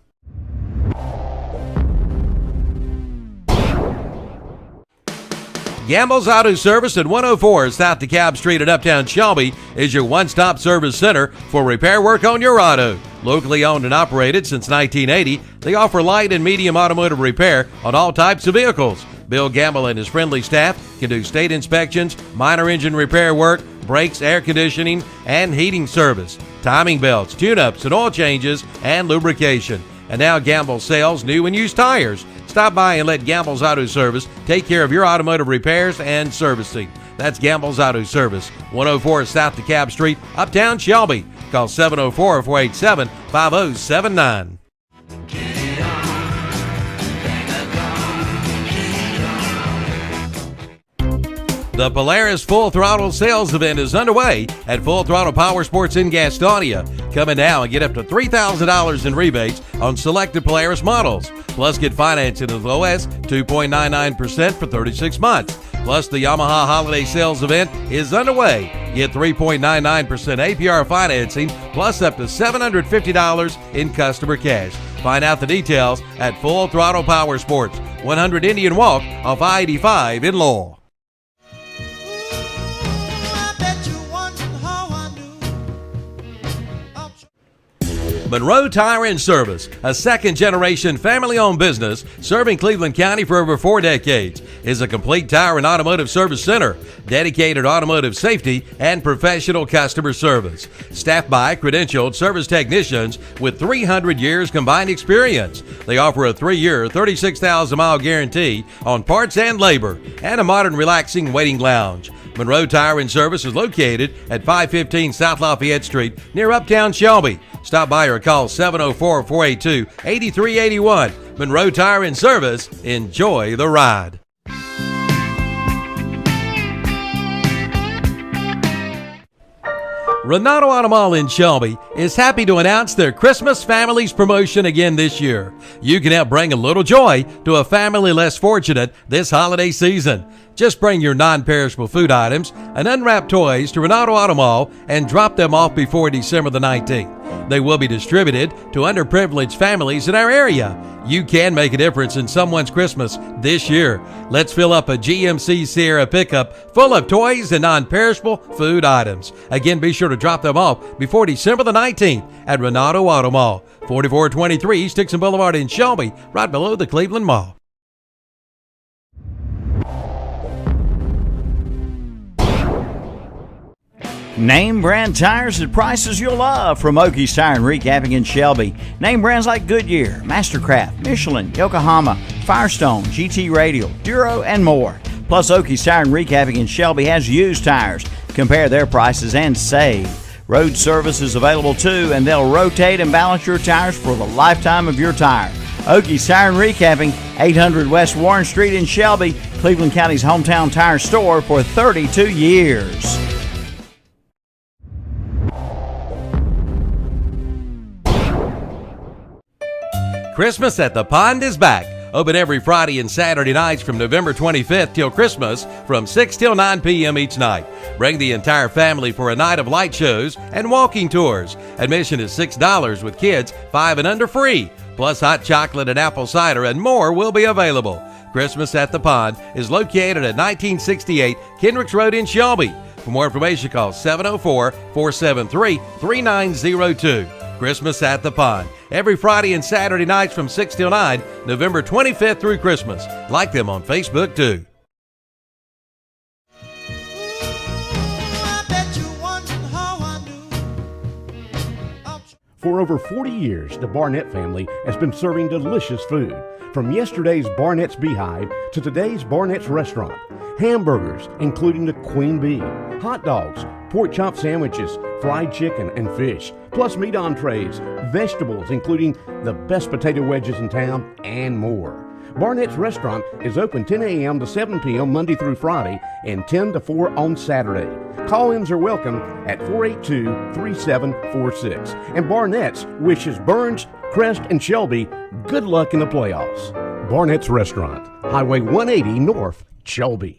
Speaker 10: Gamble's Auto Service at 104 South DeKalb Street in Uptown Shelby is your one-stop service center for repair work on your auto. Locally owned and operated since 1980, they offer light and medium automotive repair on all types of vehicles. Bill Gamble and his friendly staff can do state inspections, minor engine repair work, brakes, air conditioning, and heating service, timing belts, tune-ups, and oil changes, and lubrication. And now Gamble sells new and used tires. Stop by and let Gamble's Auto Service take care of your automotive repairs and servicing. That's Gamble's Auto Service, 104 South DeKalb Street, Uptown Shelby. Call 704-487-5079. The Polaris Full Throttle Sales Event is underway at Full Throttle Power Sports in Gastonia. Come in now and get up to $3,000 in rebates on selected Polaris models. Plus, get financing as low as 2.99% for 36 months. Plus, the Yamaha Holiday Sales Event is underway. Get 3.99% APR financing, plus up to $750 in customer cash. Find out the details at Full Throttle Power Sports, 100 Indian Walk off I-85 in Lowell. Monroe Tire and Service, a second-generation family-owned business serving Cleveland County for over 4 decades, is a complete tire and automotive service center dedicated to automotive safety and professional customer service. Staffed by credentialed service technicians with 300 years combined experience. They offer a 3-year, 36,000-mile guarantee on parts and labor, and a modern, relaxing waiting lounge. Monroe Tire and Service is located at 515 South Lafayette Street near Uptown Shelby. Stop by or call 704-482-8381. Monroe Tire and Service. Enjoy the ride. Renato Auto Mall in Shelby is happy to announce their Christmas Families promotion again this year. You can help bring a little joy to a family less fortunate this holiday season. Just bring your non-perishable food items and unwrapped toys to Renato Auto Mall and drop them off before December the 19th. They will be distributed to underprivileged families in our area. You can make a difference in someone's Christmas this year. Let's fill up a GMC Sierra pickup full of toys and non-perishable food items. Again, be sure to drop them off before December the 19th at Renato Auto Mall, 4423 East Dixon Boulevard in Shelby, right below the Cleveland Mall.
Speaker 11: Name brand tires at prices you'll love from Okies Tire and Recapping in Shelby. Name brands like Goodyear, Mastercraft, Michelin, Yokohama, Firestone, GT Radial, Duro, and more. Plus, Okies Tire and Recapping in Shelby has used tires. Compare their prices and save. Road service is available too, and they'll rotate and balance your tires for the lifetime of your tire. Okies Tire and Recapping, 800 West Warren Street in Shelby, Cleveland County's hometown tire store for 32 years.
Speaker 10: Christmas at the Pond is back. Open every Friday and Saturday nights from November 25th till Christmas from 6 till 9 p.m. each night. Bring the entire family for a night of light shows and walking tours. Admission is $6 with kids 5 and under free. Plus hot chocolate and apple cider and more will be available. Christmas at the Pond is located at 1968 Kendricks Road in Shelby. For more information, call 704-473-3902. Christmas at the Pond. Every Friday and Saturday nights from 6 till 9, November 25th through Christmas. Like them on Facebook, too.
Speaker 8: For over 40 years, the Barnett family has been serving delicious food. From yesterday's Barnett's Beehive to today's Barnett's Restaurant. Hamburgers, including the Queen Bee, hot dogs, pork chop sandwiches, fried chicken and fish, plus meat entrees, vegetables, including the best potato wedges in town, and more. Barnett's Restaurant is open 10 a.m. to 7 p.m. Monday through Friday and 10 to 4 on Saturday. Call-ins are welcome at 482-3746. And Barnett's wishes Burns, Crest, and Shelby good luck in the playoffs. Barnett's Restaurant, Highway 180 North, Shelby.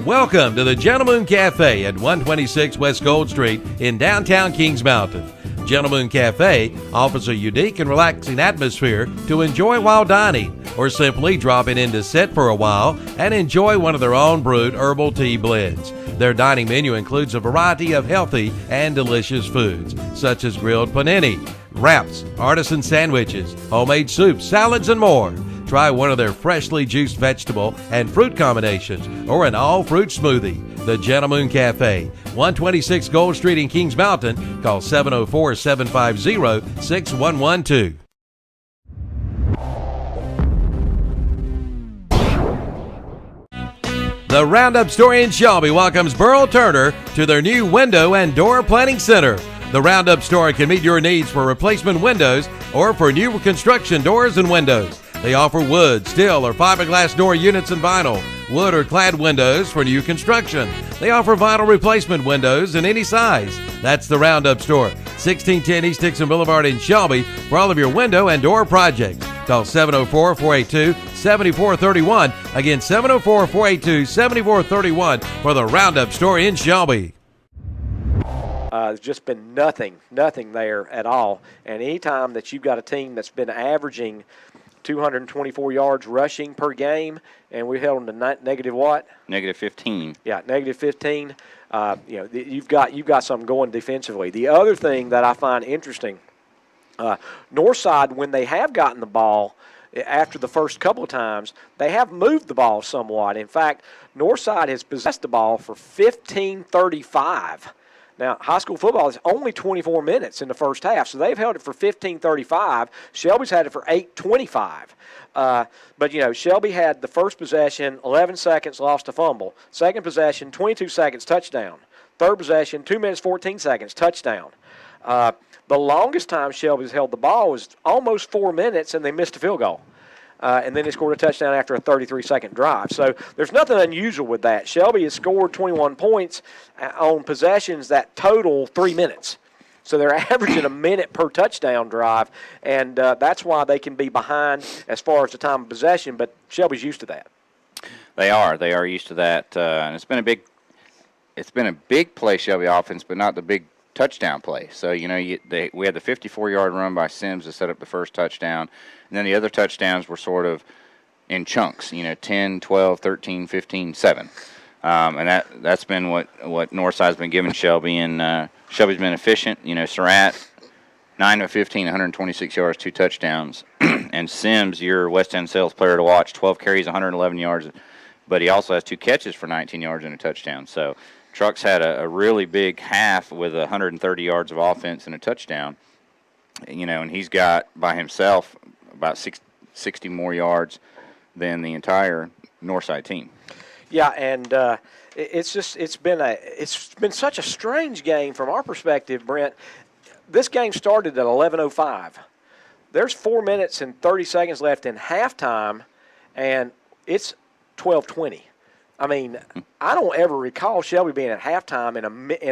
Speaker 10: Welcome to the Gentleman Cafe at 126 West Gold Street in downtown Kings Mountain. Gentleman Cafe offers a unique and relaxing atmosphere to enjoy while dining, or simply dropping in to sit for a while and enjoy one of their own brewed herbal tea blends. Their dining menu includes a variety of healthy and delicious foods, such as grilled panini, wraps, artisan sandwiches, homemade soups, salads, and more. Try one of their freshly juiced vegetable and fruit combinations or an all-fruit smoothie. The Gentleman Cafe, 126 Gold Street in Kings Mountain. Call 704-750-6112. The Roundup Store in Shelby welcomes Burl Turner to their new window and door planning center. The Roundup Store can meet your needs for replacement windows or for new construction doors and windows. They offer wood, steel, or fiberglass door units and vinyl, wood or clad windows for new construction. They offer vinyl replacement windows in any size. That's the Roundup Store, 1610 East Dixon Boulevard in Shelby for all of your window and door projects. Call 704-482-7431. Again, 704-482-7431 for the Roundup Store in Shelby.
Speaker 1: There's just been nothing there at all. And anytime that you've got a team that's been averaging 224 yards rushing per game, and we held them to negative what?
Speaker 2: Negative 15.
Speaker 1: Yeah, negative 15. You've got something going defensively. The other thing that I find interesting, Northside, when they have gotten the ball after the first couple of times, they have moved the ball somewhat. In fact, Northside has possessed the ball for 15:35. Now, high school football is only 24 minutes in the first half, so they've held it for 15:35. Shelby's had it for 8:25. But Shelby had the first possession, 11 seconds, lost a fumble. Second possession, 22 seconds, touchdown. Third possession, 2 minutes, 14 seconds, touchdown. The longest time Shelby's held the ball was almost 4 minutes, and they missed a field goal. And then they scored a touchdown after a 33-second drive. So there's nothing unusual with that. Shelby has scored 21 points on possessions that total 3 minutes. So they're averaging a minute per touchdown drive, and that's why they can be behind as far as the time of possession, but Shelby's used to that.
Speaker 2: They are used to that, and it's been a big play Shelby offense, but not the big touchdown play. So, we had the 54-yard run by Sims to set up the first touchdown, and then the other touchdowns were sort of in chunks, 10, 12, 13, 15, 7. And that's been what Northside's been giving Shelby, and Shelby's been efficient. Surratt, 9 of 15, 126 yards, 2 touchdowns. And And Sims, your West End sales player to watch, 12 carries, 111 yards, but he also has 2 catches for 19 yards and a touchdown. So Trucks had a really big half with 130 yards of offense and a touchdown. And he's got by himself about 60 more yards than the entire Northside team.
Speaker 1: Yeah, and it's been such a strange game from our perspective, Brent. This game started at 11:05. There's 4 minutes and 30 seconds left in halftime, and it's 12:20. I mean, I don't ever recall Shelby being at halftime in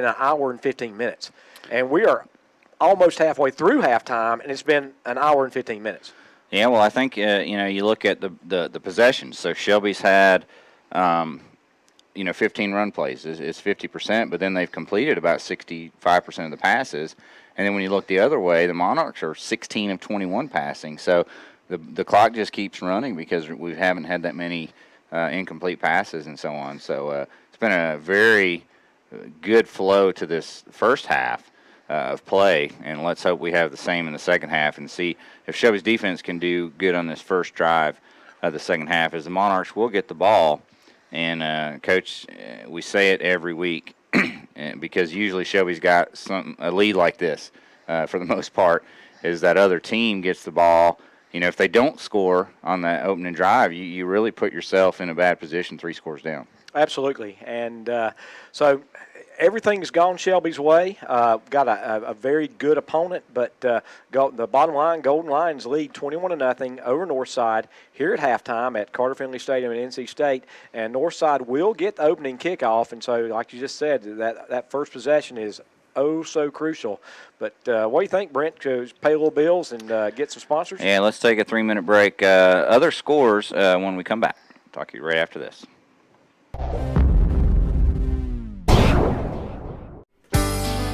Speaker 1: an hour and 15 minutes, and we are almost halfway through halftime, and it's been an hour and 15 minutes.
Speaker 2: Yeah, well, I think you look at the possessions. So Shelby's had 15 run plays. It's 50%, but then they've completed about 65% of the passes. And then when you look the other way, the Monarchs are 16 of 21 passing. So the clock just keeps running because we haven't had that many incomplete passes and so on. So it's been a very good flow to this first half of play, and let's hope we have the same in the second half and see if Shelby's defense can do good on this first drive of the second half, as the Monarchs will get the ball. And, Coach, we say it every week because usually Shelby's got a lead like this for the most part, is that other team gets the ball. If they don't score on that opening drive, you really put yourself in a bad position 3 scores down.
Speaker 1: Absolutely. And so everything's gone Shelby's way. Got a very good opponent, but the bottom line, Golden Lions lead 21-0 over Northside here at halftime at Carter Finley Stadium in NC State. And Northside will get the opening kickoff. And so, like you just said, that first possession is so crucial. But what do you think, Brent? Pay a little bills and get some sponsors?
Speaker 2: Yeah, let's take a 3-minute break. Other scores when we come back. Talk to you right after this.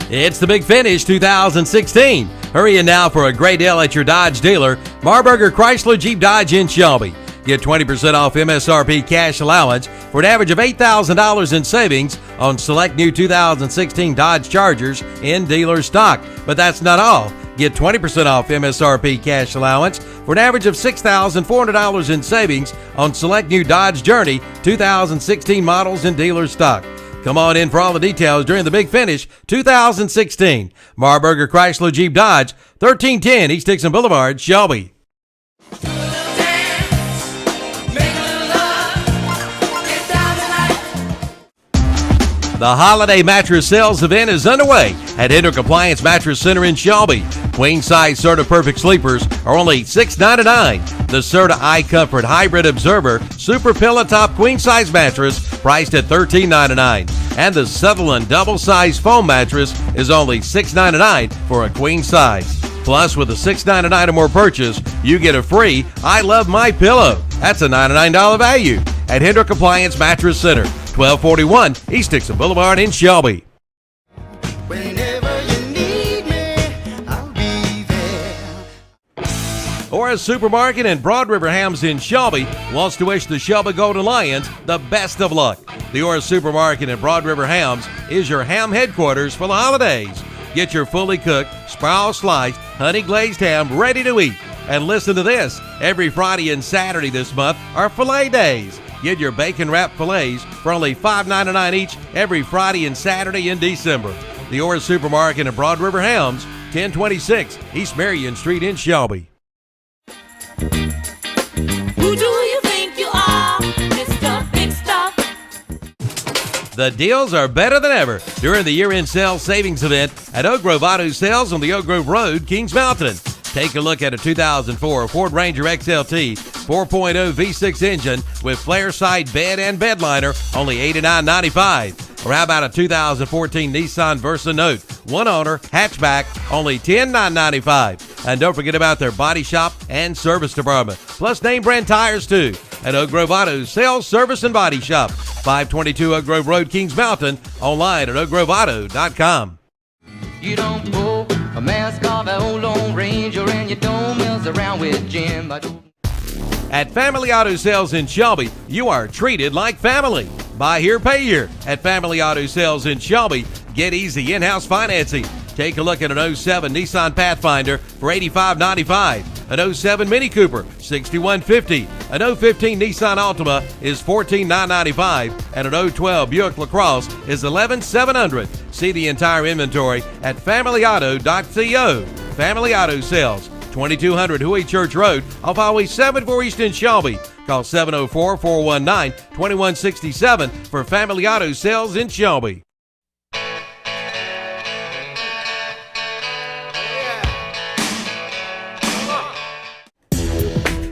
Speaker 10: It's the Big Finish 2016. Hurry in now for a great deal at your Dodge dealer, Marburger Chrysler Jeep Dodge in Shelby. Get 20% off MSRP cash allowance for an average of $8,000 in savings on select new 2016 Dodge Chargers in dealer stock. But that's not all. Get 20% off MSRP cash allowance for an average of $6,400 in savings on select new Dodge Journey 2016 models in dealer stock. Come on in for all the details during the Big Finish 2016. Marburger Chrysler Jeep Dodge, 1310 East Dixon Boulevard, Shelby. The holiday mattress sales event is underway at Hendrick Appliance Mattress Center in Shelby. Queen size Serta Perfect Sleepers are only $6.99. The Serta iComfort Hybrid Observer Super Pillow Top Queen size mattress priced at $13.99. And the Sutherland Double Size Foam Mattress is only $6.99 for a queen size. Plus, with a $6.99 or more purchase, you get a free I Love My Pillow. That's a $99 value at Hendrick Appliance Mattress Center, 1241 East Dixon Boulevard in Shelby. Orr's Supermarket and Broad River Hams in Shelby wants to wish the Shelby Golden Lions the best of luck. The Orr's Supermarket and Broad River Hams is your ham headquarters for the holidays. Get your fully cooked, spiral sliced, honey glazed ham ready to eat. And listen to this, every Friday and Saturday this month are filet days. Get your bacon wrapped fillets for only $5.99 each every Friday and Saturday in December. The Orr's Supermarket and Broad River Hams, 1026 East Marion Street in Shelby.
Speaker 20: Who do you think you are, Mr. Big Stuff?
Speaker 10: The deals are better than ever during the year-end sales savings event at Oak Grove Auto Sales on the Oak Grove Road, Kings Mountain. Take a look at a 2004 Ford Ranger XLT 4.0 V6 engine with flare side bed and bed liner, only $89.95. Or how about a 2014 Nissan Versa Note, one owner, hatchback, only $10,995. And don't forget about their body shop and service department, plus name brand tires too. At Oak Grove Auto Sales, Service, and Body Shop, 522 Oak Grove Road, Kings Mountain, online at oakgroveauto.com.
Speaker 6: You don't pull a mask off an old Lone Ranger, and you don't mess around with Jim.
Speaker 10: At Family Auto Sales in Shelby, you are treated like family. Buy here, pay here. At Family Auto Sales in Shelby, get easy in-house financing. Take a look at an 07 Nissan Pathfinder for $85.95. An 07 Mini Cooper, $6,150. An 015 Nissan Altima is $14,995. And an 012 Buick LaCrosse is $11,700. See the entire inventory at FamilyAuto.co. Family Auto Sales, 2200 Huey Church Road off Highway 74 East in Shelby. Call 704-419-2167 for Family Auto Sales in Shelby.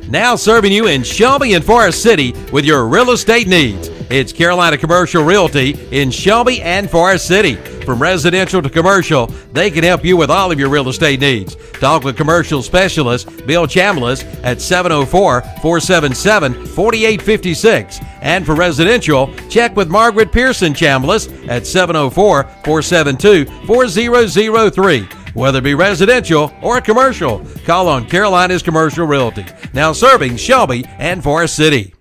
Speaker 10: Now serving you in Shelby and Forest City with your real estate needs. It's Carolina Commercial Realty in Shelby and Forest City. From residential to commercial, they can help you with all of your real estate needs. Talk with commercial specialist Bill Chambliss at 704-477-4856. And for residential, check with Margaret Pearson Chambliss at 704-472-4003. Whether it be residential or commercial, call on Carolina's Commercial Realty. Now serving Shelby and Forest City.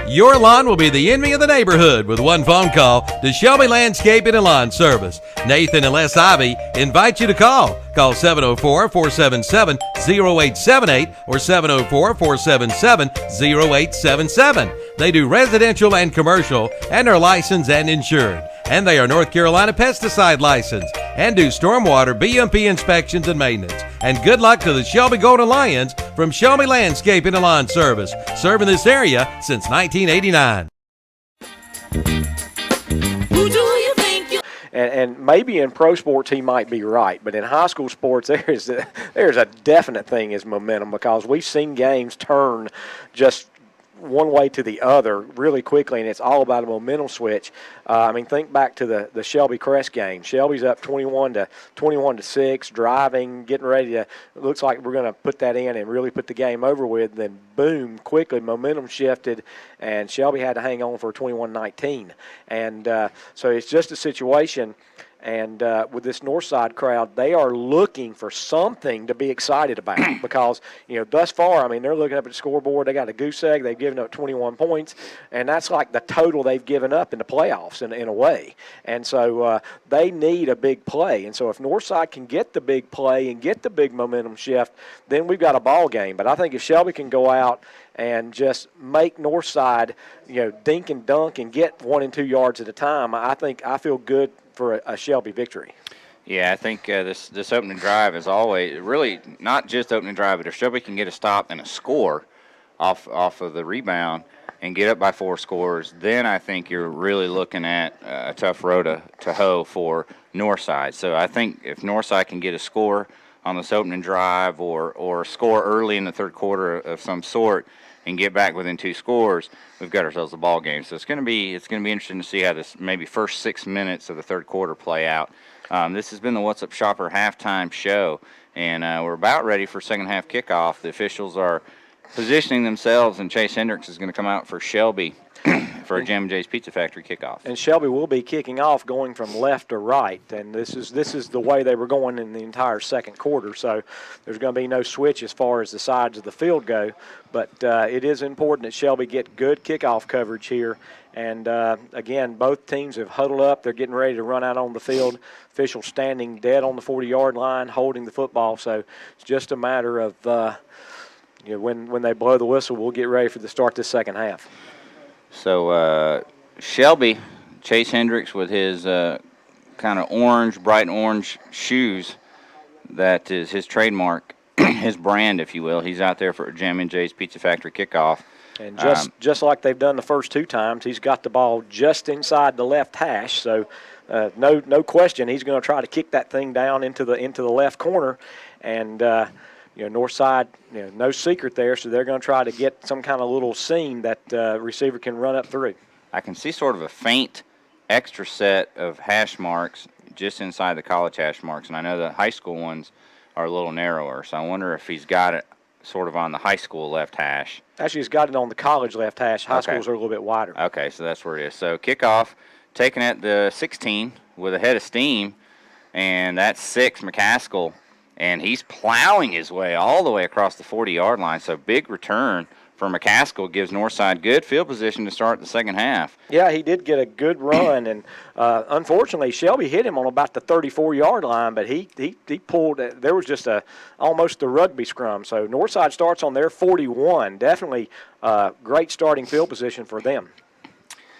Speaker 10: Your lawn will be the envy of the neighborhood with one phone call to Shelby Landscaping and Lawn Service. Nathan and Les Ivy invite you to call. Call 704-477-0878 or 704-477-0877. They do residential and commercial and are licensed and insured. And they are North Carolina pesticide licensed and do stormwater BMP inspections and maintenance. And good luck to the Shelby Golden Lions from Shelby Landscaping and Lawn Service, serving this area since 1989.
Speaker 20: Who do you think you
Speaker 1: And maybe in pro sports he might be right, but in high school sports there's a definite thing is momentum, because we've seen games turn just one way to the other really quickly, and it's all about a momentum switch. Think back to the Shelby Crest game. Shelby's up 21 to 6, driving, getting ready to. It looks like we're going to put that in and really put the game over with. Then boom, quickly momentum shifted, and Shelby had to hang on for a 21-19. And so it's just a situation. And with this Northside crowd, they are looking for something to be excited about because, thus far, they're looking up at the scoreboard. They got a goose egg. They've given up 21 points, and that's like the total they've given up in the playoffs in a way. And so they need a big play. And so if Northside can get the big play and get the big momentum shift, then we've got a ball game. But I think if Shelby can go out and just make Northside, dink and dunk and get 1 and 2 yards at a time, I feel good for a Shelby victory.
Speaker 2: Yeah, I think this opening drive is always really not just opening drive, but if Shelby can get a stop and a score off of the rebound and get up by 4 scores, then I think you're really looking at a tough row to hoe for Northside. So I think if Northside can get a score on this opening drive or score early in the third quarter of some sort and get back within 2 scores, we've got ourselves a ball game. So it's going to be interesting to see how this maybe first 6 minutes of the third quarter play out. This has been the What's Up Shopper halftime show, and we're about ready for second half kickoff. The officials are positioning themselves, and Chase Hendricks is going to come out for Shelby for a Jam & J's Pizza Factory kickoff.
Speaker 1: And Shelby will be kicking off going from left to right, and this is the way they were going in the entire second quarter. So there's going to be no switch as far as the sides of the field go. But it is important that Shelby get good kickoff coverage here. And, again, both teams have huddled up. They're getting ready to run out on the field. Officials standing dead on the 40-yard line holding the football. So it's just a matter of when they blow the whistle, we'll get ready for the start this second half.
Speaker 2: So Shelby, Chase Hendricks with his kind of bright orange shoes, that is his trademark, his brand, if you will. He's out there for Jam & J's Pizza Factory kickoff.
Speaker 1: And just like they've done the first 2 times, he's got the ball just inside the left hash. So no question, he's going to try to kick that thing down into the left corner. And Northside, no secret there, so they're going to try to get some kind of little seam that receiver can run up through.
Speaker 2: I can see sort of a faint extra set of hash marks just inside the college hash marks, and I know the high school ones are a little narrower, so I wonder if he's got it sort of on the high school left hash.
Speaker 1: Actually, he's got it on the college left hash. High schools are a little bit wider.
Speaker 2: Okay, so that's where it is. So kickoff, taken at the 16 with a head of steam, and that's 6, McCaskill. And he's plowing his way all the way across the 40-yard line. So big return for McCaskill gives Northside good field position to start the second half.
Speaker 1: Yeah, he did get a good run, and unfortunately, Shelby hit him on about the 34-yard line, but he pulled. There was just almost a rugby scrum. So Northside starts on their 41. Definitely great starting field position for them.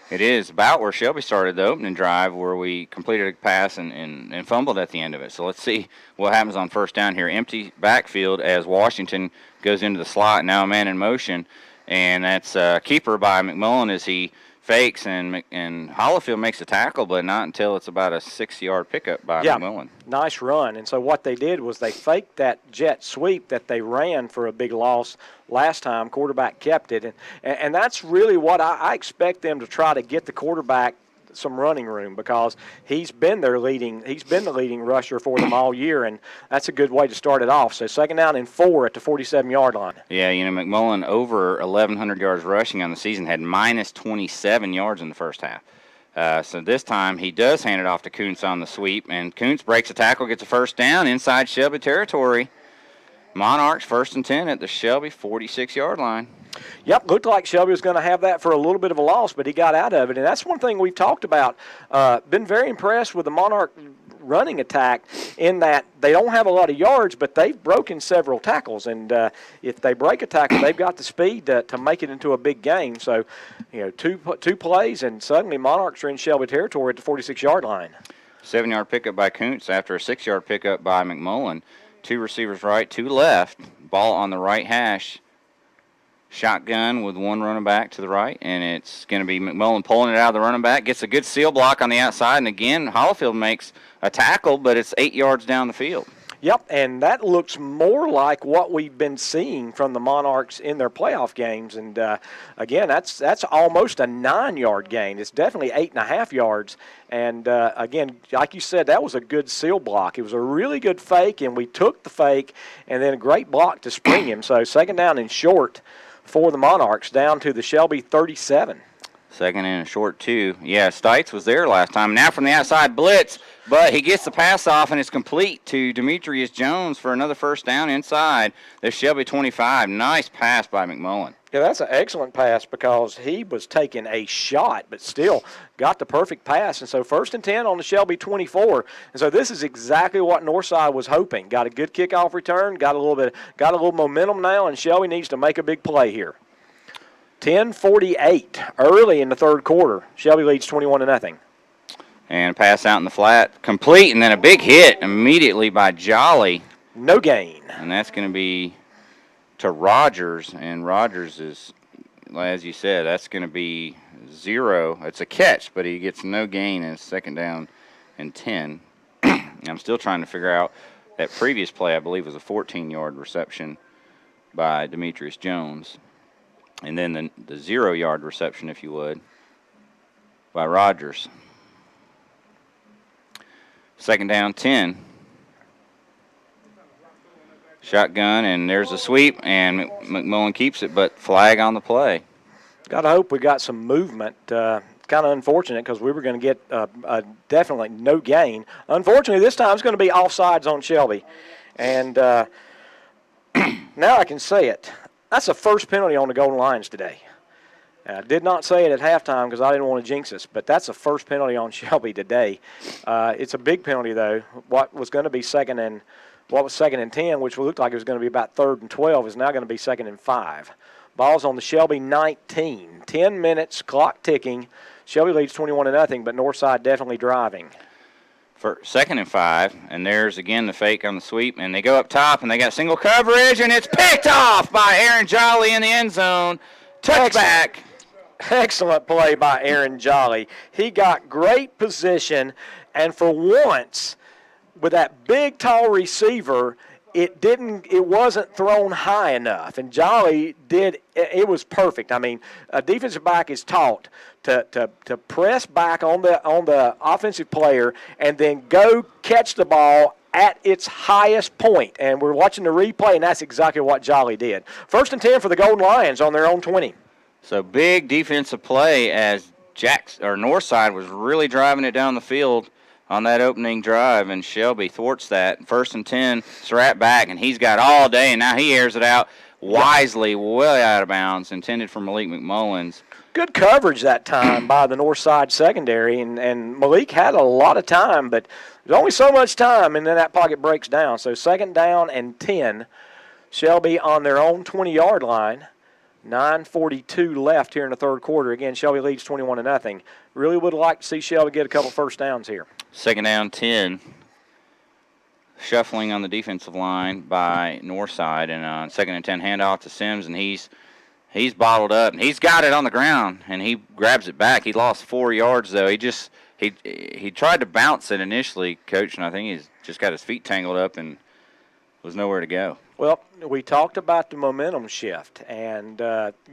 Speaker 2: It is about where Shelby started the opening drive, where we completed a pass and fumbled at the end of it. So let's see what happens on first down here. Empty backfield as Washington goes into the slot. Now a man in motion, and that's keeper by McMullen as he fakes, and Hollifield makes a tackle, but not until it's about a 6-yard pickup by McMullen.
Speaker 1: Nice run. And so what they did was they faked that jet sweep that they ran for a big loss last time. Quarterback kept it. And that's really what I expect them to try to get the quarterback some running room, because he's been the leading rusher for them all year, and that's a good way to start it off. So second down and 4 at the 47-yard line.
Speaker 2: Yeah, McMullen over 1,100 yards rushing on the season, had minus 27 yards in the first half. So this time he does hand it off to Kuntz on the sweep, and Kuntz breaks a tackle, gets a first down inside Shelby territory. Monarchs 1st and 10 at the Shelby 46-yard line.
Speaker 1: Yep, looked like Shelby was going to have that for a little bit of a loss, but he got out of it. And that's one thing we've talked about. Been very impressed with the Monarch running attack in that they don't have a lot of yards, but they've broken several tackles. And if they break a tackle, they've got the speed to make it into a big game. So, two plays, and suddenly Monarchs are in Shelby territory at the 46-yard line.
Speaker 2: 7-yard pickup by Kuntz after a 6-yard pickup by McMullen. 2 receivers right, 2 left. Ball on the right hash. Shotgun with 1 running back to the right, and it's going to be McMullen pulling it out of the running back. Gets a good seal block on the outside, and again, Hollifield makes a tackle, but it's 8 yards down the field.
Speaker 1: Yep, and that looks more like what we've been seeing from the Monarchs in their playoff games. And, again, that's almost a 9-yard gain. It's definitely 8.5 yards. And, again, like you said, that was a good seal block. It was a really good fake, and we took the fake, and then a great block to spring him. So second down and short for the Monarchs down to the Shelby 37.
Speaker 2: Second and a short 2. Yeah, Stites was there last time. Now from the outside blitz, but he gets the pass off, and it's complete to Demetrius Jones for another first down inside the Shelby 25. Nice pass by McMullen.
Speaker 1: Yeah, that's an excellent pass because he was taking a shot, but still got the perfect pass. And so 1st and 10 on the Shelby 24. And so this is exactly what Northside was hoping. Got a good kickoff return, got a little momentum now, and Shelby needs to make a big play here. 10:48 early in the third quarter. Shelby leads 21-0.
Speaker 2: And pass out in the flat, complete, and then a big hit immediately by Jolly.
Speaker 1: No gain.
Speaker 2: And that's going to be to Rogers, and Rogers is, as you said, that's going to be 0. It's a catch, but he gets no gain, and it's second down and 10. I'm still trying to figure out that previous play, I believe, was a 14-yard reception by Demetrius Jones. And then the 0-yard reception, if you would, by Rogers. Second down, 10. Shotgun, and there's a sweep, and McMullen keeps it, but flag on the play.
Speaker 1: Got to hope we got some movement. Kind of unfortunate because we were going to get definitely no gain. Unfortunately, this time it's going to be offsides on Shelby. And now I can say it. That's the first penalty on the Golden Lions today. I did not say it at halftime because I didn't want to jinx us, but that's the first penalty on Shelby today. It's a big penalty, though. What was second and 10, which looked like it was going to be about 3rd and 12, is now going to be 2nd and 5. Ball's on the Shelby 19. 10 minutes, clock ticking. Shelby leads 21-0, but Northside definitely driving.
Speaker 2: For 2nd and 5, and there's again the fake on the sweep, and they go up top, and they got single coverage, and it's picked off by Aaron Jolly in the end zone. Touchback.
Speaker 1: Excellent play by Aaron Jolly. He got great position, and for once, with that big, tall receiver, it wasn't thrown high enough, and Jolly did. It was perfect. I mean, a defensive back is taught to press back on the offensive player and then go catch the ball at its highest point. And we're watching the replay, and that's exactly what Jolly did. 1st and 10 for the Golden Lions on their own 20.
Speaker 2: So big defensive play as Northside was really driving it down the field on that opening drive, and Shelby thwarts that. 1st and 10, Surratt back, and he's got all day, and now he airs it out wisely way out of bounds, intended for Malik McMullins.
Speaker 1: Good coverage that time by the Northside secondary, and Malik had a lot of time, but there's only so much time, and then that pocket breaks down. So 2nd down and 10. Shelby on their own 20-yard line. 9:42 left here in the third quarter. Again, Shelby leads 21-0. Really would like to see Shelby get a couple first downs here.
Speaker 2: 2nd down, 10. Shuffling on the defensive line by Northside, and on 2nd and 10 handoff to Sims, and he's bottled up, and he's got it on the ground, and he grabs it back. He lost 4 yards though. He tried to bounce it initially, Coach, and I think he's just got his feet tangled up and was nowhere to go.
Speaker 1: Well, we talked about the momentum shift, and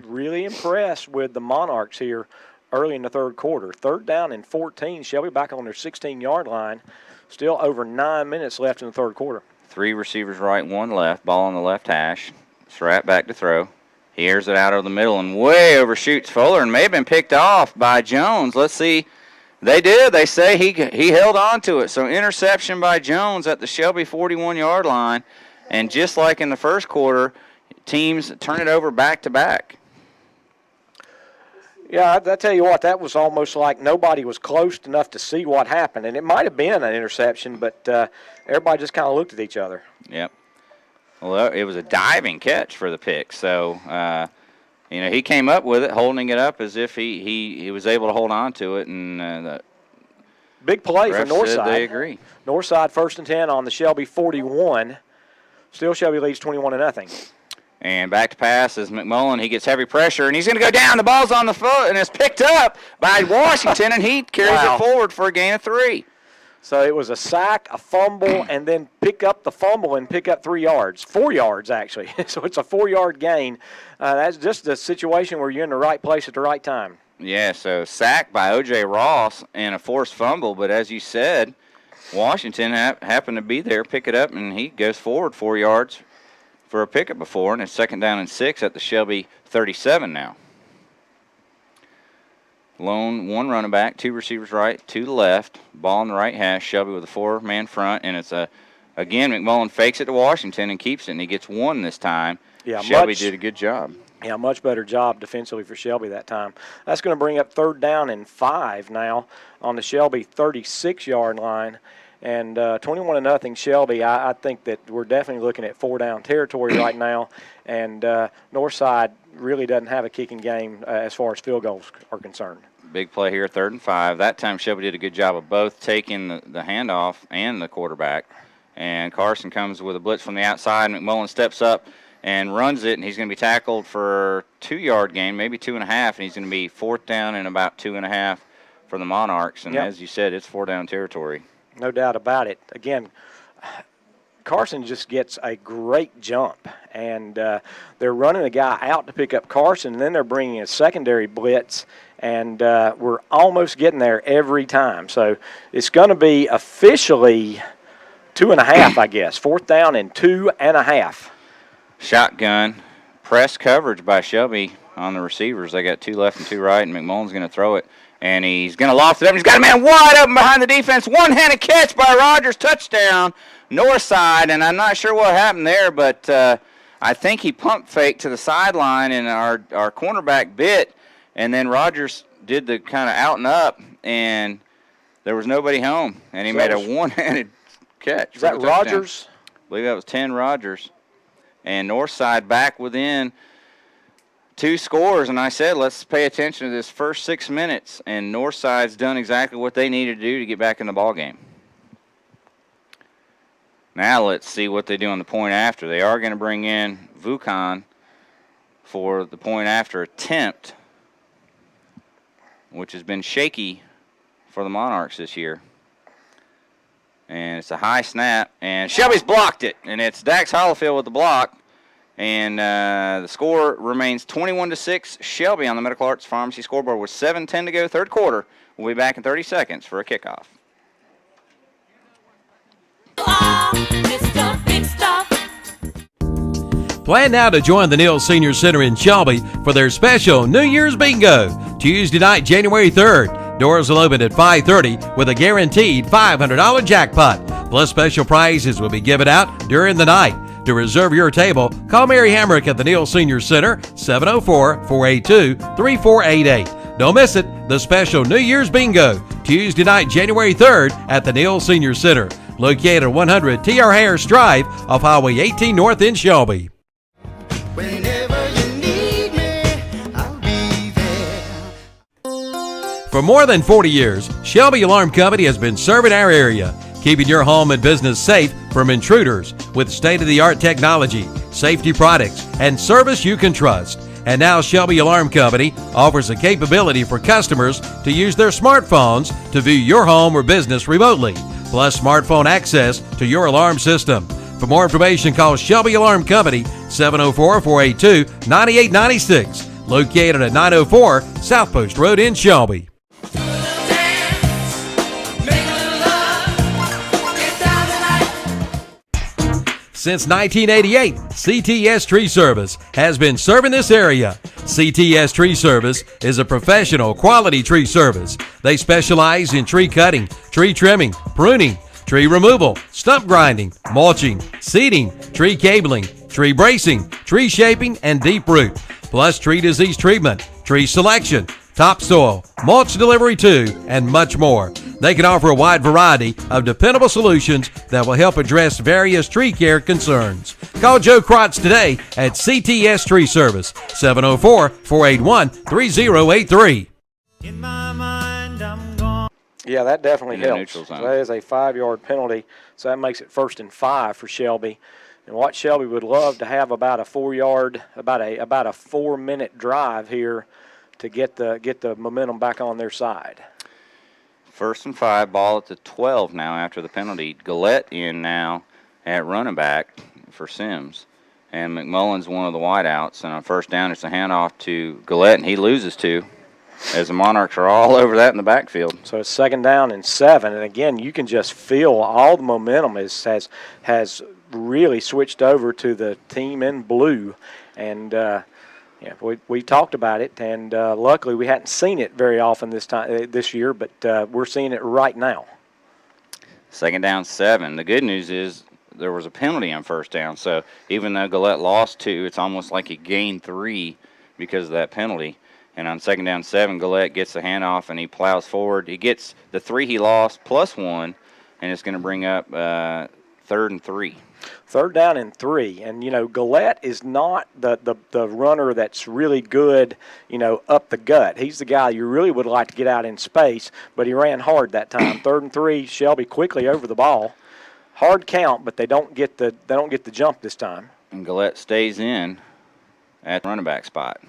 Speaker 1: really impressed with the Monarchs here early in the third quarter. 3rd down and 14. Shelby back on their 16-yard line. Still over 9 minutes left in the third quarter.
Speaker 2: 3 receivers right, 1 left. Ball on the left hash. Surratt back to throw. He airs it out over the middle and way overshoots Fuller and may have been picked off by Jones. Let's see. They did. They say he held on to it. So interception by Jones at the Shelby 41-yard line. And just like in the first quarter, teams turn it over back to back.
Speaker 1: Yeah, I tell you what, that was almost like nobody was close enough to see what happened. And it might have been an interception, but everybody just kind of looked at each other.
Speaker 2: Yep. Well, it was a diving catch for the pick. So, he came up with it, holding it up as if he was able to hold on to it. And
Speaker 1: big play for Northside.
Speaker 2: They agree.
Speaker 1: Northside 1st and 10 on the Shelby 41. Still Shelby leads 21-0.
Speaker 2: And back to pass is McMullen. He gets heavy pressure, and he's going to go down. The ball's on the foot, and it's picked up by Washington, and he carries it forward for a gain of 3.
Speaker 1: So it was a sack, a fumble, and then pick up the fumble and pick up 3 yards. 4 yards, actually. So it's a 4-yard gain. That's just a situation where you're in the right place at the right time.
Speaker 2: Yeah, so sack by O.J. Ross and a forced fumble, but as you said, Washington happened to be there, pick it up, and he goes forward 4 yards for a pickup before, and it's 2nd down and 6 at the Shelby 37 now. Lone 1 running back, 2 receivers right, 2 left, ball on the right hash, Shelby with a 4-man front, and it's again, McMullen fakes it to Washington and keeps it, and he gets 1 this time.
Speaker 1: Yeah,
Speaker 2: Shelby did a good job.
Speaker 1: Yeah, much better job defensively for Shelby that time. That's going to bring up 3rd down and 5 now on the Shelby 36-yard line. And 21-0 Shelby. I think that we're definitely looking at 4-down territory right now. And Northside really doesn't have a kicking game as far as field goals are concerned.
Speaker 2: Big play here, 3rd and 5. That time Shelby did a good job of both taking the handoff and the quarterback. And Carson comes with a blitz from the outside. McMullen steps up and runs it, and he's going to be tackled for 2-yard gain, maybe 2.5, and he's going to be 4th down and about 2.5 for the Monarchs. And as you said, it's 4-down territory.
Speaker 1: No doubt about it. Again, Carson just gets a great jump, and they're running a guy out to pick up Carson, and then they're bringing a secondary blitz, and we're almost getting there every time. So it's going to be officially 2.5, I guess. 4th down and 2.5.
Speaker 2: Shotgun, press coverage by Shelby on the receivers. They got 2 left and 2 right, and McMullen's going to throw it. And he's going to loft it up. He's got a man wide open behind the defense. One-handed catch by Rogers. Touchdown, Northside. And I'm not sure what happened there, but I think he pump faked to the sideline, and our cornerback bit. And then Rogers did the kind of out and up, and there was nobody home. And he made a one-handed catch.
Speaker 1: Is that Rogers?
Speaker 2: I believe that was 10 Rogers. And Northside back within 2 scores, and I said, let's pay attention to this first 6 minutes, and Northside's done exactly what they needed to do to get back in the ball game. Now let's see what they do on the point after. They are going to bring in Vukan for the point after attempt, which has been shaky for the Monarchs this year. And it's a high snap, and Shelby's blocked it, and it's Dax Hollifield with the block. And the score remains 21-6. Shelby on the Medical Arts Pharmacy scoreboard with 7:10 to go, third quarter. We'll be back in 30 seconds for a kickoff.
Speaker 10: Plan now to join the Neal Senior Center in Shelby for their special New Year's Bingo, Tuesday night, January 3rd. Doors will open at 5:30 with a guaranteed $500 jackpot. Plus special prizes will be given out during the night. To reserve your table, call Mary Hamrick at the Neal Senior Center, 704-482-3488. Don't miss it, the special New Year's Bingo, Tuesday night, January 3rd at the Neal Senior Center, located at 100 T.R. Harris Drive off Highway 18 North in Shelby. For more than 40 years, Shelby Alarm Company has been serving our area, keeping your home and business safe from intruders with state-of-the-art technology, safety products, and service you can trust. And now Shelby Alarm Company offers a capability for customers to use their smartphones to view your home or business remotely, plus smartphone access to your alarm system. For more information, call Shelby Alarm Company, 704-482-9896, located at 904 South Post Road in Shelby. Since 1988, CTS Tree Service has been serving this area. CTS Tree Service is a professional quality tree service. They specialize in tree cutting, tree trimming, pruning, tree removal, stump grinding, mulching, seeding, tree cabling, tree bracing, tree shaping, and deep root, plus tree disease treatment, tree selection, topsoil, mulch delivery too, and much more. They can offer a wide variety of dependable solutions that will help address various tree care concerns. Call Joe Krotz today at CTS Tree Service, 704-481-3083.
Speaker 1: Yeah, that definitely
Speaker 2: In the
Speaker 1: helps.
Speaker 2: neutral zone.
Speaker 1: That is a 5-yard penalty, so that makes it 1st and 5 for Shelby. And what Shelby would love to have about a 4-yard, about a 4-minute drive here to get the momentum back on their side.
Speaker 2: 1st and 5, ball at the 12 now after the penalty. Gillette in now at running back for Sims. And McMullen's one of the wideouts. And on 1st down, it's a handoff to Gillette, and he loses 2 as the Monarchs are all over that in the backfield.
Speaker 1: So it's 2nd down and 7. And, again, you can just feel all the momentum has really switched over to the team in blue. And, yeah, we talked about it, and luckily we hadn't seen it very often this year, but we're seeing it right now.
Speaker 2: 2nd down, 7. The good news is there was a penalty on 1st down, so even though Gillette lost 2, it's almost like he gained 3 because of that penalty. And on 2nd down, 7, Gillette gets the handoff, and he plows forward. He gets the 3 he lost plus 1, and it's going to bring up 3rd and 3.
Speaker 1: 3rd down and 3, and Gillette is not the runner that's really good, up the gut. He's the guy you really would like to get out in space, but he ran hard that time. 3rd and 3, Shelby quickly over the ball. Hard count, but they don't get the jump this time.
Speaker 2: And Gillette stays in at the running back spot,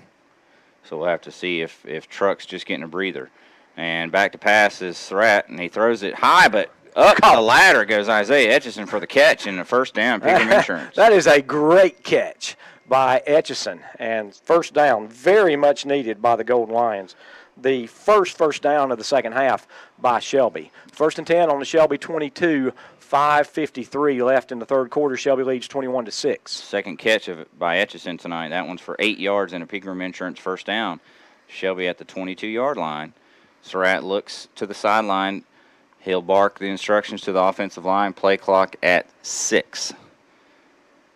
Speaker 2: so we'll have to see if Truck's just getting a breather. And back to pass is Surratt, and he throws it high, but up the ladder goes Isaiah Etchison for the catch in the 1st down, Pregame Insurance.
Speaker 1: That is a great catch by Etchison, and 1st down, very much needed by the Golden Lions. The first down of the 2nd half by Shelby. 1st and 10 on the Shelby 22, 5:53 left in the 3rd quarter. Shelby leads 21-6.
Speaker 2: 2nd catch by Etchison tonight. That one's for 8 yards and a Pregame Insurance 1st down. Shelby at the 22-yard line. Surratt looks to the sideline. He'll bark the instructions to the offensive line. Play clock at 6.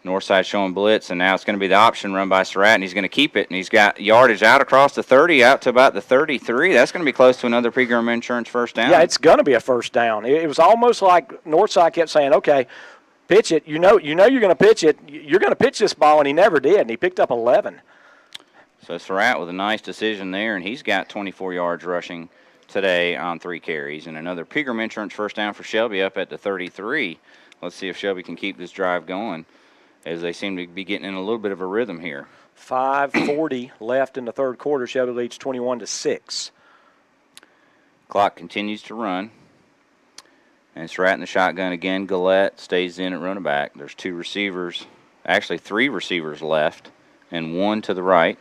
Speaker 2: Northside showing blitz, and now it's going to be the option run by Surratt, and he's going to keep it. And he's got yardage out across the 30, out to about the 33. That's going to be close to another Pregame Insurance 1st down.
Speaker 1: Yeah, it's going to be a 1st down. It was almost like Northside kept saying, okay, pitch it. You know you're going to pitch it. You're going to pitch this ball, and he never did, and he picked up 11.
Speaker 2: So Surratt with a nice decision there, and he's got 24 yards rushing today on 3 carries. And another Pregame Insurance 1st down for Shelby up at the 33. Let's see if Shelby can keep this drive going, as they seem to be getting in a little bit of a rhythm here.
Speaker 1: 5:40 left in the 3rd quarter. Shelby leads 21-6.
Speaker 2: Clock continues to run. And Surratt in the shotgun again. Gillette stays in at running back. There's 2 receivers, actually 3 receivers left, and 1 to the right.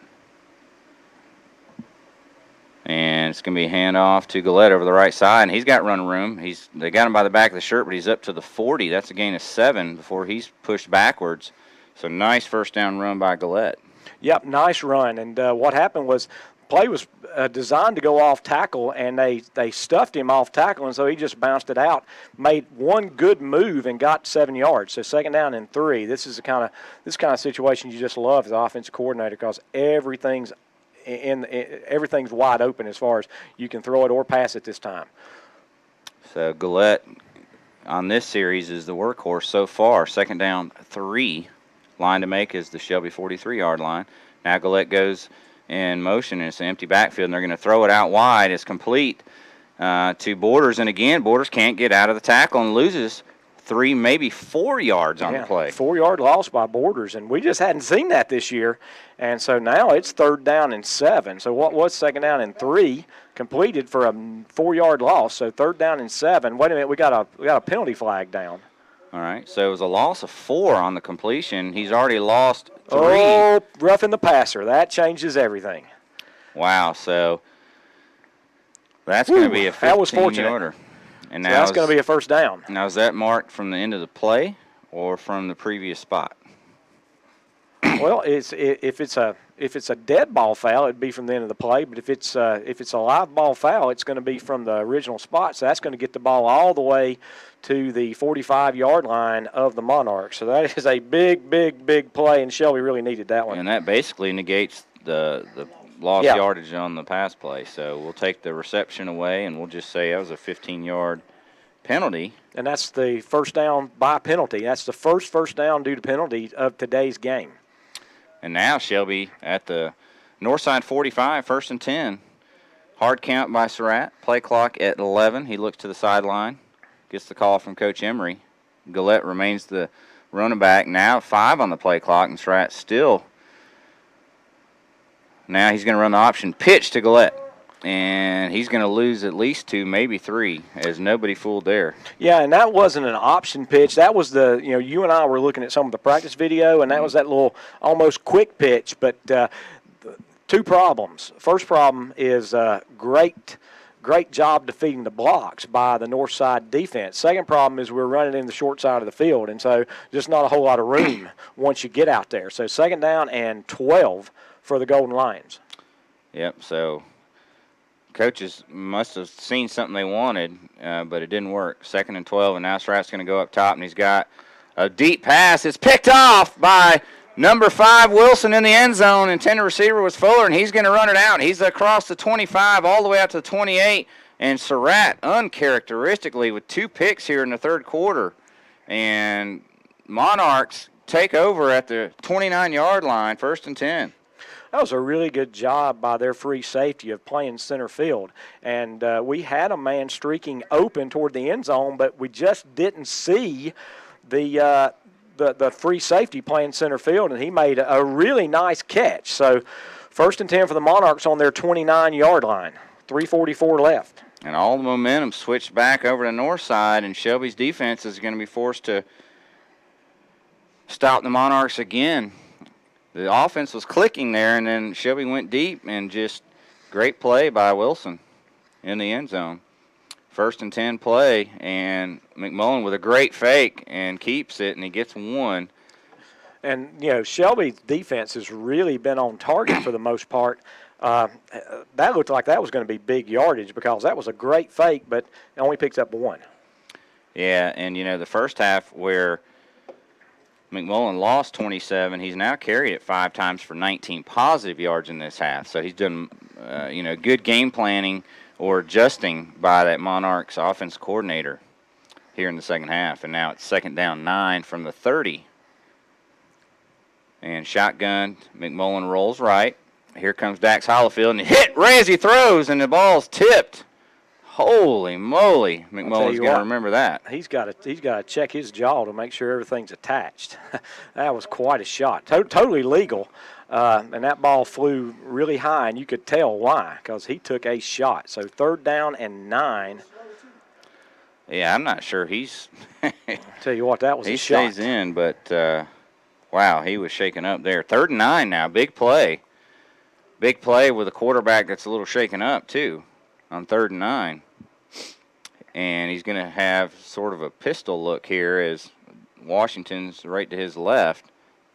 Speaker 2: And it's going to be a handoff to Gillette over the right side, and he's got run room. They got him by the back of the shirt, but he's up to the 40. That's a gain of 7 before he's pushed backwards. So nice 1st down run by Gillette.
Speaker 1: Yep, nice run. And what happened was play was designed to go off tackle, and they stuffed him off tackle, and so he just bounced it out, made one good move, and got 7 yards. So 2nd down and 3. This is the kind of situation you just love as an offensive coordinator, because everything's wide open as far as you can throw it or pass it this time.
Speaker 2: So Gillette on this series is the workhorse so far. 2nd down 3. Line to make is the Shelby 43-yard line. Now Gillette goes in motion, and it's an empty backfield, and they're going to throw it out wide. It's complete to Borders, and again, Borders can't get out of the tackle and loses 3, maybe 4 yards on the play.
Speaker 1: 4-yard loss by Borders, and we just hadn't seen that this year. And so now it's 3rd down and 7. So what was 2nd down and 3 completed for a 4-yard loss? So 3rd down and 7. Wait a minute, we got a penalty flag down.
Speaker 2: All right, so it was a loss of 4 on the completion. He's already lost 3.
Speaker 1: Oh, roughing the passer. That changes everything.
Speaker 2: Wow, so that's going to be a 15-yarder. And
Speaker 1: so that's going to be a 1st down.
Speaker 2: Now, is that marked from the end of the play or from the previous spot?
Speaker 1: Well, if it's a dead ball foul, it'd be from the end of the play. But if it's a live ball foul, it's going to be from the original spot. So that's going to get the ball all the way to the 45-yard line of the Monarchs. So that is a big, big, big play, and Shelby really needed that one.
Speaker 2: And that basically negates the lost yardage on the pass play. So we'll take the reception away, and we'll just say that was a 15-yard penalty.
Speaker 1: And that's the 1st down by penalty. That's the first down due to penalty of today's game.
Speaker 2: And now Shelby at the Northside 45, 1st and 10. Hard count by Surratt. Play clock at 11. He looks to the sideline. Gets the call from Coach Emery. Gillette remains the running back. Now 5 on the play clock, and Surratt still. Now he's going to run the option pitch to Gillette. And he's going to lose at least 2, maybe 3, as nobody fooled there.
Speaker 1: Yeah, and that wasn't an option pitch. That was you and I were looking at some of the practice video, and that was that little almost quick pitch. But 2 problems. First problem is great job defeating the blocks by the Northside defense. Second problem is we're running in the short side of the field, and so just not a whole lot of room once you get out there. So 2nd down and 12 for the Golden Lions.
Speaker 2: Yep, so coaches must have seen something they wanted, but it didn't work. 2nd and 12, and now Surratt's going to go up top, and he's got a deep pass. It's picked off by number 5, Wilson, in the end zone. Intended receiver was Fuller, and he's going to run it out. He's across the 25 all the way out to the 28, and Surratt uncharacteristically with 2 picks here in the 3rd quarter. And Monarchs take over at the 29-yard line, 1st and 10.
Speaker 1: That was a really good job by their free safety of playing center field. And we had a man streaking open toward the end zone, but we just didn't see the free safety playing center field, and he made a really nice catch. So 1st and 10 for the Monarchs on their 29-yard line, 3:44 left.
Speaker 2: And all the momentum switched back over to Northside, and Shelby's defense is going to be forced to stop the Monarchs again. The offense was clicking there, and then Shelby went deep, and just great play by Wilson in the end zone. 1st and 10 play, and McMullen with a great fake and keeps it, and he gets 1.
Speaker 1: And, Shelby's defense has really been on target for the most part. That looked like that was going to be big yardage because that was a great fake, but it only picked up 1.
Speaker 2: Yeah, and, the first half where McMullen lost 27. He's now carried it 5 times for 19 positive yards in this half. So he's done, good game planning or adjusting by that Monarchs offense coordinator here in the second half. And now it's 2nd down 9 from the 30. And shotgun, McMullen rolls right. Here comes Dax Hollifield, and hit right as he throws, and the ball's tipped. Holy moly! McMullen's going to remember that.
Speaker 1: He's got to check his jaw to make sure everything's attached. That was quite a shot. Totally legal, and that ball flew really high, and you could tell why because he took a shot. So 3rd down and 9.
Speaker 2: Yeah, I'm not sure he's.
Speaker 1: Tell you what, that was a shot.
Speaker 2: He stays in, but wow, he was shaken up there. 3rd and 9 now. Big play. Big play with a quarterback that's a little shaken up too on 3rd and 9. And he's going to have sort of a pistol look here as Washington's right to his left.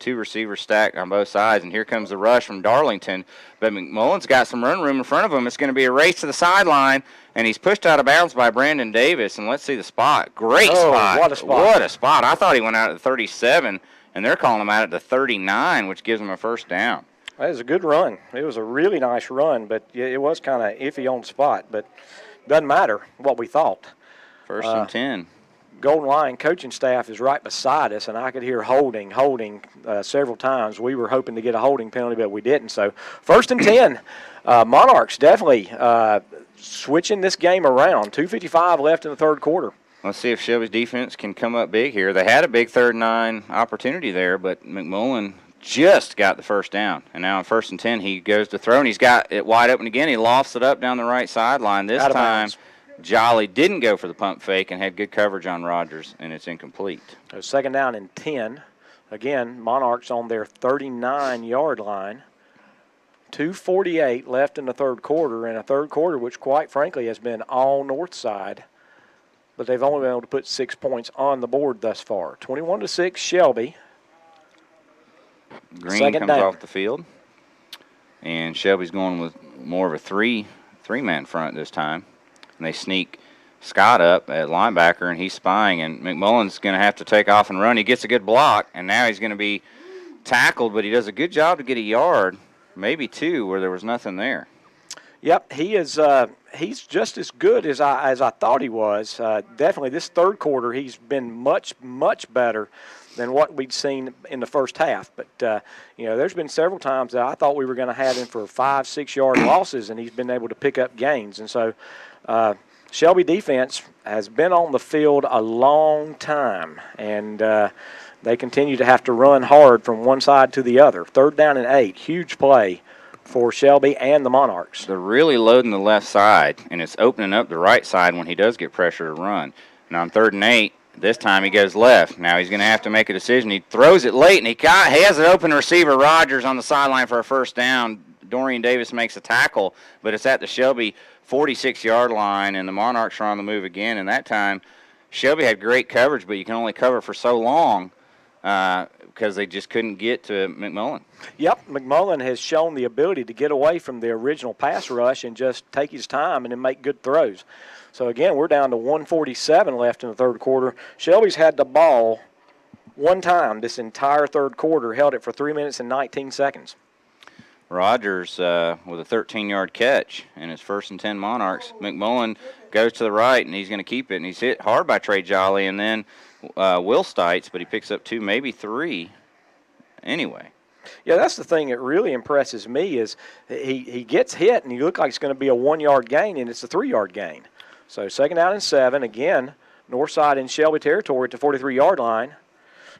Speaker 2: two receivers stacked on both sides, and here comes the rush from Darlington. But McMullen's got some run room in front of him. It's going to be a race to the sideline, and he's pushed out of bounds by Brandon Davis. And let's see the spot. Great spot.
Speaker 1: What a spot.
Speaker 2: What a spot. I thought he went out at the 37, and they're calling him out at the 39, which gives him a first down.
Speaker 1: That was a good run. It was a really nice run, but it was kind of iffy on the spot. But doesn't matter what we thought.
Speaker 2: First and 10.
Speaker 1: Golden Lion coaching staff is right beside us, and I could hear holding several times. We were hoping to get a holding penalty, but we didn't. So first and 10. Monarchs definitely switching this game around. 2:55 left in the third quarter.
Speaker 2: Let's see if Shelby's defense can come up big here. They had a big 3rd and 9 opportunity there, but McMullen just got the first down. And now on first and 10, he goes to throw, and he's got it wide open again. He lofts it up down the right sideline. This time, Jolly didn't go for the pump fake and had good coverage on Rogers, and it's incomplete.
Speaker 1: So second down and 10. Again, Monarchs on their 39-yard line. 2:48 left in the third quarter, and a third quarter which, quite frankly, has been all Northside. But they've only been able to put 6 points on the board thus far. 21-6, Shelby.
Speaker 2: Green
Speaker 1: second
Speaker 2: comes
Speaker 1: down.
Speaker 2: off the field, and Shelby's going with more of a three-man front this time. And they sneak Scott up at linebacker, and he's spying, and McMullen's going to have to take off and run. He gets a good block, and now he's going to be tackled, but he does a good job to get a yard, maybe 2, where there was nothing there.
Speaker 1: Yep, he is. He's just as good as I thought he was. Definitely, this third quarter, he's been much better than what we'd seen in the first half. But there's been several times that I thought we were going to have him for 5-6 yard losses, and he's been able to pick up gains. And so, Shelby defense has been on the field a long time, and they continue to have to run hard from one side to the other. 3rd down and 8, huge play for Shelby and the Monarchs.
Speaker 2: They're really loading the left side, and it's opening up the right side when he does get pressure to run. And on 3rd and 8, this time he goes left. Now he's going to have to make a decision. He throws it late, and he has an open receiver, Rogers, on the sideline for a first down. Dorian Davis makes a tackle, but it's at the Shelby 46-yard line, and the Monarchs are on the move again. And that time, Shelby had great coverage, but you can only cover for so long because they just couldn't get to McMullen.
Speaker 1: Yep, McMullen has shown the ability to get away from the original pass rush and just take his time and then make good throws. So, again, we're down to 1:47 left in the third quarter. Shelby's had the ball one time this entire third quarter, held it for 3 minutes and 19 seconds.
Speaker 2: Rogers with a 13-yard catch, and it's 1st and 10 Monarchs. McMullen goes to the right, and he's going to keep it, and he's hit hard by Trey Jolly and then Will Stites, but he picks up 2, maybe 3 anyway.
Speaker 1: Yeah, that's the thing that really impresses me is he gets hit, and he looks like it's going to be a 1-yard gain, and it's a 3-yard gain. So 2nd down and 7, again, Northside in Shelby territory at the 43-yard line.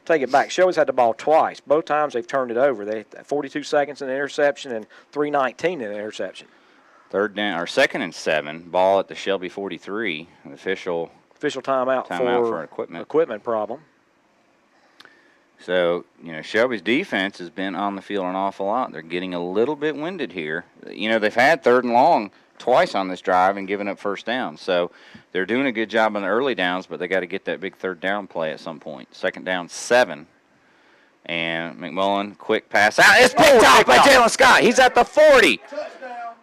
Speaker 1: Take it back. Shelby's had the ball twice. Both times they've turned it over. They had 42 seconds in the interception and 3:19 in the interception.
Speaker 2: 2nd and 7, ball at the Shelby 43. An official
Speaker 1: timeout
Speaker 2: for
Speaker 1: equipment problem.
Speaker 2: So, Shelby's defense has been on the field an awful lot. They're getting a little bit winded here. They've had 3rd and long twice on this drive and given up first down. So they're doing a good job on the early downs, but they got to get that big 3rd down play at some point. 2nd down, 7. And McMullen, quick pass out. It's picked off by Jalen Scott. He's at the 40.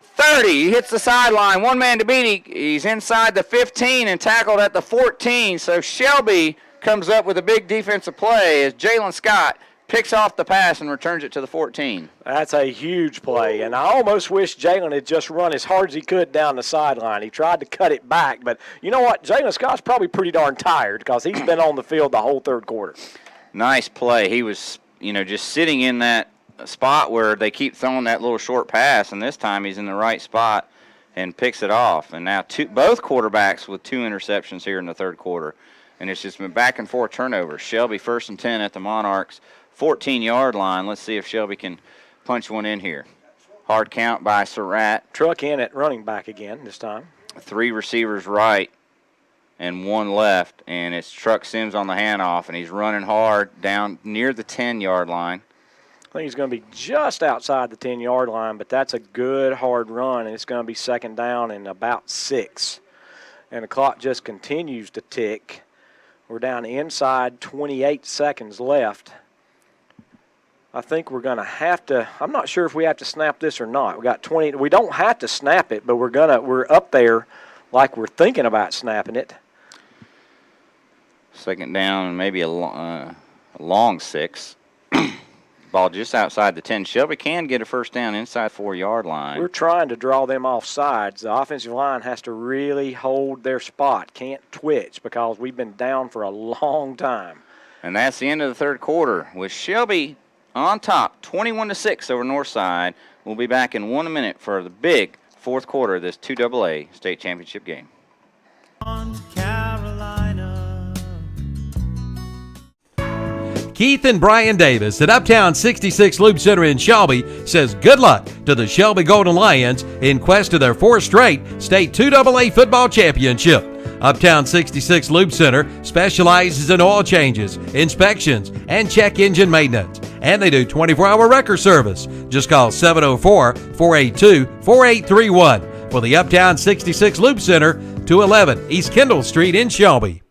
Speaker 2: 30. He hits the sideline. One man to beat. He's inside the 15 and tackled at the 14. So Shelby comes up with a big defensive play as Jalen Scott picks off the pass and returns it to the 14.
Speaker 1: That's a huge play, and I almost wish Jalen had just run as hard as he could down the sideline. He tried to cut it back, but you know what? Jalen Scott's probably pretty darn tired because he's been on the field the whole third quarter.
Speaker 2: Nice play. He was, just sitting in that spot where they keep throwing that little short pass, and this time he's in the right spot and picks it off. And now both quarterbacks with 2 interceptions here in the third quarter, and it's just been back and forth turnovers. Shelby 1st and 10 at the Monarchs 14-yard line. Let's see if Shelby can punch one in here. Hard count by Surratt.
Speaker 1: Truck in at running back again this time.
Speaker 2: 3 receivers right and 1 left, and it's Truck Sims on the handoff, and he's running hard down near the 10-yard line.
Speaker 1: I think he's going to be just outside the 10-yard line, but that's a good hard run, and it's going to be 2nd down and about 6. And the clock just continues to tick. We're down inside 28 seconds left. I think we're going to have to. I'm not sure if we have to snap this or not. We got 20. We don't have to snap it, but we're up there, like we're thinking about snapping it.
Speaker 2: Second down and maybe a long 6. Ball just outside the 10. Shelby can get a first down inside 4-yard line.
Speaker 1: We're trying to draw them off sides. The offensive line has to really hold their spot, can't twitch, because we've been down for a long time.
Speaker 2: And that's the end of the third quarter with Shelby on top, 21-6 over Northside. We'll be back in 1 minute for the big fourth quarter of this 2AA state championship game.
Speaker 10: Keith and Brian Davis at Uptown 66 Loop Center in Shelby says good luck to the Shelby Golden Lions in quest of their 4th straight state 2AA football championship. Uptown 66 Loop Center specializes in oil changes, inspections, and check engine maintenance. And they do 24-hour wrecker service. Just call 704-482-4831 for the Uptown 66 Loop Center, 211 East Kendall Street in Shelby.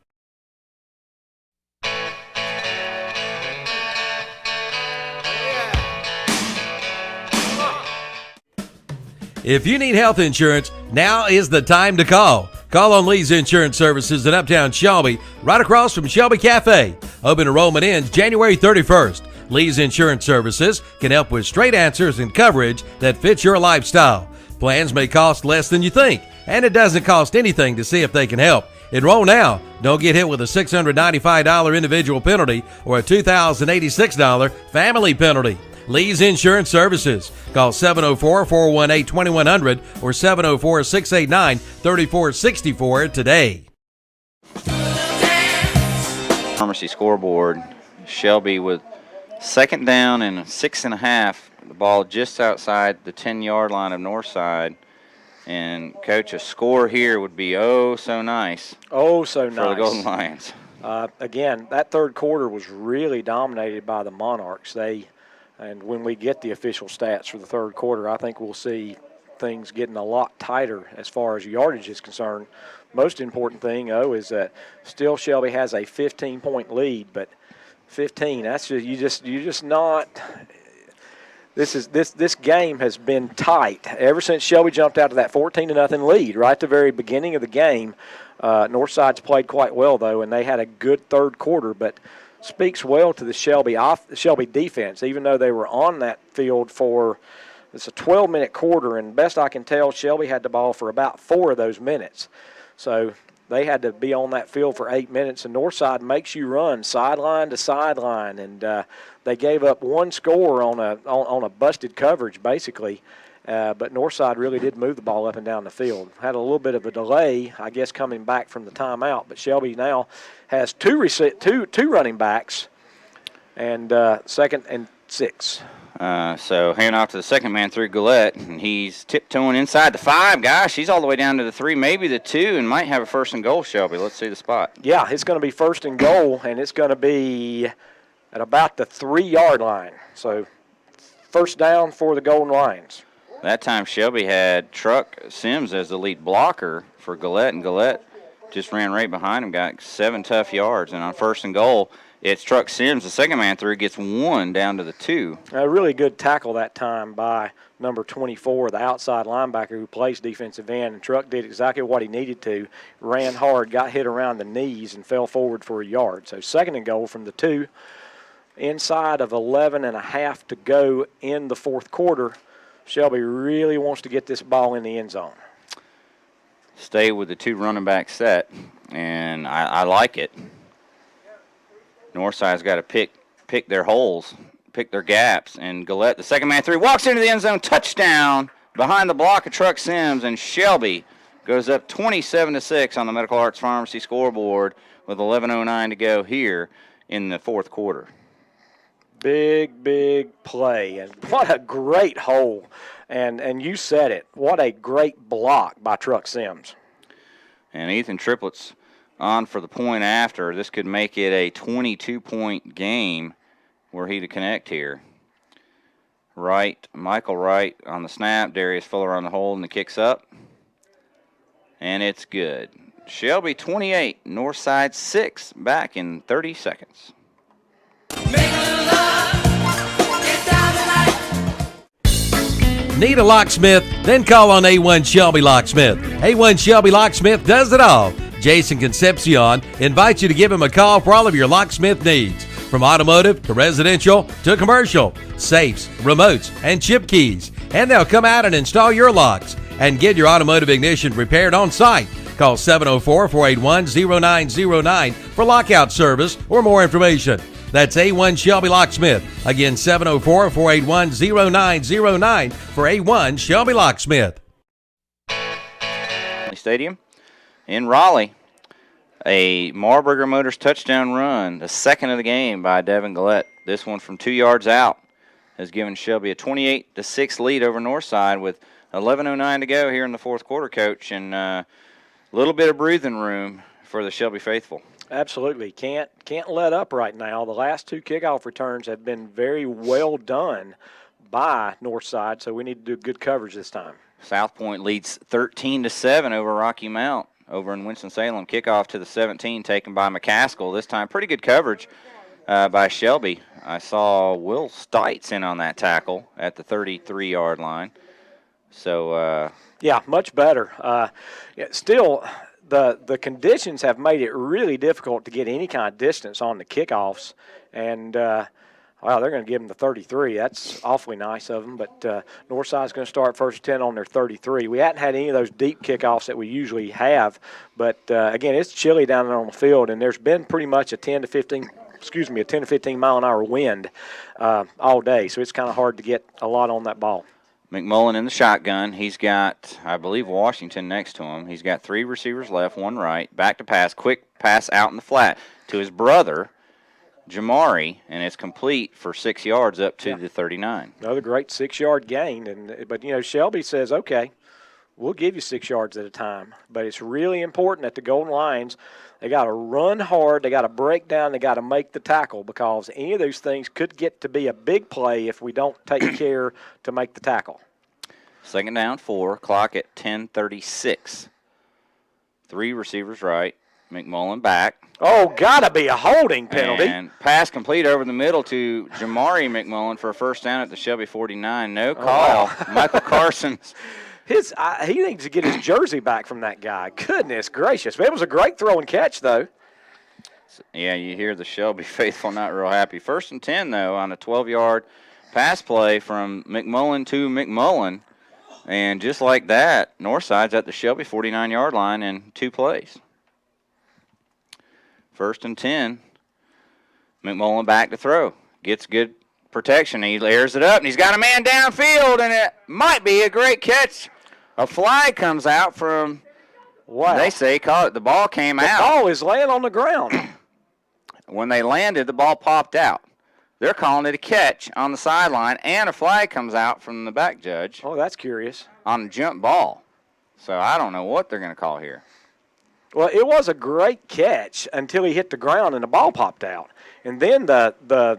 Speaker 10: If you need health insurance, now is the time to call. Call on Lee's Insurance Services in Uptown Shelby, right across from Shelby Cafe. Open enrollment ends January 31st. Lee's Insurance Services can help with straight answers and coverage that fits your lifestyle. Plans may cost less than you think, and it doesn't cost anything to see if they can help. Enroll now. Don't get hit with a $695 individual penalty or a $2,086 family penalty. Lee's Insurance Services. Call 704-418-2100 or 704-689-3464 today.
Speaker 2: Pharmacy scoreboard. Shelby with second down and 6.5. The ball just outside the 10-yard line of Northside. And, Coach, a score here would be so nice.
Speaker 1: Oh, so nice.
Speaker 2: For the Golden Lions.
Speaker 1: Again, that third quarter was really dominated by the Monarchs. And when we get the official stats for the third quarter, I think we'll see things getting a lot tighter as far as yardage is concerned. Most important thing, is that still Shelby has a 15-point lead, but 15, that's just you're just not. This game has been tight ever since Shelby jumped out to that 14-0 lead right at the very beginning of the game. Northside's played quite well though, and they had a good third quarter, but speaks well to the Shelby defense, even though they were on that field for it's a 12-minute quarter, and best I can tell, Shelby had the ball for about 4 of those minutes. So they had to be on that field for 8 minutes, and Northside makes you run sideline to sideline, and they gave up 1 score on a busted coverage basically. But Northside really did move the ball up and down the field. Had a little bit of a delay, I guess, coming back from the timeout. But Shelby now has two running backs, and 2nd and 6.
Speaker 2: So hand off to the second man through Gillette, and he's tiptoeing inside the 5. Gosh, he's all the way down to the 3, maybe the 2, and might have a 1st and goal, Shelby. Let's see the spot.
Speaker 1: Yeah, it's going to be 1st and goal, and it's going to be at about the 3-yard line. So first down for the Golden Lions.
Speaker 2: That time Shelby had Truck Sims as the lead blocker for Gillette, and Gillette just ran right behind him, got 7 tough yards. And on 1st and goal, it's Truck Sims, the second man through, gets 1 down to the 2.
Speaker 1: A really good tackle that time by number 24, the outside linebacker who plays defensive end. And Truck did exactly what he needed to, ran hard, got hit around the knees, and fell forward for a yard. So 2nd and goal from the 2. Inside of 11.5 to go in the fourth quarter. Shelby really wants to get this ball in the end zone.
Speaker 2: Stay with the 2 running back set, and I like it. Northside's got to pick their holes, pick their gaps, and Gillette, the second man through, walks into the end zone, touchdown behind the block of Truck Sims, and Shelby goes up 27-6 on the Medical Arts Pharmacy scoreboard with 11:09 to go here in the fourth quarter.
Speaker 1: Big play, and what a great hole. And you said it, what a great block by Truck Sims.
Speaker 2: And Ethan Triplett's on for the point after. This could make it a 22-point game were he to connect here. Michael Wright on the snap, Darius Fuller on the hold, and the kick's up. And it's good. Shelby 28, Northside 6, back in 30 seconds.
Speaker 20: Make love, it's
Speaker 10: Need a locksmith? Then call on A1 Shelby Locksmith. A1 Shelby Locksmith does it all. Jason Concepcion invites you to give him a call for all of your locksmith needs. From automotive to residential to commercial, safes, remotes, and chip keys. And they'll come out and install your locks and get your automotive ignition repaired on site. Call 704-481-0909 for lockout service or more information. That's A1 Shelby Locksmith. Again, 704-481-0909 for A1 Shelby Locksmith.
Speaker 2: Stadium in Raleigh. A Marburger Motors touchdown run, the second of the game by Devin Gillette. This one from 2 yards out has given Shelby a 28-6 lead over Northside with 11:09 to go here in the fourth quarter, Coach, and a little bit of breathing room for the Shelby faithful.
Speaker 1: Absolutely. Can't let up right now. The last 2 kickoff returns have been very well done by Northside, so we need to do good coverage this time.
Speaker 2: South Point leads 13-7 over Rocky Mount over in Winston-Salem. Kickoff to the 17 taken by McCaskill. This time pretty good coverage by Shelby. I saw Will Stites in on that tackle at the 33-yard line. So,
Speaker 1: yeah, much better. Still, the conditions have made it really difficult to get any kind of distance on the kickoffs. And, wow, they're going to give them the 33. That's awfully nice of them. But Northside's going to start first and 10 on their 33. We hadn't had any of those deep kickoffs that we usually have. But, again, it's chilly down there on the field, and there's been pretty much a 10 to 15 mile an hour wind all day. So it's kind of hard to get a lot on that ball.
Speaker 2: McMullen in the shotgun. He's got, I believe, Washington next to him. He's got 3 receivers left, 1 right. Back to pass. Quick pass out in the flat to his brother, Jamari, and it's complete for 6 yards up to the 39.
Speaker 1: Another great 6-yard gain. But, Shelby says, okay, we'll give you 6 yards at a time. But it's really important at the Golden Lions, they got to run hard, they got to break down, they got to make the tackle, because any of those things could get to be a big play if we don't take care to make the tackle.
Speaker 2: Second down, 4, clock at 10:36. 3 receivers right, McMullen back.
Speaker 1: Oh, got to be a holding penalty.
Speaker 2: And pass complete over the middle to Jamari McMullen for a first down at the Shelby 49. No call. Michael Carson's.
Speaker 1: He needs to get his jersey back from that guy. Goodness gracious. It was a great throw and catch, though.
Speaker 2: Yeah, you hear the Shelby faithful not real happy. First and 10, though, on a 12-yard pass play from McMullen to McMullen. And just like that, Northside's at the Shelby 49-yard line in 2 plays. First and 10, McMullen back to throw. Gets good protection. He airs it up, and he's got a man downfield, and it might be a great catch. A flag comes out from, they say, call it. The ball came out.
Speaker 1: The ball is laying on the ground.
Speaker 2: When they landed, the ball popped out. They're calling it a catch on the sideline, and a flag comes out from the back judge.
Speaker 1: Oh, that's curious.
Speaker 2: On a jump ball. So I don't know what they're going to call here.
Speaker 1: Well, it was a great catch until he hit the ground and the ball popped out. And then the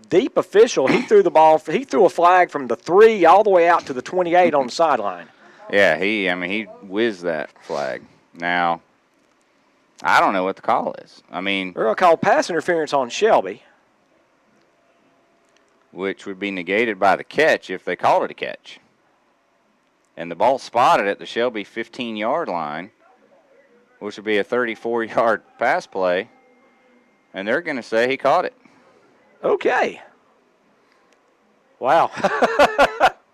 Speaker 1: deep official, he threw a flag from the 3 all the way out to the 28 on the sideline.
Speaker 2: Yeah, he whizzed that flag. Now, I don't know what the call is. They're
Speaker 1: going to call pass interference on Shelby,
Speaker 2: which would be negated by the catch if they called it a catch. And the ball spotted at the Shelby 15-yard line, which would be a 34-yard pass play, and they're going to say he caught it.
Speaker 1: Okay. Wow.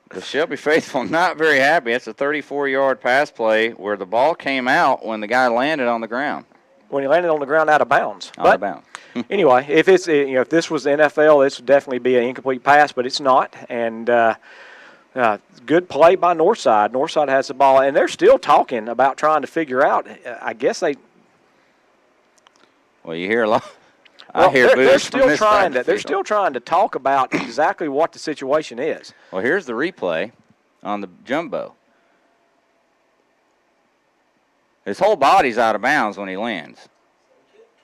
Speaker 2: The Shelby faithful not very happy. It's a 34-yard pass play where the ball came out when the guy landed on the ground.
Speaker 1: When he landed on the ground out of bounds.
Speaker 2: Out of bounds.
Speaker 1: Anyway, if this was the NFL, this would definitely be an incomplete pass, but it's not. And good play by Northside. Northside has the ball, and they're still talking about trying to figure out. I guess they.
Speaker 2: Well, you hear a lot.
Speaker 1: Well,
Speaker 2: I hear
Speaker 1: they're still trying to. They're still trying to talk about exactly what the situation is.
Speaker 2: Well, here's the replay on the jumbo. His whole body's out of bounds when he lands.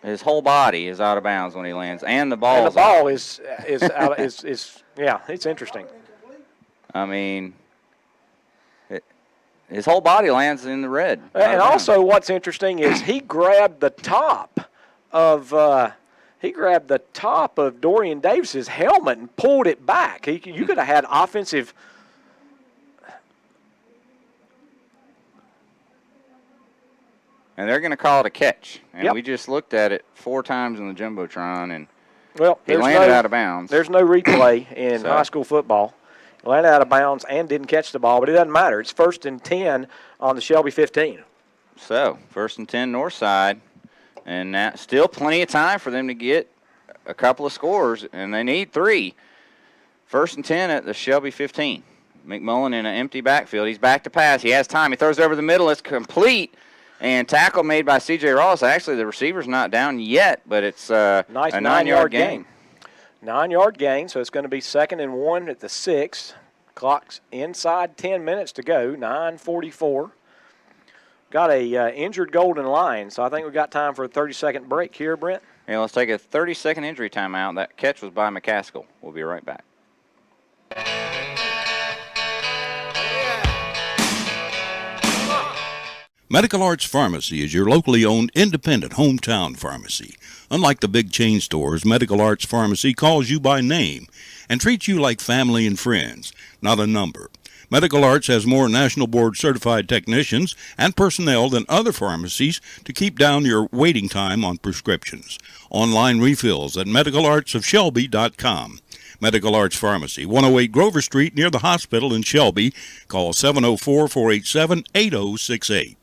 Speaker 2: His whole body is out of bounds when he lands, and the ball.
Speaker 1: And the ball is out. is yeah. It's interesting.
Speaker 2: His whole body lands in the red.
Speaker 1: And also, what's interesting is he grabbed the top of Dorian Davis's helmet and pulled it back. You could have had offensive.
Speaker 2: and they're going to call it a catch. And
Speaker 1: Yep.
Speaker 2: we just looked at it 4 times in the Jumbotron, and
Speaker 1: Well,
Speaker 2: he landed out of bounds.
Speaker 1: There's no replay in
Speaker 2: So-
Speaker 1: high school football. He landed out of bounds and didn't catch the ball, but it doesn't matter. It's 1st and 10 on the Shelby 15.
Speaker 2: So, 1st and 10 Northside, and that, still plenty of time for them to get a couple of scores, and they need 3. 1st and 10 at the Shelby 15. McMullen in an empty backfield. He's back to pass. He has time. He throws over the middle. It's complete. And tackle made by C.J. Ross. Actually, the receiver's not down yet, but it's a 9-yard gain.
Speaker 1: 9-yard gain, so it's going to be 2nd and 1 at the 6. Clock's inside 10 minutes to go, 9:44. Got a injured Golden Lion, so I think we've got time for a 30-second break here, Brent.
Speaker 2: Yeah, let's take a 30-second injury timeout. That catch was by McCaskill. We'll be right back.
Speaker 5: Medical Arts Pharmacy is your locally owned independent hometown pharmacy. Unlike the big chain stores, Medical Arts Pharmacy calls you by name and treats you like family and friends, not a number. Medical Arts has more National Board certified technicians and personnel than other pharmacies to keep down your waiting time on prescriptions. Online refills at medicalartsofshelby.com. Medical Arts Pharmacy, 108 Grover Street near the hospital in Shelby. Call 704-487-8068.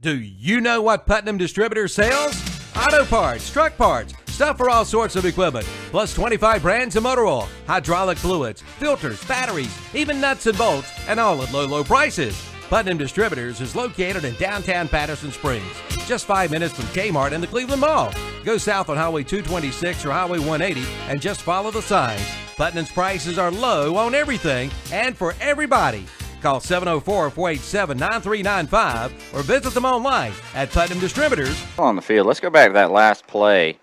Speaker 10: Do you know what Putnam Distributors sells? Auto parts, truck parts, stuff for all sorts of equipment, plus 25 brands of motor oil, hydraulic fluids, filters, batteries, even nuts and bolts, and all at low, low prices. Putnam Distributors is located in downtown Patterson Springs, just 5 minutes from Kmart and the Cleveland Mall. Go south on Highway 226 or Highway 180 and just follow the signs. Putnam's prices are low on everything and for everybody. Call 704-487-9395 or visit them online at Putnam Distributors.
Speaker 2: On the field, let's go back to that last play.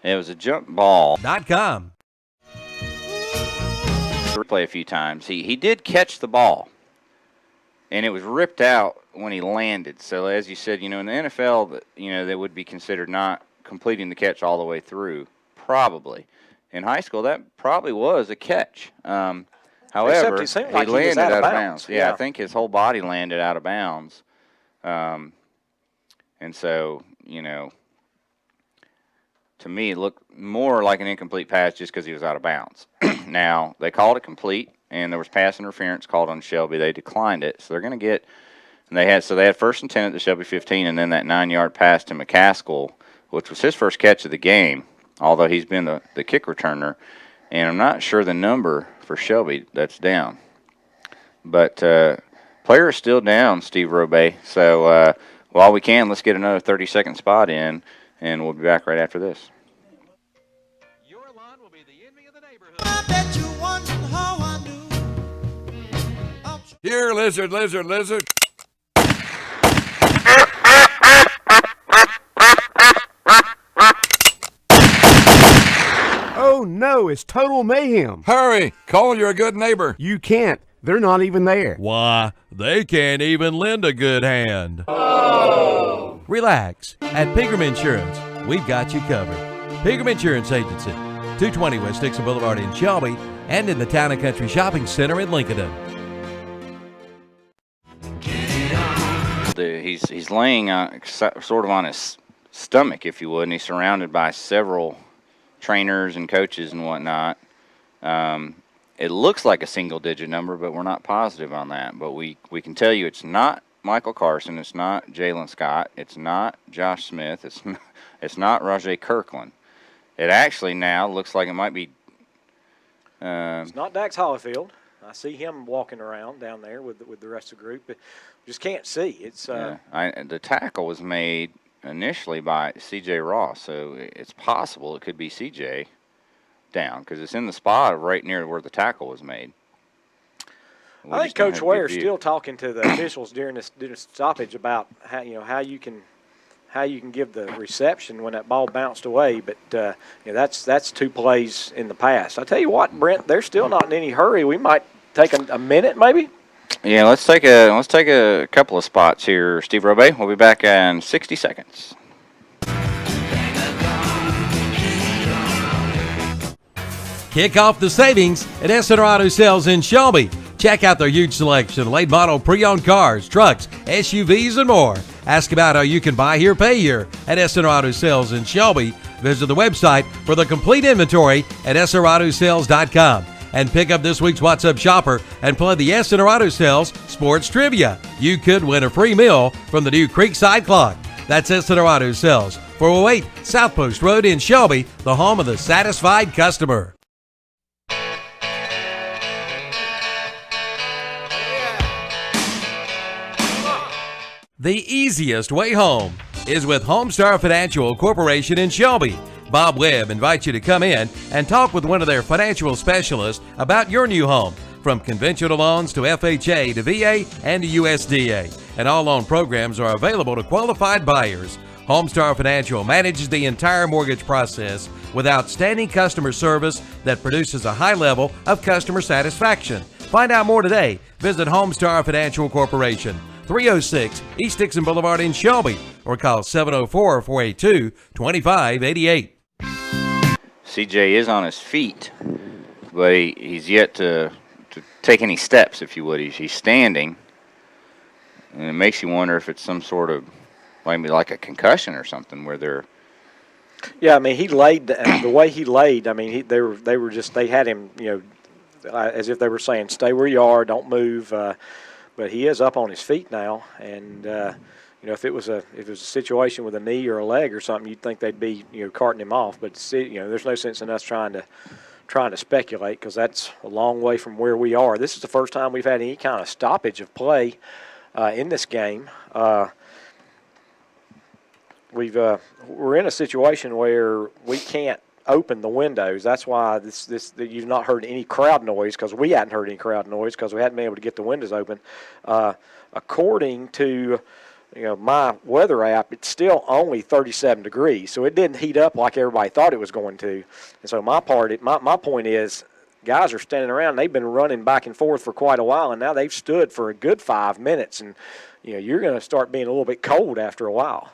Speaker 2: It was a jump ball.
Speaker 10: .com.
Speaker 2: Play a few times. He did catch the ball, and it was ripped out when he landed. So as you said, in the NFL, that would be considered not completing the catch all the way through. Probably. In high school, that probably was a catch. However,
Speaker 1: Except he landed
Speaker 2: was
Speaker 1: out of bounds.
Speaker 2: Yeah, I think his whole body landed out of bounds. And so, to me, it looked more like an incomplete pass just because he was out of bounds. Now, they called it complete, and there was pass interference called on Shelby. They declined it, so they're going to get – they had 1st and 10 at the Shelby 15, and then that 9-yard pass to McCaskill, which was his first catch of the game, although he's been the kick returner. And I'm not sure the number for Shelby that's down. But player is still down, Steve Robay. So while we can, let's get another 30-second spot in, and we'll be back right after this.
Speaker 7: Here, lizard.
Speaker 8: Oh no, it's total mayhem.
Speaker 7: Hurry, call your good neighbor.
Speaker 8: You can't. They're not even there.
Speaker 19: Why, they can't even lend a good hand.
Speaker 10: Relax. At Pregame Insurance, we've got you covered. Pregame Insurance Agency, 220 West Dixon Boulevard in Shelby and in the Town and Country Shopping Center in Lincoln.
Speaker 2: He's laying sort of on his stomach, if you would, and he's surrounded by several trainers and coaches and whatnot. It looks like a single-digit number, but we're not positive on that. But we can tell you it's not Michael Carson, it's not Jalen Scott, it's not Josh Smith, it's not Rajay Kirkland. It actually now looks like it might be.
Speaker 1: It's not Dax Hollifield. I see him walking around down there with the rest of the group, but just can't see. It's
Speaker 2: the tackle was made initially by C.J. Ross, so it's possible it could be C.J. down because it's in the spot right near where the tackle was made.
Speaker 1: I think Coach Ware's still talking to the officials during this stoppage about how you can give the reception when that ball bounced away, but that's 2 plays in the past. I tell you what, Brent, they're still not in any hurry. We might take a minute, maybe.
Speaker 2: Yeah, let's take a couple of spots here, Steve Robay. We'll be back in 60 seconds.
Speaker 10: Kick off the savings at Essener Auto Sales in Shelby. Check out their huge selection of late model pre-owned cars, trucks, SUVs, and more. Ask about how you can buy here, pay here at SNR Auto Sales in Shelby. Visit the website for the complete inventory at srautosales.com. And pick up this week's What's Up Shopper and play the SNR Auto Sales Sports Trivia. You could win a free meal from the new Creekside Clock. That's SNR Auto Sales, 408 South Post Road in Shelby, the home of the satisfied customer. The easiest way home is with Homestar Financial Corporation in Shelby. Bob Webb invites you to come in and talk with one of their financial specialists about your new home, from conventional loans to FHA to VA and to USDA. And all loan programs are available to qualified buyers. Homestar Financial manages the entire mortgage process with outstanding customer service that produces a high level of customer satisfaction. Find out more today. Visit Homestar Financial Corporation, 306 East Dixon Boulevard in Shelby, or call 704-482-2588.
Speaker 2: CJ is on his feet, but he's yet to take any steps, if you would. He's standing, and it makes you wonder if it's some sort of, maybe like a concussion or something, where they're...
Speaker 1: Yeah, I mean, he laid the way he laid. I mean, they had him, as if they were saying, stay where you are, don't move. But he is up on his feet now, and if it was a situation with a knee or a leg or something, you'd think they'd be carting him off. But there's no sense in us trying to speculate, because that's a long way from where we are. This is the first time we've had any kind of stoppage of play in this game. We're in a situation where we can't open the windows. That's why you've not heard any crowd noise, because we hadn't heard any crowd noise because we hadn't been able to get the windows open. According to my weather app, it's still only 37 degrees, so it didn't heat up like everybody thought it was going to. And so my point is, guys are standing around. They've been running back and forth for quite a while, and now they've stood for a good 5 minutes, and you're going to start being a little bit cold after a while.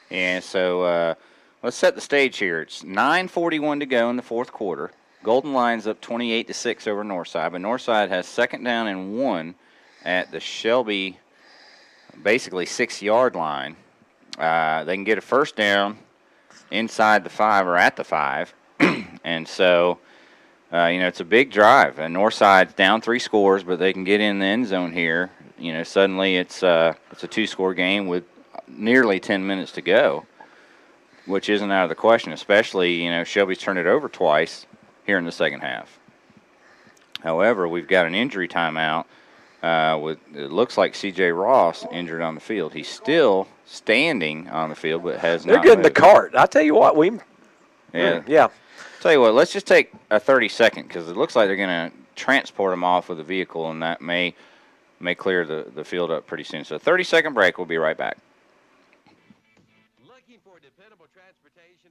Speaker 2: Yeah, so let's set the stage here. It's 9:41 to go in the fourth quarter. Golden Lions up 28-6 over Northside, but Northside has second down and 1 at the Shelby, basically 6-yard line. They can get a first down inside the 5 or at the 5, and so it's a big drive. And Northside's down 3 scores, but they can get in the end zone here. Suddenly it's a 2-score game with nearly 10 minutes to go, which isn't out of the question, especially, Shelby's turned it over twice here in the second half. However, we've got an injury timeout with, it looks like C.J. Ross injured on the field. He's still standing on the field, but has
Speaker 1: They're
Speaker 2: not
Speaker 1: getting the
Speaker 2: moved.
Speaker 1: cart. I tell you what,
Speaker 2: Yeah. Tell you what, let's just take a 30-second, because it looks like they're going to transport him off with a vehicle, and that may clear the field up pretty soon. So 30-second break. We'll be right back.
Speaker 4: Looking for dependable transportation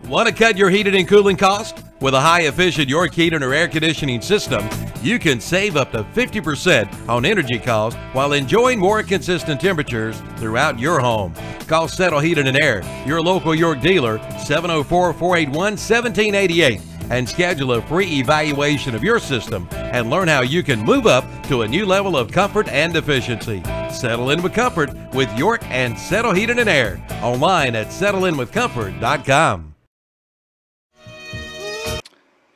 Speaker 10: Want to cut your heating and cooling cost? With a high-efficient York heating or air conditioning system, you can save up to 50% on energy costs while enjoying more consistent temperatures throughout your home. Call Settle Heating and Air, your local York dealer, 704-481-1788, and schedule a free evaluation of your system and learn how you can move up to a new level of comfort and efficiency. Settle in with comfort with York and Settle Heating and Air. Online at settleinwithcomfort.com.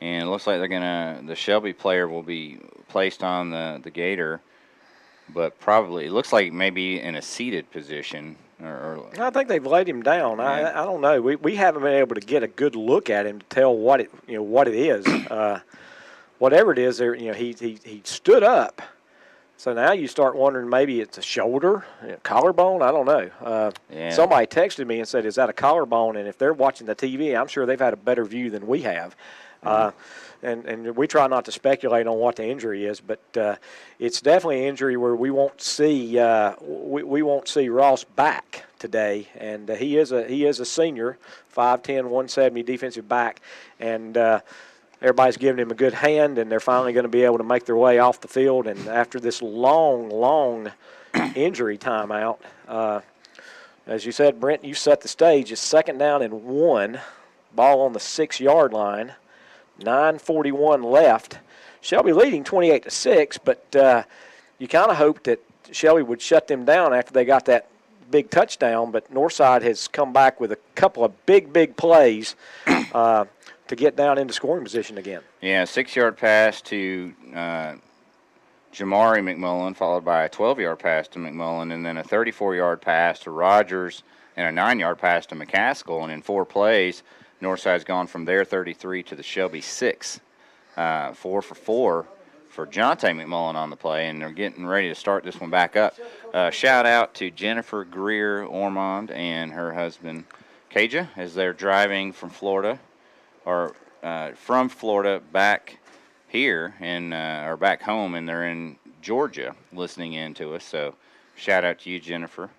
Speaker 2: And it looks like the Shelby player will be placed on the gator, but probably, it looks like maybe in a seated position.
Speaker 1: I think they've laid him down. Yeah. I don't know. We haven't been able to get a good look at him to tell what it is. Whatever it is, he stood up. So now you start wondering, maybe it's a shoulder, collarbone. I don't know. Somebody texted me and said, "Is that a collarbone?" And if they're watching the TV, I'm sure they've had a better view than we have. And we try not to speculate on what the injury is, but it's definitely an injury where we won't see we won't see Ross back today. And he is a senior, 5'10", 170 defensive back, and everybody's giving him a good hand, and they're finally going to be able to make their way off the field. And after this long injury timeout, as you said, Brent, you set the stage. It's second down and 1. Ball on the 6-yard line. 9:41 left. Shelby leading 28-6, but you kind of hoped that Shelby would shut them down after they got that big touchdown, but Northside has come back with a couple of big plays to get down into scoring position again.
Speaker 2: Yeah, 6-yard pass to Jamari McMullen, followed by a 12-yard pass to McMullen, and then a 34-yard pass to Rogers and a 9-yard pass to McCaskill. And in 4 plays, Northside's gone from their 33 to the Shelby 6. 4 for 4 for Jonte McMullen on the play, and they're getting ready to start this one back up. Shout out to Jennifer Greer Ormond and her husband Kaja as they're driving from Florida, or from Florida back here or back home, and they're in Georgia listening in to us. So shout out to you, Jennifer,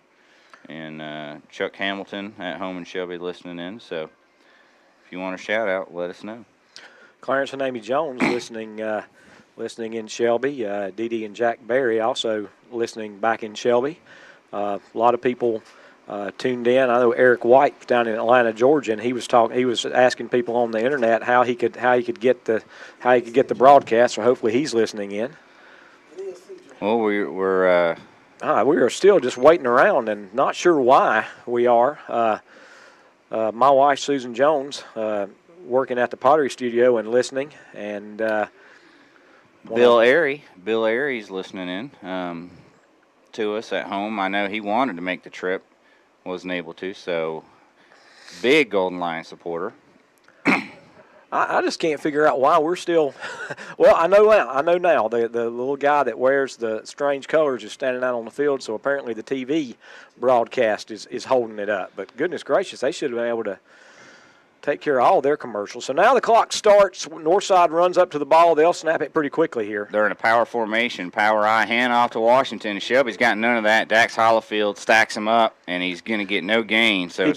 Speaker 2: and Chuck Hamilton at home in Shelby listening in. So if you want a shout out, let us know.
Speaker 1: Clarence and Amy Jones listening in Shelby. Dee Dee and Jack Berry also listening back in Shelby. A lot of people tuned in. I know Eric White down in Atlanta, Georgia, and he was asking people on the internet how he could get the broadcast. So hopefully he's listening in.
Speaker 2: Well, we
Speaker 1: are still just waiting around and not sure why we are. My wife Susan Jones working at the Pottery Studio and listening, and
Speaker 2: Bill Airy's listening in to us at home. I know he wanted to make the trip, wasn't able to, so big Golden Lion supporter.
Speaker 1: I just can't figure out why we're still well, I know now the little guy that wears the strange colors is standing out on the field, so apparently the TV broadcast is holding it up. But goodness gracious, they should have been able to take care of all their commercials. So now the clock starts. Northside runs up to the ball. They'll snap it pretty quickly here.
Speaker 2: They're in a power formation, power I, hand off to Washington. Shelby's got none of that. Dax Hollifield stacks him up, and he's going to get no gain. So
Speaker 1: he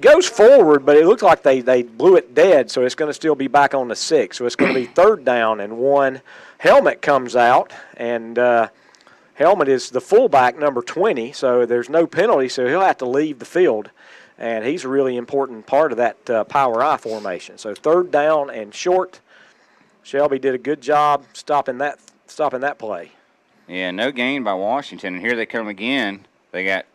Speaker 1: goes forward, but it looks like they blew it dead, so it's going to still be back on the 6. So it's going to be 3rd down and 1. Helmet comes out, and Helmet is the fullback, number 20, so there's no penalty, so he'll have to leave the field. And he's a really important part of that power I formation. So 3rd down and short. Shelby did a good job stopping that play.
Speaker 2: Yeah, no gain by Washington. And here they come again. They got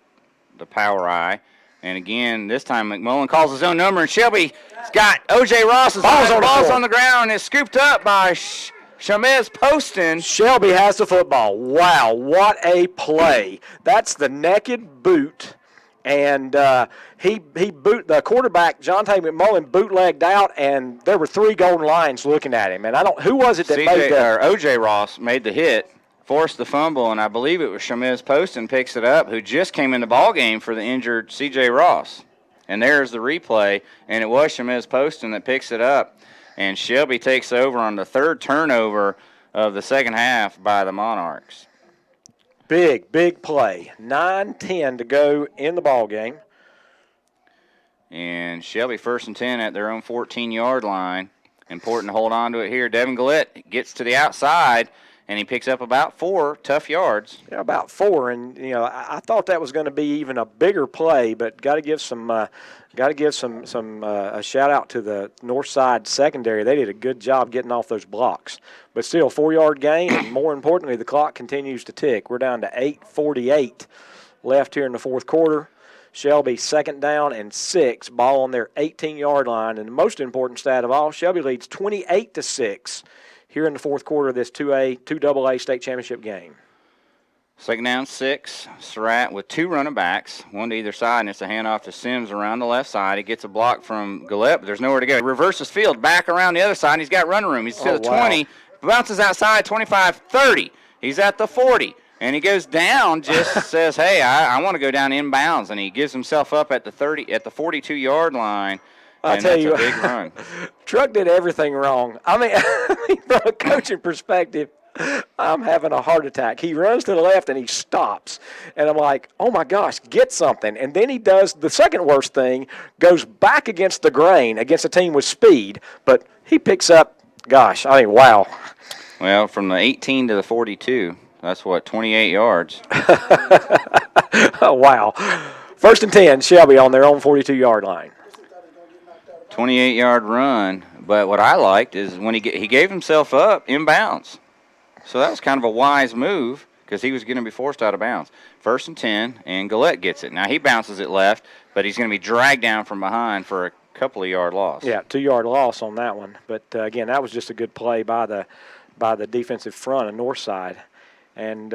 Speaker 2: the power I. And again, this time McMullen calls his own number, and Shelby's got O.J. Ross's balls on the ground, and it's scooped up by Shamez Poston.
Speaker 1: Shelby has the football. Wow, what a play. That's the naked boot. And the quarterback, Jonte McMullen, bootlegged out, and there were 3 Golden Lions looking at him. And who was it that made that?
Speaker 2: O.J. Ross made the hit, forced the fumble, and I believe it was Shamez Poston picks it up, who just came in the ball game for the injured C.J. Ross. And there's the replay, and it was Shamez Poston that picks it up. And Shelby takes over on the 3rd turnover of the second half by the Monarchs.
Speaker 1: Big play. 9:10 to go in the ball game.
Speaker 2: And Shelby 1st and 10 at their own 14-yard line. Important to hold on to it here. Devin Gillette gets to the outside, and he picks up about 4 tough yards.
Speaker 1: Yeah, about 4. And I thought that was going to be even a bigger play, but got to give a shout out to the Northside secondary. They did a good job getting off those blocks. But still, 4-yard gain, and more importantly, the clock continues to tick. We're down to 8:48 left here in the 4th quarter. Shelby 2nd down and 6, ball on their 18-yard line. And the most important stat of all, Shelby leads 28-6 here in the 4th quarter of this 2AA state championship game.
Speaker 2: 2nd down, 6. Surratt with 2 running backs, 1 to either side, and it's a handoff to Sims around the left side. He gets a block from Gillette, but there's nowhere to go. He reverses field, back around the other side, and he's got running room. He's to the 20, bounces outside, 25, 30. He's at the 40, and he goes down, just says, hey, I want to go down inbounds, and he gives himself up at the 42-yard line.
Speaker 1: I'll tell you,
Speaker 2: a big run.
Speaker 1: Truck did everything wrong. I mean, from a coaching perspective, I'm having a heart attack. He runs to the left and he stops. And I'm like, oh my gosh, get something. And then he does the second worst thing, goes back against the grain, against a team with speed. But he picks up, wow.
Speaker 2: Well, from the 18 to the 42, that's 28 yards.
Speaker 1: Oh, wow. 1st and 10, Shelby on their own 42-yard line.
Speaker 2: 28-yard run. But what I liked is when he gave himself up inbounds. So that was kind of a wise move because he was going to be forced out of bounds. 1st and 10, and Gillette gets it. Now he bounces it left, but he's going to be dragged down from behind for a couple of yard loss.
Speaker 1: Yeah, 2-yard loss on that one. But again, that was just a good play by the defensive front of Northside. And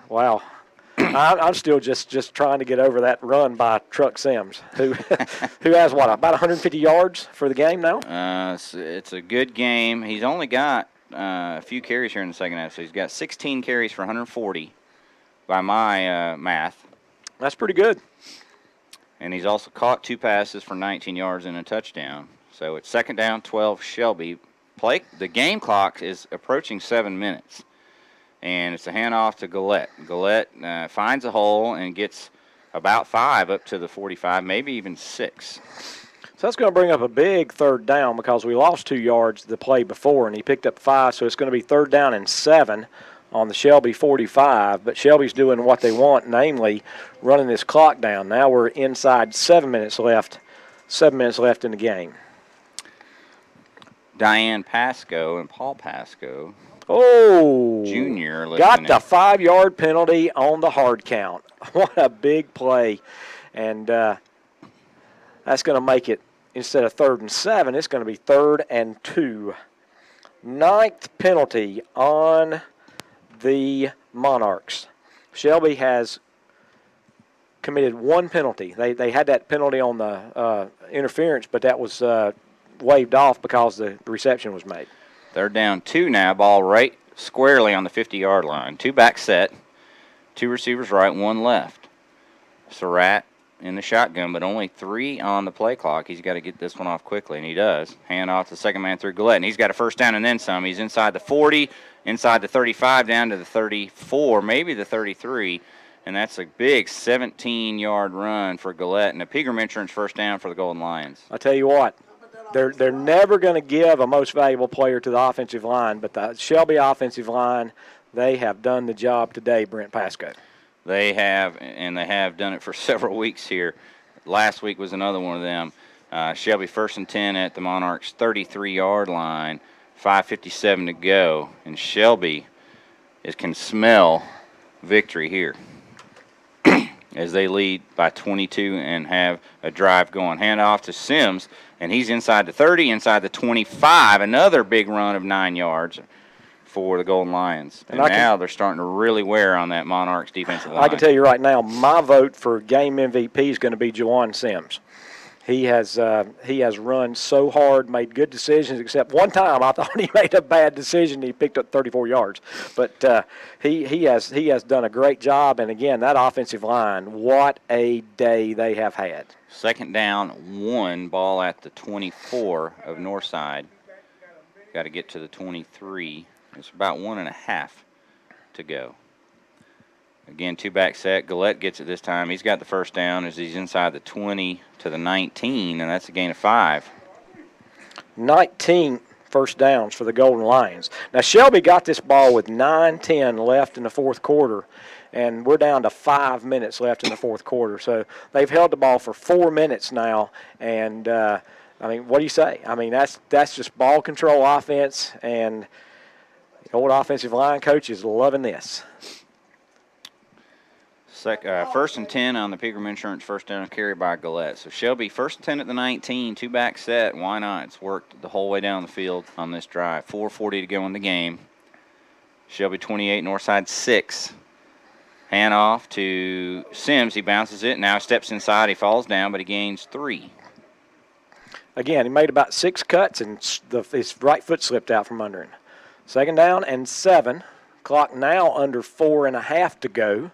Speaker 1: wow, I'm still just trying to get over that run by Truck Sims, who has what, about 150 yards for the game now.
Speaker 2: It's a good game. He's only got a few carries here in the second half, so he's got 16 carries for 140 by my math.
Speaker 1: That's pretty good.
Speaker 2: And he's also caught 2 passes for 19 yards and a touchdown. So it's 2nd down, 12, Shelby. The game clock is approaching 7 minutes. And it's a handoff to Gillette. Gillette finds a hole and gets about 5 up to the 45, maybe even 6.
Speaker 1: So that's going to bring up a big 3rd down because we lost 2 yards the play before, and he picked up 5. So it's going to be 3rd down and 7 on the Shelby 45. But Shelby's doing what they want, namely running this clock down. Now we're inside 7 minutes left. 7 minutes left in the game.
Speaker 2: Diane Pasco and Paul Pasco. Junior.
Speaker 1: Got the 5-yard penalty on the hard count. What a big play. And that's going to make it, instead of 3rd and 7, it's going to be 3rd and 2. 9th penalty on the Monarchs. Shelby has committed 1 penalty. They had that penalty on the interference, but that was waved off because the reception was made.
Speaker 2: They're down 2 now, ball right squarely on the 50-yard line. 2 back set, 2 receivers right, 1 left. Surratt in the shotgun, but only 3 on the play clock. He's got to get this one off quickly, and he does. Hand off to the second man through Gillette, and he's got a 1st down and then some. He's inside the 40, inside the 35, down to the 34, maybe the 33, and that's a big 17-yard run for Gillette, and a Pregame Insurance 1st down for the Golden Lions.
Speaker 1: I tell you what. They're never going to give a most valuable player to the offensive line, but the Shelby offensive line, they have done the job today, Brent Pasco.
Speaker 2: They have, and they have done it for several weeks here. Last week was another one of them. Shelby 1st and 10 at the Monarchs' 33-yard line, 5:57 to go, and Shelby can smell victory here as they lead by 22 and have a drive going. Hand off to Sims, and he's inside the 30, inside the 25. Another big run of 9 yards for the Golden Lions. And now they're starting to really wear on that Monarchs defensive line.
Speaker 1: I can tell you right now, my vote for game MVP is going to be Jawan Sims. He has run so hard, made good decisions, except one time I thought he made a bad decision. He picked up 34 yards. But he has done a great job. And, again, that offensive line, what a day they have had.
Speaker 2: 2nd down, 1, ball at the 24 of Northside. Got to get to the 23. It's about 1.5 to go. Again, 2 back set. Gillette gets it this time. He's got the 1st down as he's inside the 20 to the 19, and that's a gain of 5.
Speaker 1: 19 first downs for the Golden Lions. Now, Shelby got this ball with 9:10 left in the 4th quarter, and we're down to 5 minutes left in the 4th quarter. So they've held the ball for 4 minutes now, and, I mean, what do you say? I mean, that's just ball control offense, and the old offensive line coach is loving this.
Speaker 2: 1st and 10 on the Pregame Insurance 1st down carry by Gillette. So Shelby 1st and 10 at the 19, 2 back set. Why not? It's worked the whole way down the field on this drive. 4:40 to go in the game. Shelby 28, Northside 6. Hand off to Sims. He bounces it. Now steps inside. He falls down, but he gains 3.
Speaker 1: Again, he made about 6 cuts, and his right foot slipped out from under him. 2nd down and 7. Clock now under 4.5 to go.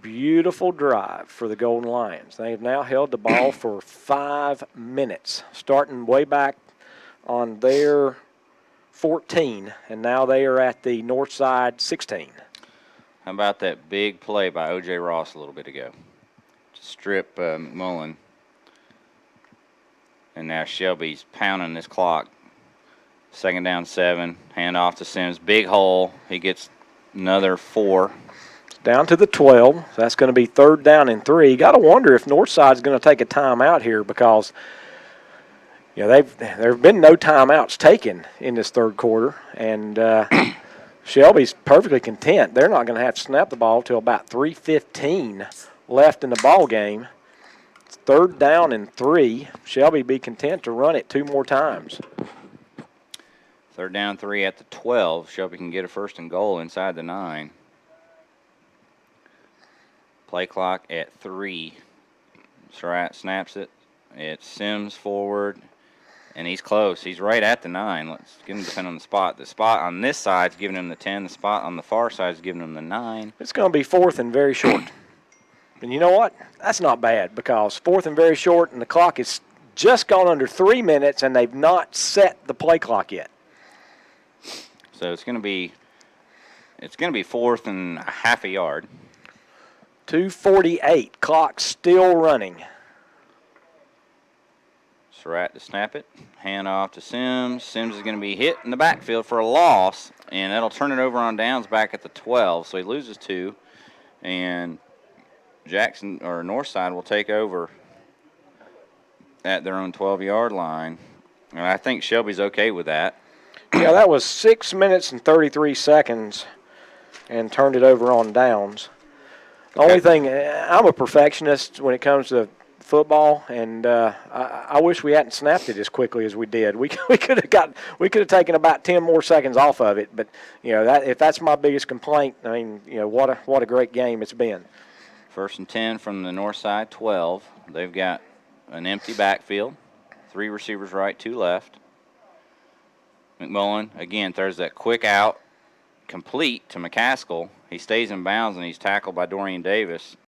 Speaker 1: Beautiful drive for the Golden Lions. They have now held the ball for 5 minutes, starting way back on their 14, and now they are at the Northside 16.
Speaker 2: How about that big play by O.J. Ross a little bit ago? Strip McMullen. And now Shelby's pounding this clock. 2nd down 7, hand off to Sims. Big hole. He gets another 4.
Speaker 1: Down to the 12. That's going to be 3rd down and 3. Got to wonder if Northside's going to take a timeout here because there have been no timeouts taken in this third quarter, and Shelby's perfectly content. They're not going to have to snap the ball till about 3:15 left in the ball game. It's 3rd down and 3. Shelby be content to run it 2 more times.
Speaker 2: 3rd down, 3 at the 12. Shelby can get a 1st and goal inside the 9. Play clock at 3. Surratt snaps it. It's Sims forward, and he's close. He's right at the 9. Let's give him depend on the spot. The spot on this side is giving him the 10. The spot on the far side is giving him the 9.
Speaker 1: It's going to be 4th and very short. And you know what? That's not bad, because 4th and very short, and the clock is just gone under 3 minutes, and they've not set the play clock yet.
Speaker 2: So it's going to be 4th and a half a yard.
Speaker 1: 2:48. Clock still running.
Speaker 2: Surratt to snap it. Hand off to Sims. Sims is going to be hit in the backfield for a loss, and that'll turn it over on downs back at the 12. So he loses 2, and Jackson or Northside will take over at their own 12-yard line. And I think Shelby's okay with that.
Speaker 1: Yeah, that was 6 minutes and 33 seconds and turned it over on downs. The only thing, I'm a perfectionist when it comes to football, and I wish we hadn't snapped it as quickly as we did. We could have taken about 10 more seconds off of it, but if that's my biggest complaint, I mean, what a great game it's been.
Speaker 2: 1st and 10 from the north side, 12. They've got an empty backfield, 3 receivers right, 2 left. McMullen again throws that quick out, complete to McCaskill. He stays in bounds, and he's tackled by Dorian Davis.